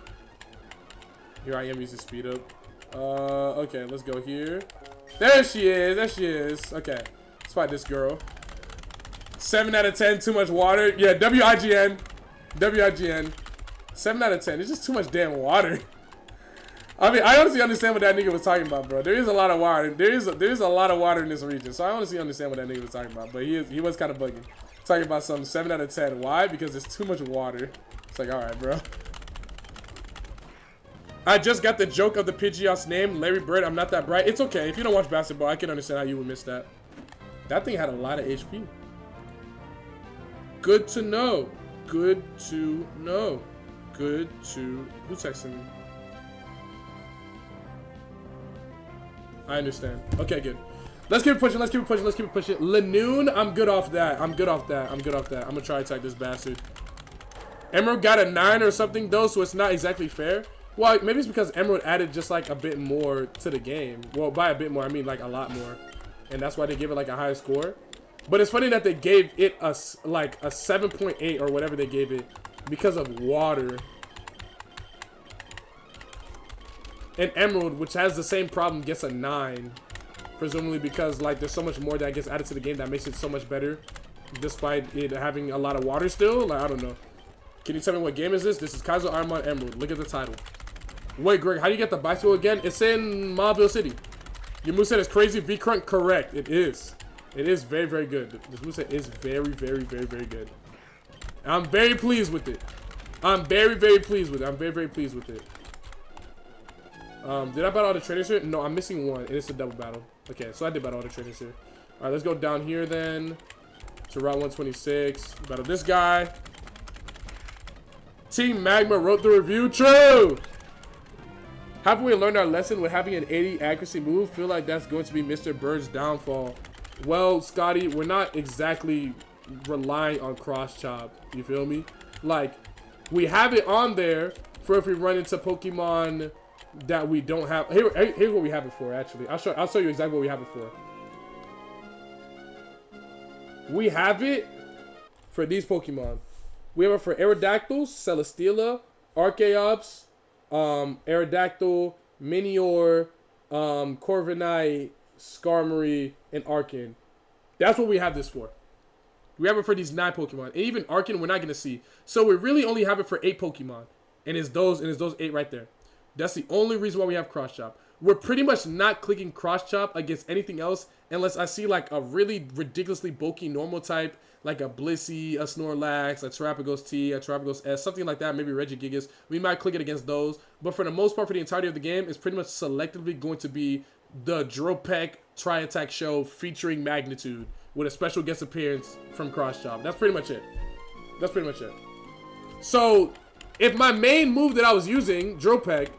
Here I am using speed up. Okay, let's go here. There she is. Okay, let's fight this girl. 7 out of 10, too much water. Yeah, WIGN. 7 out of 10. It's just too much damn water. I mean, I honestly understand what that nigga was talking about, bro. There is a lot of water. There is a lot of water in this region, so I honestly understand what that nigga was talking about. But he was kind of bugging. Talking about some 7 out of 10. Why? Because there's too much water. It's like, all right, bro. I just got the joke of the Pidgeot's name, Larry Bird. I'm not that bright. It's okay. If you don't watch basketball, I can understand how you would miss that. That thing had a lot of HP. Good to know. Who's texting me? I understand. Okay, good. Let's keep it pushing. Let's keep it pushing. Let's keep it pushing. Lanoon, I'm good off that. I'm good off that. I'm good off that. I'm gonna try to attack this bastard. Emerald got a 9 or something though, so it's not exactly fair. Well, maybe it's because Emerald added just like a bit more to the game. Well, by a bit more, I mean like a lot more, and that's why they gave it like a high score. But it's funny that they gave it a like a 7.8 or whatever they gave it because of water. And Emerald, which has the same problem, gets a 9. Presumably because like there's so much more that gets added to the game that makes it so much better, despite it having a lot of water still. Like, I don't know. Can you tell me what game is this? This is Kaizo, Ironmon, Emerald. Look at the title. Wait, Greg, how do you get the bicycle again? It's in Marville City. Your moveset is crazy. V-Crunk, correct. It is. It is very, very good. This moveset is very, very, very, very good. I'm very pleased with it. I'm very, very pleased with it. I'm very, very pleased with it. Did I battle all the trainers here? No, I'm missing one, and it's a double battle. Okay, so I did battle all the trainers here. All right, let's go down here then to Route 126. Battle this guy. Team Magma wrote the review. True! Haven't we learned our lesson with having an 80 accuracy move? Feel like that's going to be Mr. Bird's downfall. Well, Scotty, we're not exactly relying on cross chop. You feel me? Like, we have it on there for if we run into Pokemon that we don't have. Here's what we have it for, actually. I'll show you exactly what we have it for. We have it for these Pokemon. We have it for Aerodactyls, Celesteela, Archaeops, Aerodactyl, Minior, Corviknight, Skarmory, and Arcan. That's what we have this for. We have it for these 9 Pokemon. And even Arcan, we're not going to see. So we really only have it for 8 Pokemon. And it's those 8 right there. That's the only reason why we have cross chop. We're pretty much not clicking cross chop against anything else unless I see like a really ridiculously bulky normal type, like a Blissey, a Snorlax, a Terapagos T, a Terapagos S, something like that, maybe Regigigas. We might click it against those. But for the most part, for the entirety of the game, it's pretty much selectively going to be the Dropek Tri-Attack Show featuring Magnitude with a special guest appearance from cross chop. That's pretty much it. That's pretty much it. So if my main move that I was using, Dropek,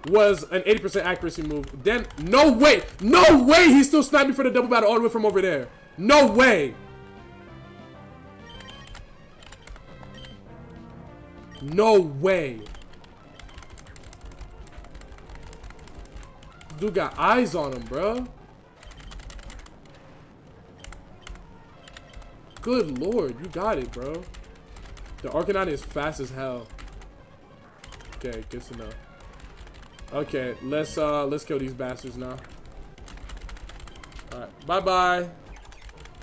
was an 80% accuracy move, then no way he still sniped me for the double battle all the way from over there. No way. No way. Dude got eyes on him, bro. Good lord, you got it, bro. The Arcanine is fast as hell. Okay, good to know. Okay, let's kill these bastards now. Alright, bye-bye.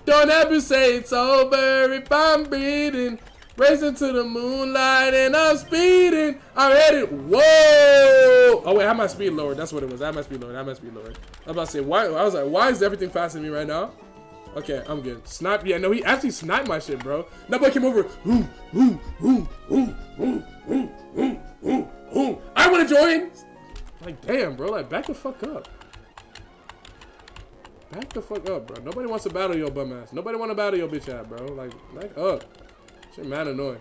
Don't ever say it's over if I'm breathing. Racing to the moonlight and I'm speeding. I'm headed. Whoa! Oh wait, I have my speed lowered. That's what it was. I have my speed lowered. I have my speed lowered. I was about to say, why? I was like, why is everything faster than me right now? Okay, I'm good. Snipe. Yeah, no, he actually sniped my shit, bro. That boy came over. I want to join. Like, damn, bro. Like, back the fuck up. Back the fuck up, bro. Nobody wants to battle your bum ass. Nobody want to battle your bitch ass, bro. Like, back up. Shit, mad annoying.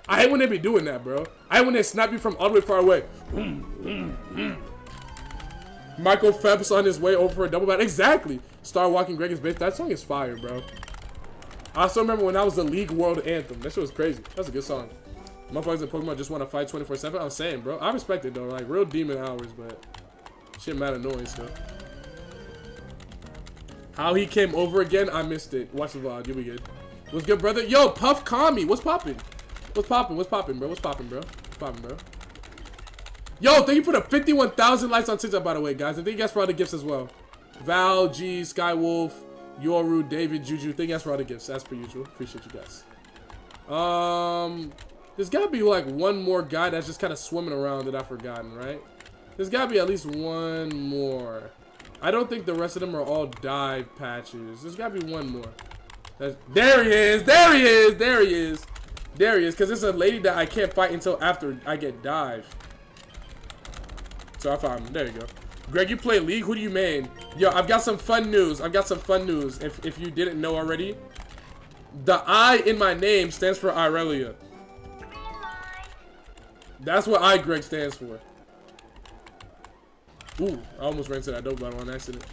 I hate when they be doing that, bro. I hate when they snap you from all the way far away. Michael Phelps on his way over for a double battle. Exactly. Star Walking Greg is bitch. That song is fire, bro. I still remember when that was the League World Anthem. That shit was crazy. That's a good song. Motherfuckers in Pokemon just want to fight 24/7. I'm saying, bro. I respect it, though. Like, real demon hours, but shit mad annoying still. How he came over again, I missed it. Watch the vlog. You'll be good. What's good, brother? Yo, Puff Kami. What's poppin'? What's poppin'? What's poppin', bro? What's poppin', bro? What's poppin', bro? Yo, thank you for the 51,000 likes on TikTok, by the way, guys. And thank you guys for all the gifts as well. Val, G, Skywolf, Yoru, David, Juju. Thank you guys for all the gifts. As per usual. Appreciate you guys. There's gotta be like one more guy that's just kind of swimming around that I've forgotten, right? There's gotta be at least one more. I don't think the rest of them are all dive patches. There's gotta be one more. There he is! There he is! There he is! There he is! Because it's a lady that I can't fight until after I get dive. So I found him. There you go. Greg, you play League? Who do you main? Yo, I've got some fun news. I've got some fun news. If you didn't know already, the I in my name stands for Irelia. That's what I, Greg, stands for. Ooh, I almost ran into that double battle on accident.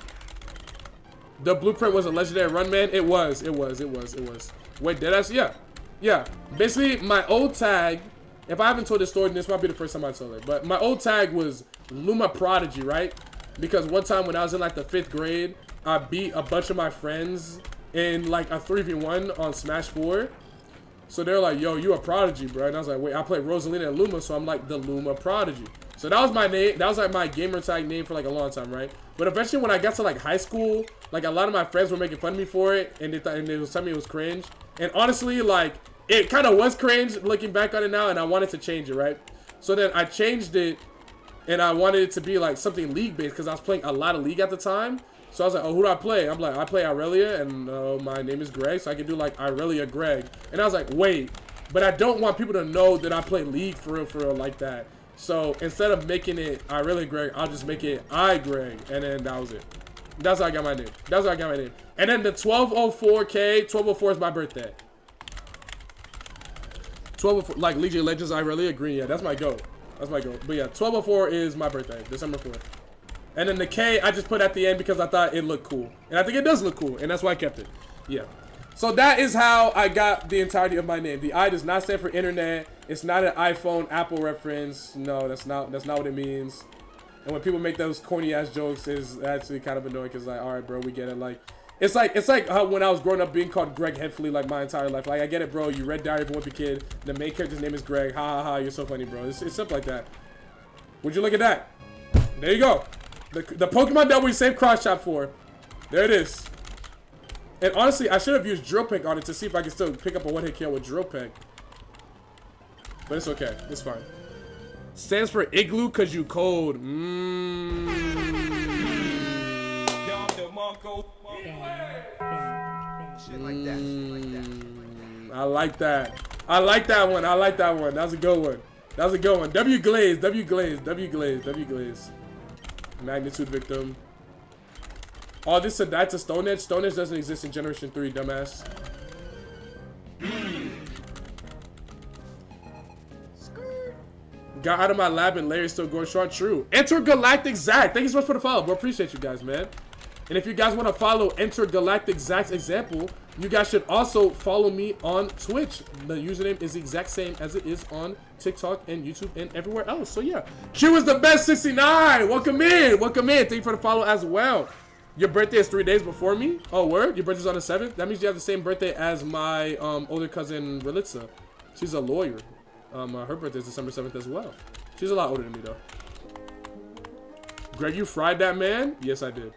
The blueprint was a legendary run, man. It was. Wait, did I? Yeah. Yeah. Basically, my old tag, if I haven't told this story, this might be the first time I told it, but my old tag was Luma Prodigy, right? Because one time when I was in like the 5th grade, I beat a bunch of my friends in like a 3v1 on Smash 4. So they're like, yo, you a prodigy, bro. And I was like, wait, I played Rosalina and Luma, so I'm like the Luma Prodigy. So that was my name. That was like my gamer tag name for like a long time, right? But eventually when I got to like high school, like a lot of my friends were making fun of me for it, and they was telling me it was cringe. And honestly, like, it kind of was cringe looking back on it now, and I wanted to change it, right? So then I changed it, and I wanted it to be like something league-based, because I was playing a lot of League at the time. So I was like, oh, who do I play? I'm like, I play Irelia, and my name is Greg, so I can do like Irelia Greg. And I was like, wait, but I don't want people to know that I play League for real like that. So instead of making it Irelia Greg, I'll just make it Greg, and then that was it. That's how I got my name. That's how I got my name. And then the 1204K, 1204 is my birthday. 1204, like League of Legends, Irelia Green, yeah, that's my goal. That's my goal. But yeah, 1204 is my birthday, December 4th. And then the K, I just put at the end because I thought it looked cool. And I think it does look cool, and that's why I kept it. Yeah. So that is how I got the entirety of my name. The I does not stand for internet. It's not an iPhone, Apple reference. No, that's not what it means. And when people make those corny ass jokes, it's actually kind of annoying because like, all right, bro, we get it. Like, it's like how when I was growing up being called Greg Headfully like my entire life. Like, I get it, bro. You read Diary of a Wimpy Kid. The main character's name is Greg. Ha ha ha. You're so funny, bro. It's simple like that. Would you look at that? There you go. The Pokemon that we saved Cross Chop for. There it is. And honestly, I should have used Drill Peck on it to see if I can still pick up a one-hit kill with Drill Peck. But it's okay. It's fine. Stands for Igloo because you cold. Shit like that. I like that. I like that one. I like that one. That was a good one. That was a good one. W Glaze. W Glaze. W Glaze. W Glaze. Magnitude victim. Oh, that's a Stone Edge. Stone Edge doesn't exist in Generation 3, dumbass. Got out of my lab and Larry's still going short. True. Intergalactic Zach. Thank you so much for the follow, bro. Appreciate you guys, man. And if you guys want to follow Intergalactic Zach's example, you guys should also follow me on Twitch. The username is the exact same as it is on TikTok and YouTube and everywhere else. So yeah, Q is the best 69. Welcome in. Welcome in. Thank you for the follow as well. Your birthday is 3 days before me. Oh, word? Your birthday's on the 7th? That means you have the same birthday as my older cousin, Relitza. She's a lawyer. Her birthday is December 7th as well. She's a lot older than me, though. Greg, you fried that man? Yes, I did.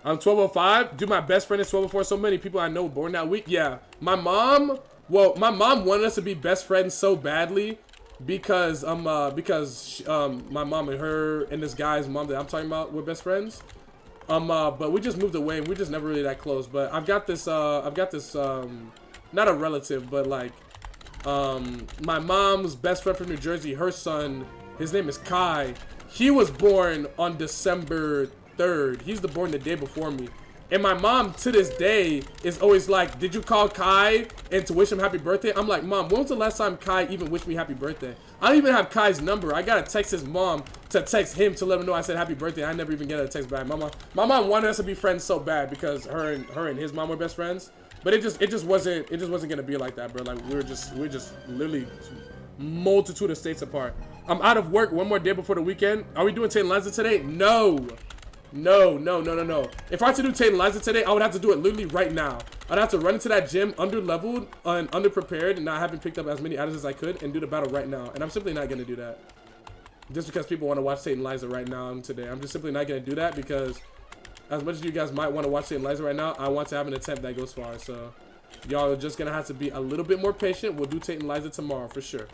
I'm 1205. Dude, my best friend is 1204. So many people I know born that week. Yeah. My mom wanted us to be best friends so badly because my mom and her and this guy's mom that I'm talking about were best friends. But we just moved away and we're just never really that close. But I've got this not a relative, but like my mom's best friend from New Jersey, her son, his name is Kai. He was born on December 3rd. He's born the day before me. And my mom, to this day, is always like, did you call Kai and to wish him happy birthday? I'm like, Mom, when was the last time Kai even wished me happy birthday? I don't even have Kai's number. I gotta text his mom to text him to let him know I said happy birthday. I never even get a text back. My mom wanted us to be friends so bad because her and his mom were best friends. But it just wasn't gonna be like that, bro. Like we're just literally multitude of states apart. I'm out of work one more day before the weekend. Are we doing Tate and Liza today? No. If I had to do Tate and Liza today, I would have to do it literally right now. I'd have to run into that gym under-leveled and under-prepared and not having picked up as many items as I could and do the battle right now. And I'm simply not going to do that. Just because people want to watch Tate and Liza right now and today. I'm just simply not going to do that because as much as you guys might want to watch Tate and Liza right now, I want to have an attempt that goes far. So y'all are just going to have to be a little bit more patient. We'll do Tate and Liza tomorrow for sure.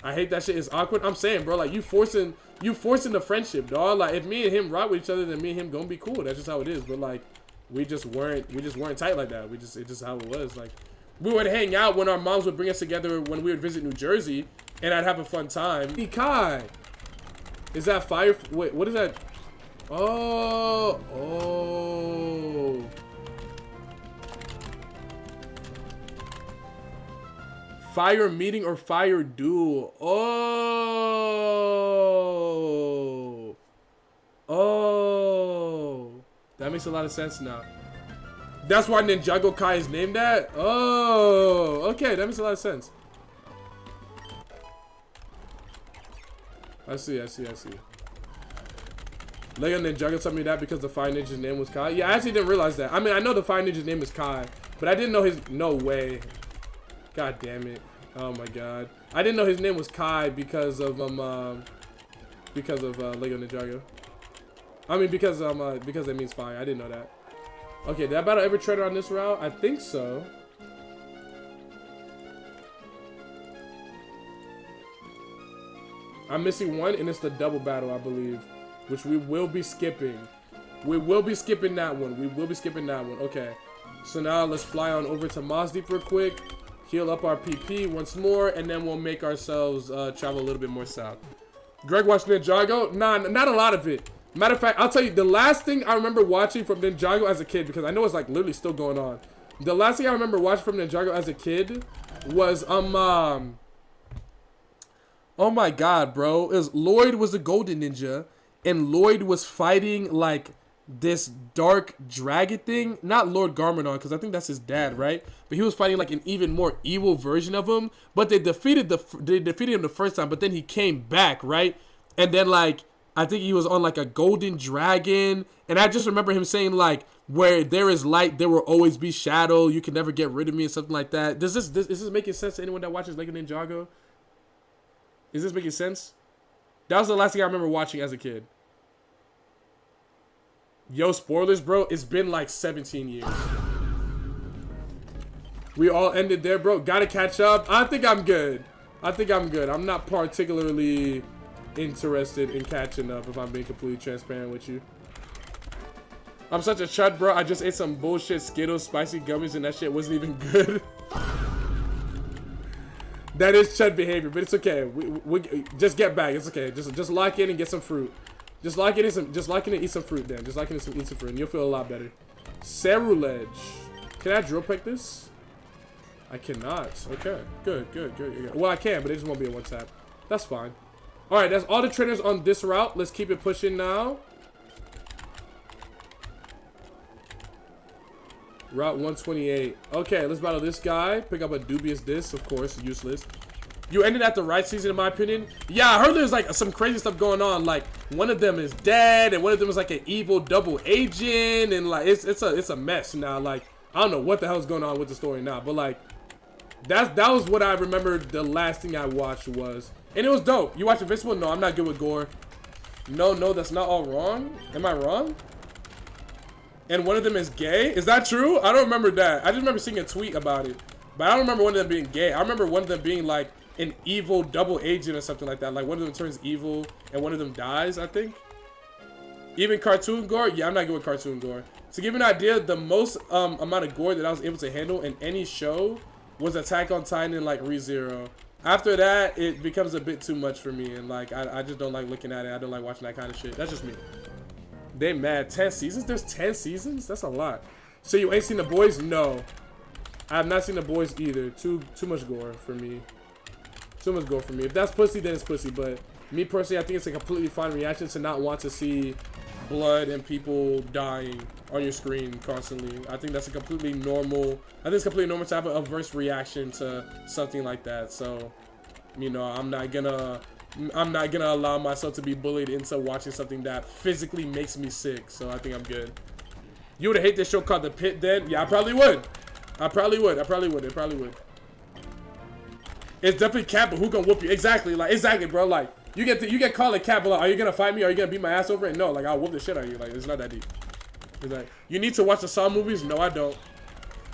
I hate that shit. It's awkward. I'm saying, bro, like you forcing the friendship, dog. Like if me and him rock with each other, then me and him gonna be cool. That's just how it is. But like we just weren't tight like that. It's just how it was. Like we would hang out when our moms would bring us together when we would visit New Jersey, and I'd have a fun time. Kai, is that fire? Wait, what is that? Oh. fire meeting or fire duel. Oh. Oh. That makes a lot of sense now. That's why Ninjago Kai is named that? Oh. Okay, that makes a lot of sense. I see. Lego Ninjago told me that because the Fire Ninja's name was Kai. Yeah, I actually didn't realize that. I mean, I know the Fire Ninja's name is Kai, but I didn't know his... No way. God damn it. Oh my god. I didn't know his name was Kai because of Lego Ninjago. I mean, because it means fire. I didn't know that. Okay, did I battle every trainer on this route? I think so. I'm missing one, and it's the double battle, I believe, which we will be skipping. We will be skipping that one. Okay. So now let's fly on over to Mos Deep real quick, heal up our PP once more, and then we'll make ourselves travel a little bit more south. Greg watched Ninjago? Nah, not a lot of it. Matter of fact, I'll tell you, the last thing I remember watching from Ninjago as a kid, because I know it's like literally still going on. The last thing I remember watching from Ninjago as a kid was, oh my god, bro. It was Lloyd was the golden ninja, and Lloyd was fighting like this dark dragon thing. Not Lord Garmadon, because I think that's his dad, right? But he was fighting like an even more evil version of him. But they defeated him the first time, but then he came back, right? And then like I think he was on like a golden dragon, and I just remember him saying like, where there is light, there will always be shadow. You can never get rid of me, or something like that. Is this making sense to anyone that watches Lego Ninjago? Is this making sense? That was the last thing I remember watching as a kid. Yo, spoilers, bro. It's been like 17 years. We all ended there, bro. Gotta catch up. I think I'm good. I'm not particularly interested in catching up, if I'm being completely transparent with you. I'm such a chud, bro. I just ate some bullshit Skittles spicy gummies and that shit wasn't even good. That is chud behavior, but it's okay. We just get back. It's okay. Just lock in and get some fruit. Just lock in and eat some fruit then. Just lock in and eat some fruit and you'll feel a lot better. Cerulege. Can I drill pick this? I cannot. Okay. Good. Well, I can, but it just won't be a one tap. That's fine. Alright, that's all the trainers on this route. Let's keep it pushing now. Route 128. Okay, let's battle this guy. Pick up a dubious disc, of course, useless. You ended at the right season, in my opinion. Yeah, I heard there's like some crazy stuff going on. Like one of them is dead, and one of them is like an evil double agent, and like it's a mess now. Like I don't know what the hell's going on with the story now, but like that was what I remember. The last thing I watched was, and it was dope. You watch Invincible? No, I'm not good with gore. No, that's not all wrong. Am I wrong? And one of them is gay? Is that true? I don't remember that. I just remember seeing a tweet about it. But I don't remember one of them being gay. I remember one of them being like an evil double agent or something like that. Like one of them turns evil and one of them dies, I think. Even cartoon gore? Yeah, I'm not good with cartoon gore. To give you an idea, the most amount of gore that I was able to handle in any show was Attack on Titan and like ReZero. After that, it becomes a bit too much for me. And like, I just don't like looking at it. I don't like watching that kind of shit. That's just me. They mad. 10 seasons? There's 10 seasons? That's a lot. So you ain't seen The Boys? No. I have not seen The Boys either. Too much gore for me. Too much gore for me. If that's pussy, then it's pussy. But me personally, I think it's a completely fine reaction to not want to see blood and people dying on your screen constantly. I think that's a completely normal. I think it's completely normal to have an adverse reaction to something like that. So, you know, I'm not gonna allow myself to be bullied into watching something that physically makes me sick. So I think I'm good. You would hate this show called The Pit then? Yeah, I probably would. It probably would. It's definitely cat, but who gonna whoop you? Exactly, bro. Like you get called a cat, but like, are you gonna fight me? Are you gonna beat my ass over it? No, like I'll whoop the shit out of you. Like it's not that deep. It's like, you need to watch the Saw movies? No, I don't.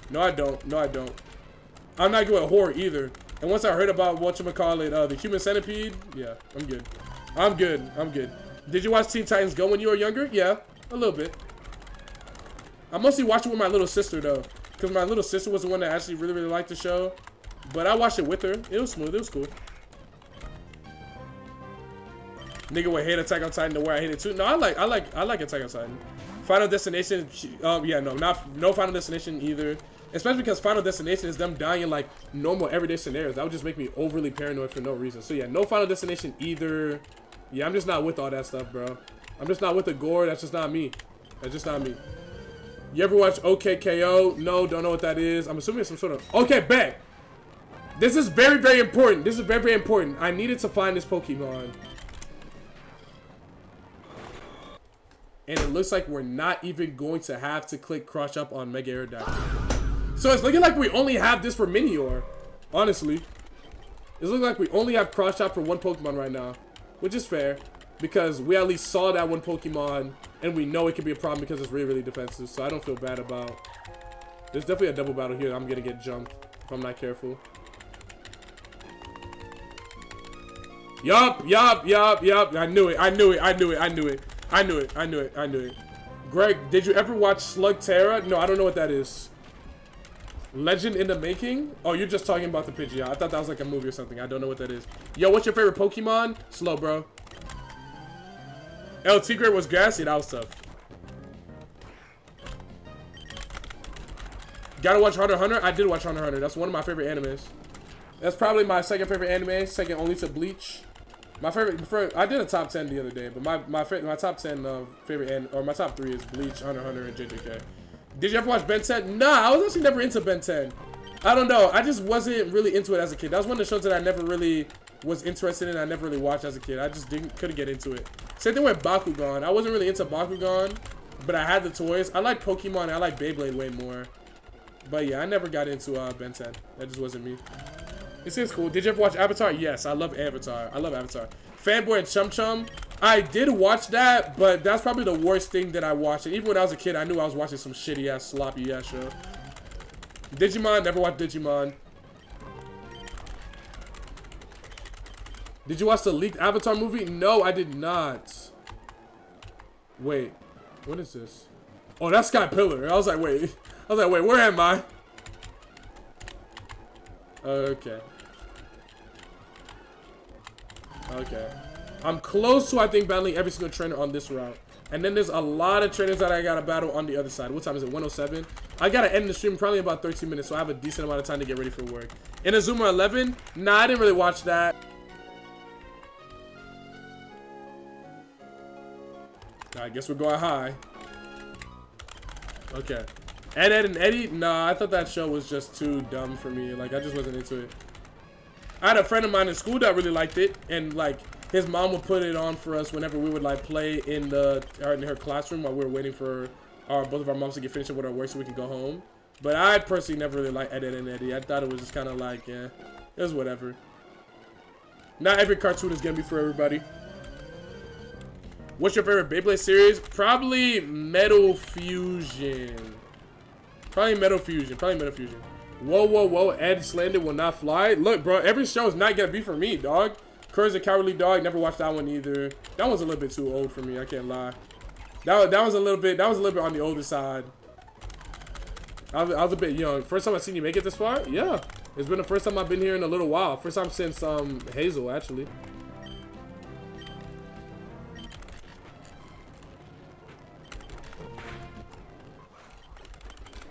I'm not good at horror either. And once I heard about whatchamacallit, the Human Centipede, yeah, I'm good. Did you watch Teen Titans Go when you were younger? Yeah, a little bit. I mostly watched it with my little sister though, because my little sister was the one that actually really liked the show. But I watched it with her. It was smooth. It was cool. Nigga would hate Attack on Titan the way I hate it too. No, I like Attack on Titan. Final Destination, yeah, no Final Destination either. Especially because Final Destination is them dying in like normal everyday scenarios. That would just make me overly paranoid for no reason. So yeah, no Final Destination either. Yeah, I'm just not with all that stuff, bro. I'm just not with the gore. That's just not me. That's just not me. You ever watch OKKO? No, don't know what that is. I'm assuming it's some sort of... Okay, bet. This is very, very important. This is very, very important. I needed to find this Pokemon. And it looks like we're not even going to have to click Crush Up on Mega Aerodactyl. So it's looking like we only have this for Minior. Honestly. It's looking like we only have Crush Up for one Pokemon right now. Which is fair. Because we at least saw that one Pokemon. And we know it could be a problem because it's really, really defensive. So I don't feel bad about... There's definitely a double battle here. I'm going to get jumped if I'm not careful. Yup. I knew it. Greg, did you ever watch Slug Terra? No, I don't know what that is. Legend in the Making? Oh, you're just talking about the Pidgeot. I thought that was like a movie or something. I don't know what that is. Yo, what's your favorite Pokemon? Slow, bro. El Tigre was grassy. That was tough. Gotta watch Hunter x Hunter? I did watch Hunter x Hunter. That's one of my favorite animes. That's probably my second favorite anime. Second only to Bleach. My favorite, I did a top 10 the other day, but my top 10 favorite my top 3 is Bleach, Hunter x Hunter, and JJK. Did you ever watch Ben 10? Nah, I was actually never into Ben 10. I don't know. I just wasn't really into it as a kid. That was one of the shows that I never really was interested in. I never really watched as a kid. I just couldn't get into it. Same thing with Bakugan. I wasn't really into Bakugan, but I had the toys. I like Pokemon and I like Beyblade way more. But yeah, I never got into Ben 10. That just wasn't me. This is cool. Did you ever watch Avatar? Yes, I love Avatar. I love Avatar. Fanboy and Chum Chum. I did watch that, but that's probably the worst thing that I watched. And even when I was a kid, I knew I was watching some shitty ass, sloppy ass show. Digimon, never watched Digimon. Did you watch the leaked Avatar movie? No, I did not. Wait, what is this? Oh, that's Sky Pillar. I was like, wait, where am I? Okay. Okay. I'm close to, I think, battling every single trainer on this route. And then there's a lot of trainers that I gotta battle on the other side. What time is it? 1:07? I gotta end the stream probably in about 13 minutes, so I have a decent amount of time to get ready for work. Inazuma 11? Nah, I didn't really watch that. I guess we're going high. Okay. Ed, Ed, and Eddie? Nah, I thought that show was just too dumb for me. Like, I just wasn't into it. I had a friend of mine in school that really liked it, and like his mom would put it on for us whenever we would like play in her classroom while we were waiting for both of our moms to get finished with our work so we could go home. But I personally never really liked Ed, Ed, and Eddie. I thought it was just kind of like, yeah, it was whatever. Not every cartoon is gonna be for everybody. What's your favorite Beyblade series? Probably Metal Fusion. Probably Metal Fusion. Whoa. Ed Slander will not fly. Look, bro, every show is not gonna be for me, dog. Courage the Cowardly Dog. Never watched that one either. That one's a little bit too old for me. I can't lie. That was a little bit on the older side. I was a bit young. First time I seen you make it this far? Yeah. It's been the first time I've been here in a little while. First time since Hazel, actually.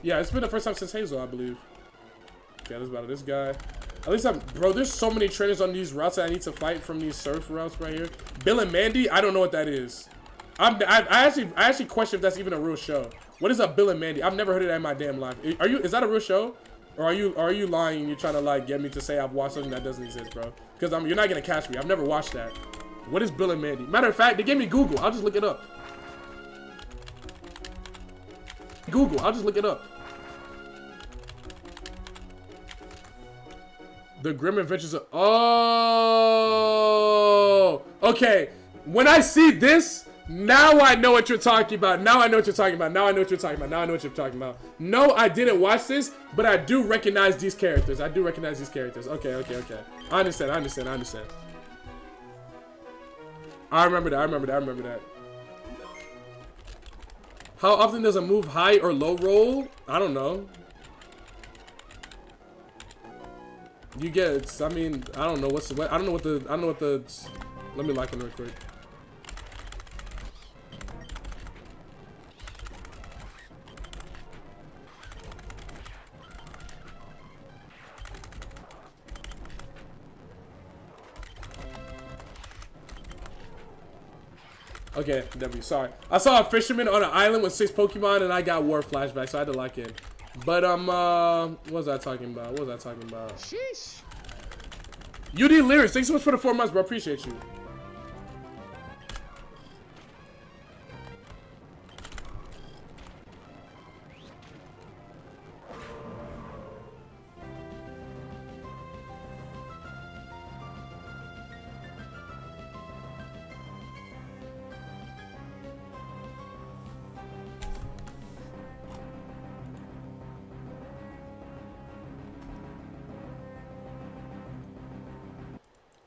Yeah, it's been the first time since Hazel, I believe. Okay, let's battle this guy. At least bro, there's so many trainers on these routes that I need to fight from these surf routes right here. Bill and Mandy, I don't know what that is. I actually question if that's even a real show. What is a Bill and Mandy? I've never heard of that in my damn life. Is that a real show? Or are you lying and you're trying to like get me to say I've watched something that doesn't exist, bro? Because you're not gonna catch me. I've never watched that. What is Bill and Mandy? Matter of fact, they gave me Google. I'll just look it up. The Grim Adventures of... Oh! Okay. When I see this, now I know what you're talking about. Now I know what you're talking about. No, I didn't watch this, but I do recognize these characters. Okay. I understand. I remember that. How often does a move high or low roll? I don't know. You get, I mean, I don't know what the, let me like it real quick. Okay, W, sorry. I saw a fisherman on an island with 6 Pokemon and I got war flashback, so I had to lock in. But, what was I talking about? What was I talking about? Sheesh. UD Lyrics, thanks so much for the 4 months, bro. Appreciate you.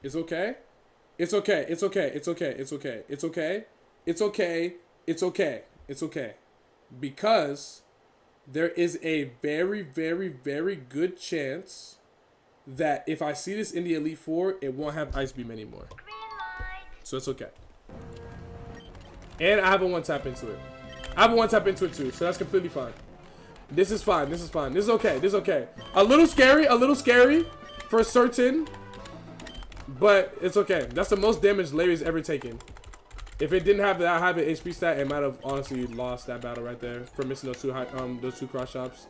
It's okay. It's okay. It's okay. It's okay. It's okay. It's okay. It's okay. It's okay. It's okay. Because there is a very, very, very good chance that if I see this in the Elite Four, it won't have Ice Beam anymore. So it's okay. And I have a one-tap into it. I have a one-tap into it too, so that's completely fine. This is fine. This is fine. This is okay. This is okay. A little scary for certain. But it's okay. That's the most damage Larry's ever taken. If it didn't have that high of an HP stat, it might have honestly lost that battle right there for missing those two cross shops.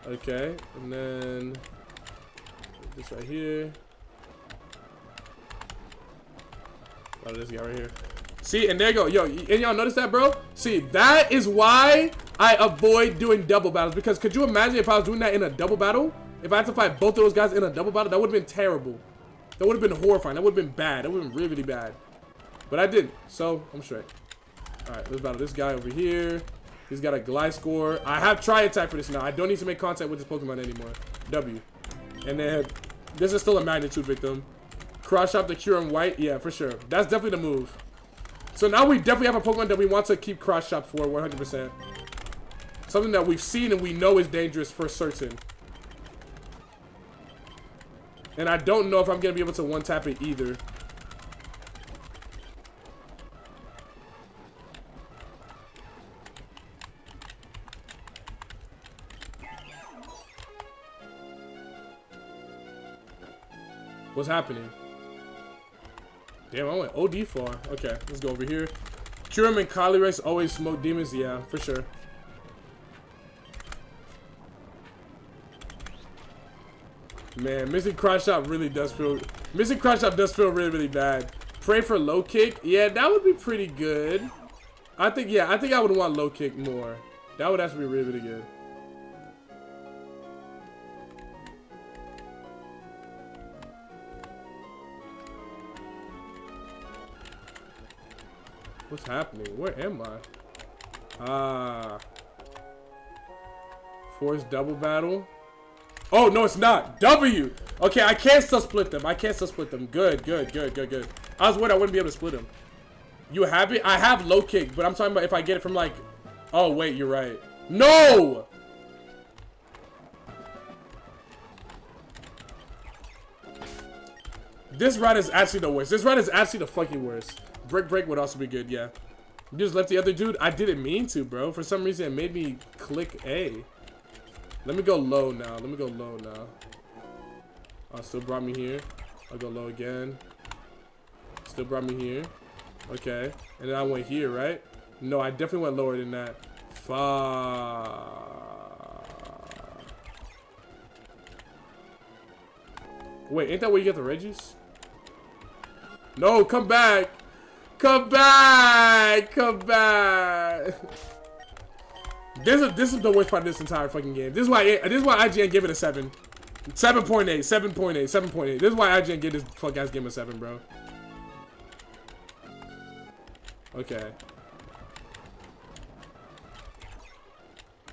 Okay, and then this right here. Oh, this guy right here. See, and there you go. Yo, and y'all notice that, bro? See, that is why I avoid doing double battles. Because could you imagine if I was doing that in a double battle? If I had to fight both of those guys in a double battle, that would have been terrible. That would have been horrifying. That would have been bad. That would have been really, really bad. But I didn't. So, I'm straight. Alright, let's battle this guy over here. He's got a glide score. I have tri-attack for this now. I don't need to make contact with this Pokemon anymore. W. And then, this is still a magnitude victim. Cross shop the cure in white. Yeah, for sure. That's definitely the move. So now we definitely have a Pokemon that we want to keep cross shop for 100%. Something that we've seen and we know is dangerous for certain. And I don't know if I'm going to be able to one-tap it either. What's happening? Damn, I went OD far. Okay, let's go over here. Kyurem and Calyrex always smoke demons. Yeah, for sure. Man, missing cross shot really does feel. Missing cross shot does feel really, really bad. Pray for low kick. Yeah, that would be pretty good. I think. Yeah, I think I would want low kick more. That would actually be really, really good. What's happening? Where am I? Ah. Forced double battle. Oh, no, it's not. W. Okay, I can still split them. I can still split them. Good, good, good, good, good. I was worried I wouldn't be able to split them. You have it? I have low kick, but I'm talking about if I get it from like... Oh, wait, you're right. No! This route is actually the worst. This route is actually the fucking worst. Break would also be good, yeah. You just left the other dude? I didn't mean to, bro. For some reason, it made me click A. Let me go low now. Let me go low now. Oh, still brought me here. I'll go low again. Still brought me here. Okay. And then I went here, right? No, I definitely went lower than that. Fuck. Wait, ain't that where you get the Regis? No, come back. Come back. Come back. This is the worst part of this entire fucking game. This is why IGN gave it a 7. 7.8, 7.8, 7.8. This is why IGN gave this fuck ass game a 7, bro. Okay.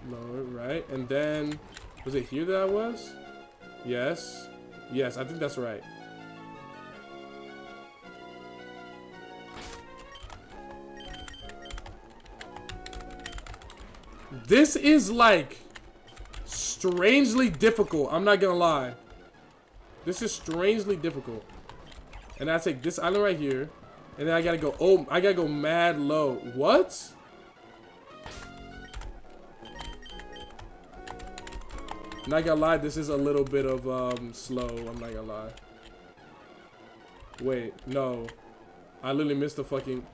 Lower, right? And then, was it here that I was? Yes. Yes, I think that's right. This is like strangely difficult. I'm not gonna lie. This is strangely difficult. And I take this island right here, and then I gotta go. Oh, I gotta go mad low. What? Not gonna lie. This is a little bit of slow. I'm not gonna lie. Wait, no. I literally missed the fucking.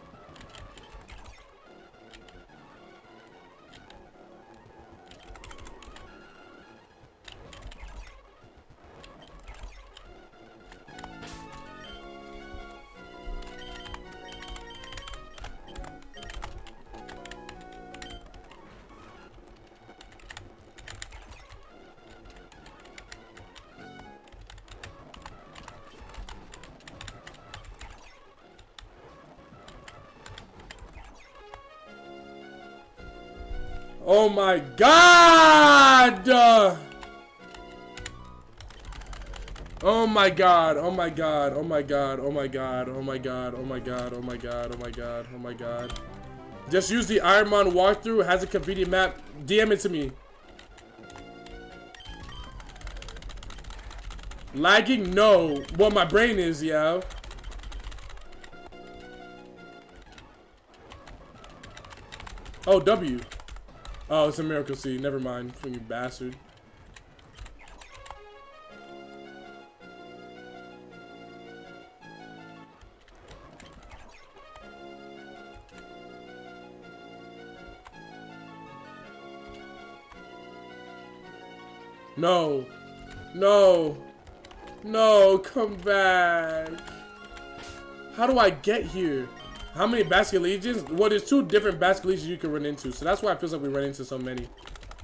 Oh my god! Oh my god, oh my god, oh my god, oh my god, oh my god, oh my god, oh my god, oh my god, oh my god. Just use the Ironmon walkthrough, has a convenient map. DM it to me. Lagging? No. Well, my brain is, yeah. Oh, W. Oh, it's a miracle seed. Never mind. You bastard. No. No. No, come back. How do I get here? How many basket legions? Well, there's 2 different basket legions you can run into, so that's why it feels like we run into so many.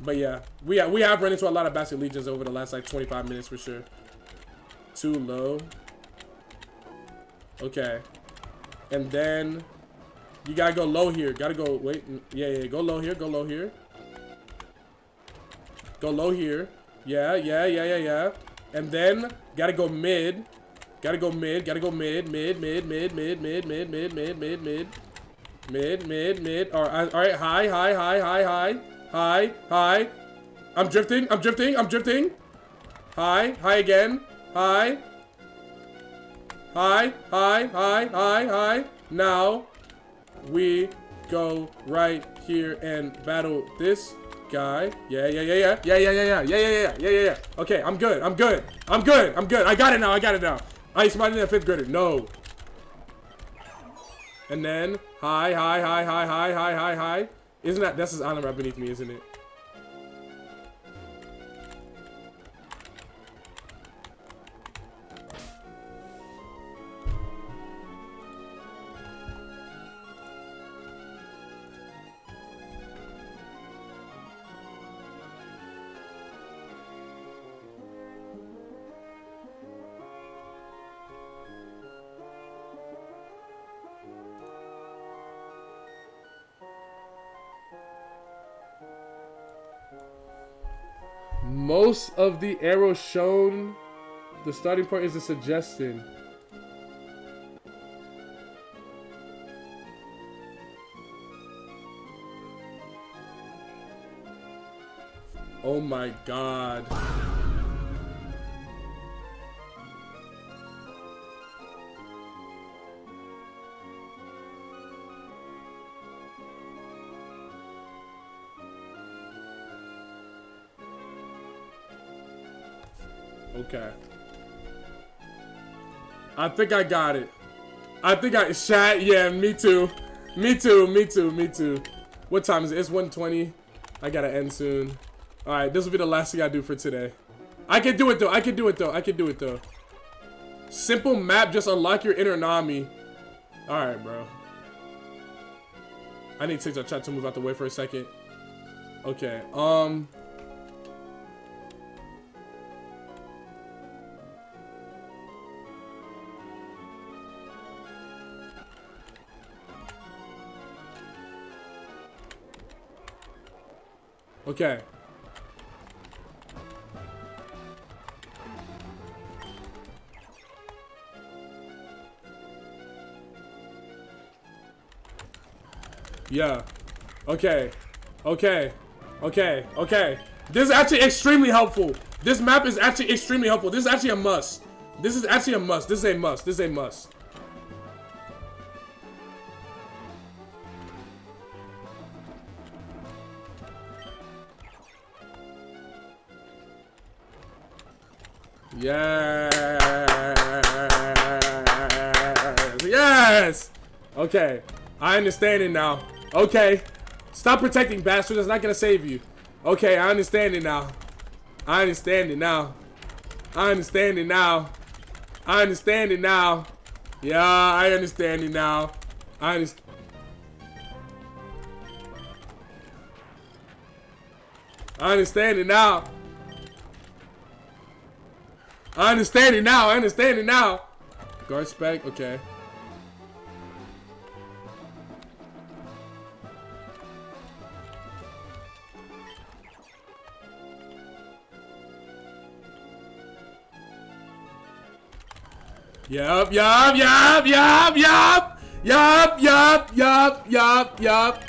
But yeah, we have run into a lot of basket legions over the last like 25 minutes for sure. Too low. Okay. And then you gotta go low here. Gotta go, wait, yeah, go low here, go low here. Go low here. Yeah. And then gotta go mid. Gotta go mid. Mid. All right. High. I'm drifting. High again. High. Now we go right here and battle this guy. Yeah. Okay, I'm good. I got it now. I smited that 5th grader. No. And then high. Isn't that's his island right beneath me, isn't it? Most of the arrows shown, the starting point is a suggestion. Oh my god. Okay. I think I got it. Chat, yeah, me too. What time is it? It's 1:20. I gotta end soon. Alright, this will be the last thing I do for today. I can do it though. Simple map, just unlock your inner Nami. Alright, bro. I need TikTok chat to move out the way for a second. Okay, Okay. Yeah. Okay. This is actually extremely helpful. This map is actually extremely helpful. This is actually a must. This is a must. Yes. Okay. I understand it now. Okay. Stop protecting, bastard. That's not gonna save you. Okay, I understand it now. Yeah, I understand it now. I understand it now. I understand it now. I understand it now. Guard spec, okay. Yup, yup, yup, yup, yup. Yup, yup, yup, yup, yup.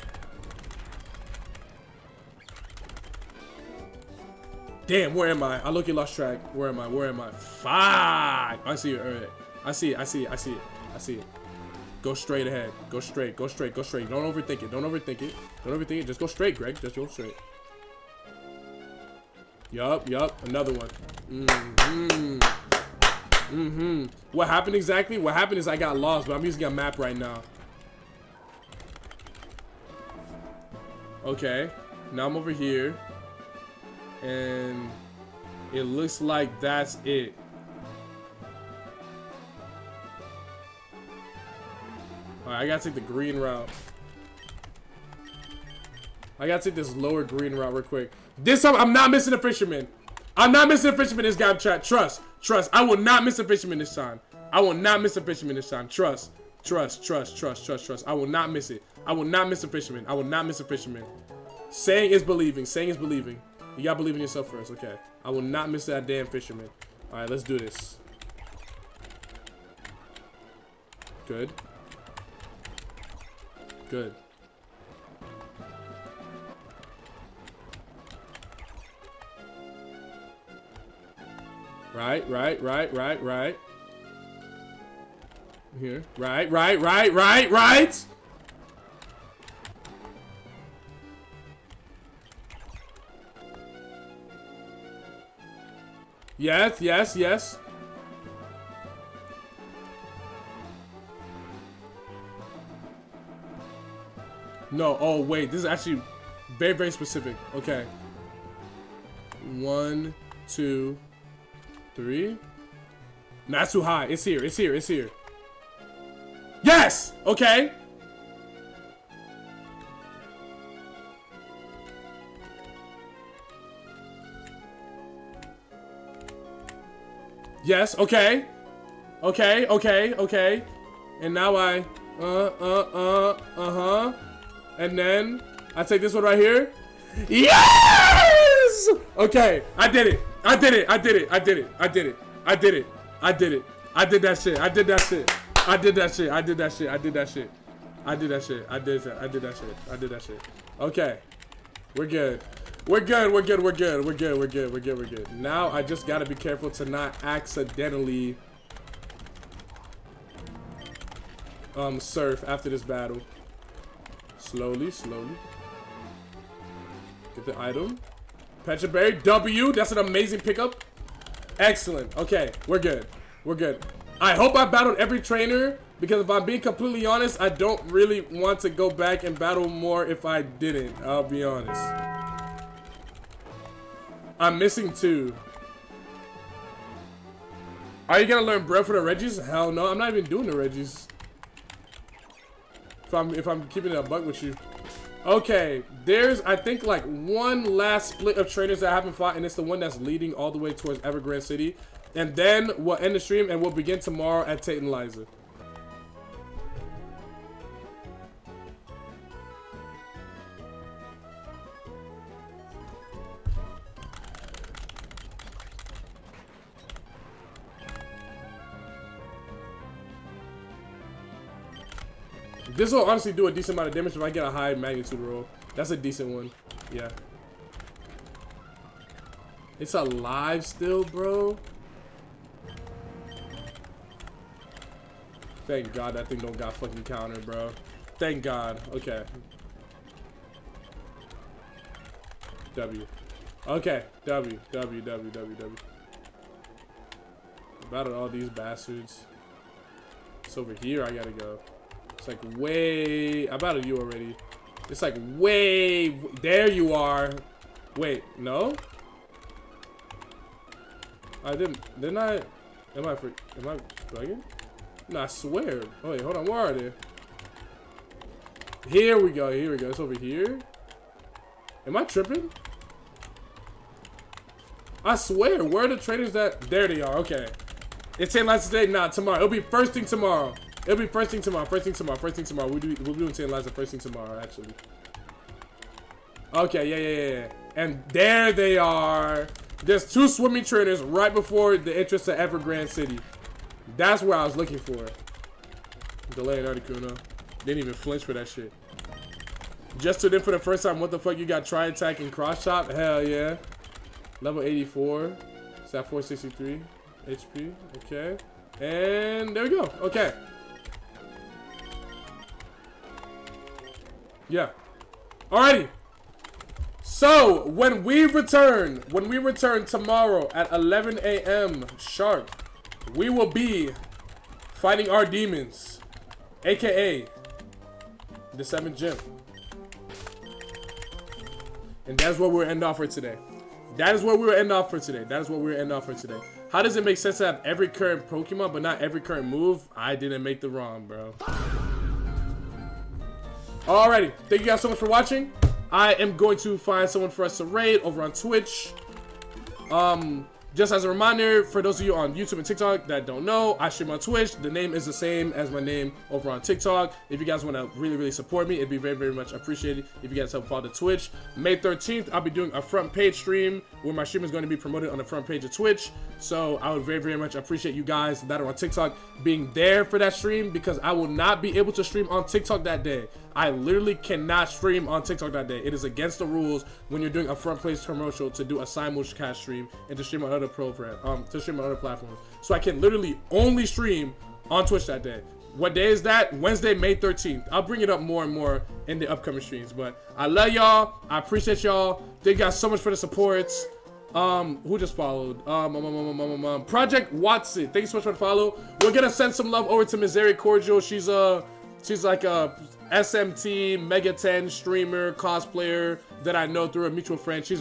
Damn, where am I? I look, you lost track. Where am I? Where am I? Fuck! I see it. Alright. I see it. I see it. I see it. I see it. Go straight ahead. Go straight. Go straight. Go straight. Don't overthink it. Don't overthink it. Don't overthink it. Just go straight, Greg. Just go straight. Yup, yup. Another one. What happened exactly? What happened is I got lost, but I'm using a map right now. Okay. Now I'm over here. And it looks like that's it. Alright, I gotta take the green route. I gotta take this lower green route real quick. This time, I'm not missing a fisherman. I'm not missing a fisherman this guy chat. Trust. Trust. I will not miss a fisherman this time. I will not miss a fisherman this time. Trust. Trust. Trust. Trust. Trust. Trust. I will not miss it. I will not miss a fisherman. I will not miss a fisherman. Saying is believing. Saying is believing. You gotta believe in yourself first. Okay. I will not miss that damn fisherman. Alright, let's do this. Good. Good. Right. Here. Right. Yes. No, oh wait, this is actually very, very specific. Okay. 1, 2, 3. Not too high. It's here. Yes! Okay. Yes, okay. Okay. And now I, And then I take this one right here. Yes! Okay, I did it. I did that shit. Okay. We're good. Now I just gotta be careful to not accidentally surf after this battle. Slowly. Get the item. Petra Berry, W. That's an amazing pickup. Excellent. Okay, we're good. I hope I battled every trainer, because if I'm being completely honest, I don't really want to go back and battle more if I didn't. I'll be honest. I'm missing 2. Are you gonna learn bread for the Reggies? Hell no, I'm not even doing the Reggies. If I'm keeping it a buck with you. Okay, there's I think like one last split of trainers that I haven't fought, and it's the one that's leading all the way towards Evergrande City. And then we'll end the stream and we'll begin tomorrow at Tate and Liza. This will honestly do a decent amount of damage if I get a high magnitude roll. That's a decent one. Yeah. It's alive still, bro. Thank God that thing don't got fucking counter, bro. Thank God. Okay. W. Okay. W. Battle all these bastards. It's over here I gotta go. It's like way... I battled you already. It's like way... There you are. Wait, no? I didn't I... Am I bugging? No, I swear. Oh, wait, hold on. Where are they? Here we go. It's over here. Am I tripping? I swear. Where are the traders that... There they are. Okay. It's 10 lights today? Nah, tomorrow. It'll be first thing tomorrow. We'll be doing 10 lights first thing tomorrow, actually. Okay, yeah. And there they are. There's 2 swimming trainers right before the entrance to Evergrande City. That's what I was looking for. Delay and Articuno. Didn't even flinch for that shit. Just tuned in for the first time. What the fuck? You got try attack and cross chop? Hell yeah. Level 84. It's at 463 HP. Okay. And there we go. Okay. Yeah. Alrighty. So when we return tomorrow at 11 a.m. sharp, we will be fighting our demons, aka the 7th gym. And that's what we'll end off for today. That is what we'll end off for today. That is what we'll end off for today. How does it make sense to have every current Pokemon but not every current move? I didn't make the wrong, bro. Alrighty, thank you guys so much for watching. I am going to find someone for us to raid over on Twitch. Just as a reminder, for those of you on YouTube and TikTok that don't know, I stream on Twitch. The name is the same as my name over on TikTok. If you guys want to really support me, it'd be very much appreciated if you guys help follow the Twitch. May 13th, I'll be doing a front page stream where my stream is going to be promoted on the front page of Twitch. So I would very much appreciate you guys that are on TikTok being there for that stream, because I will not be able to stream on TikTok that day. I literally cannot stream on TikTok that day. It is against the rules when you're doing a front page commercial to do a simulcast stream and to stream on other platforms. So I can literally only stream on Twitch that day. What day is that? Wednesday, May 13th. I'll bring it up more and more in the upcoming streams. But I love y'all. I appreciate y'all. Thank you guys so much for the support. Who just followed? Project Watson. Thank you so much for the follow. We're gonna send some love over to Missouri Cordial. She's like a SMT Mega 10 streamer cosplayer that I know through a mutual friend. She's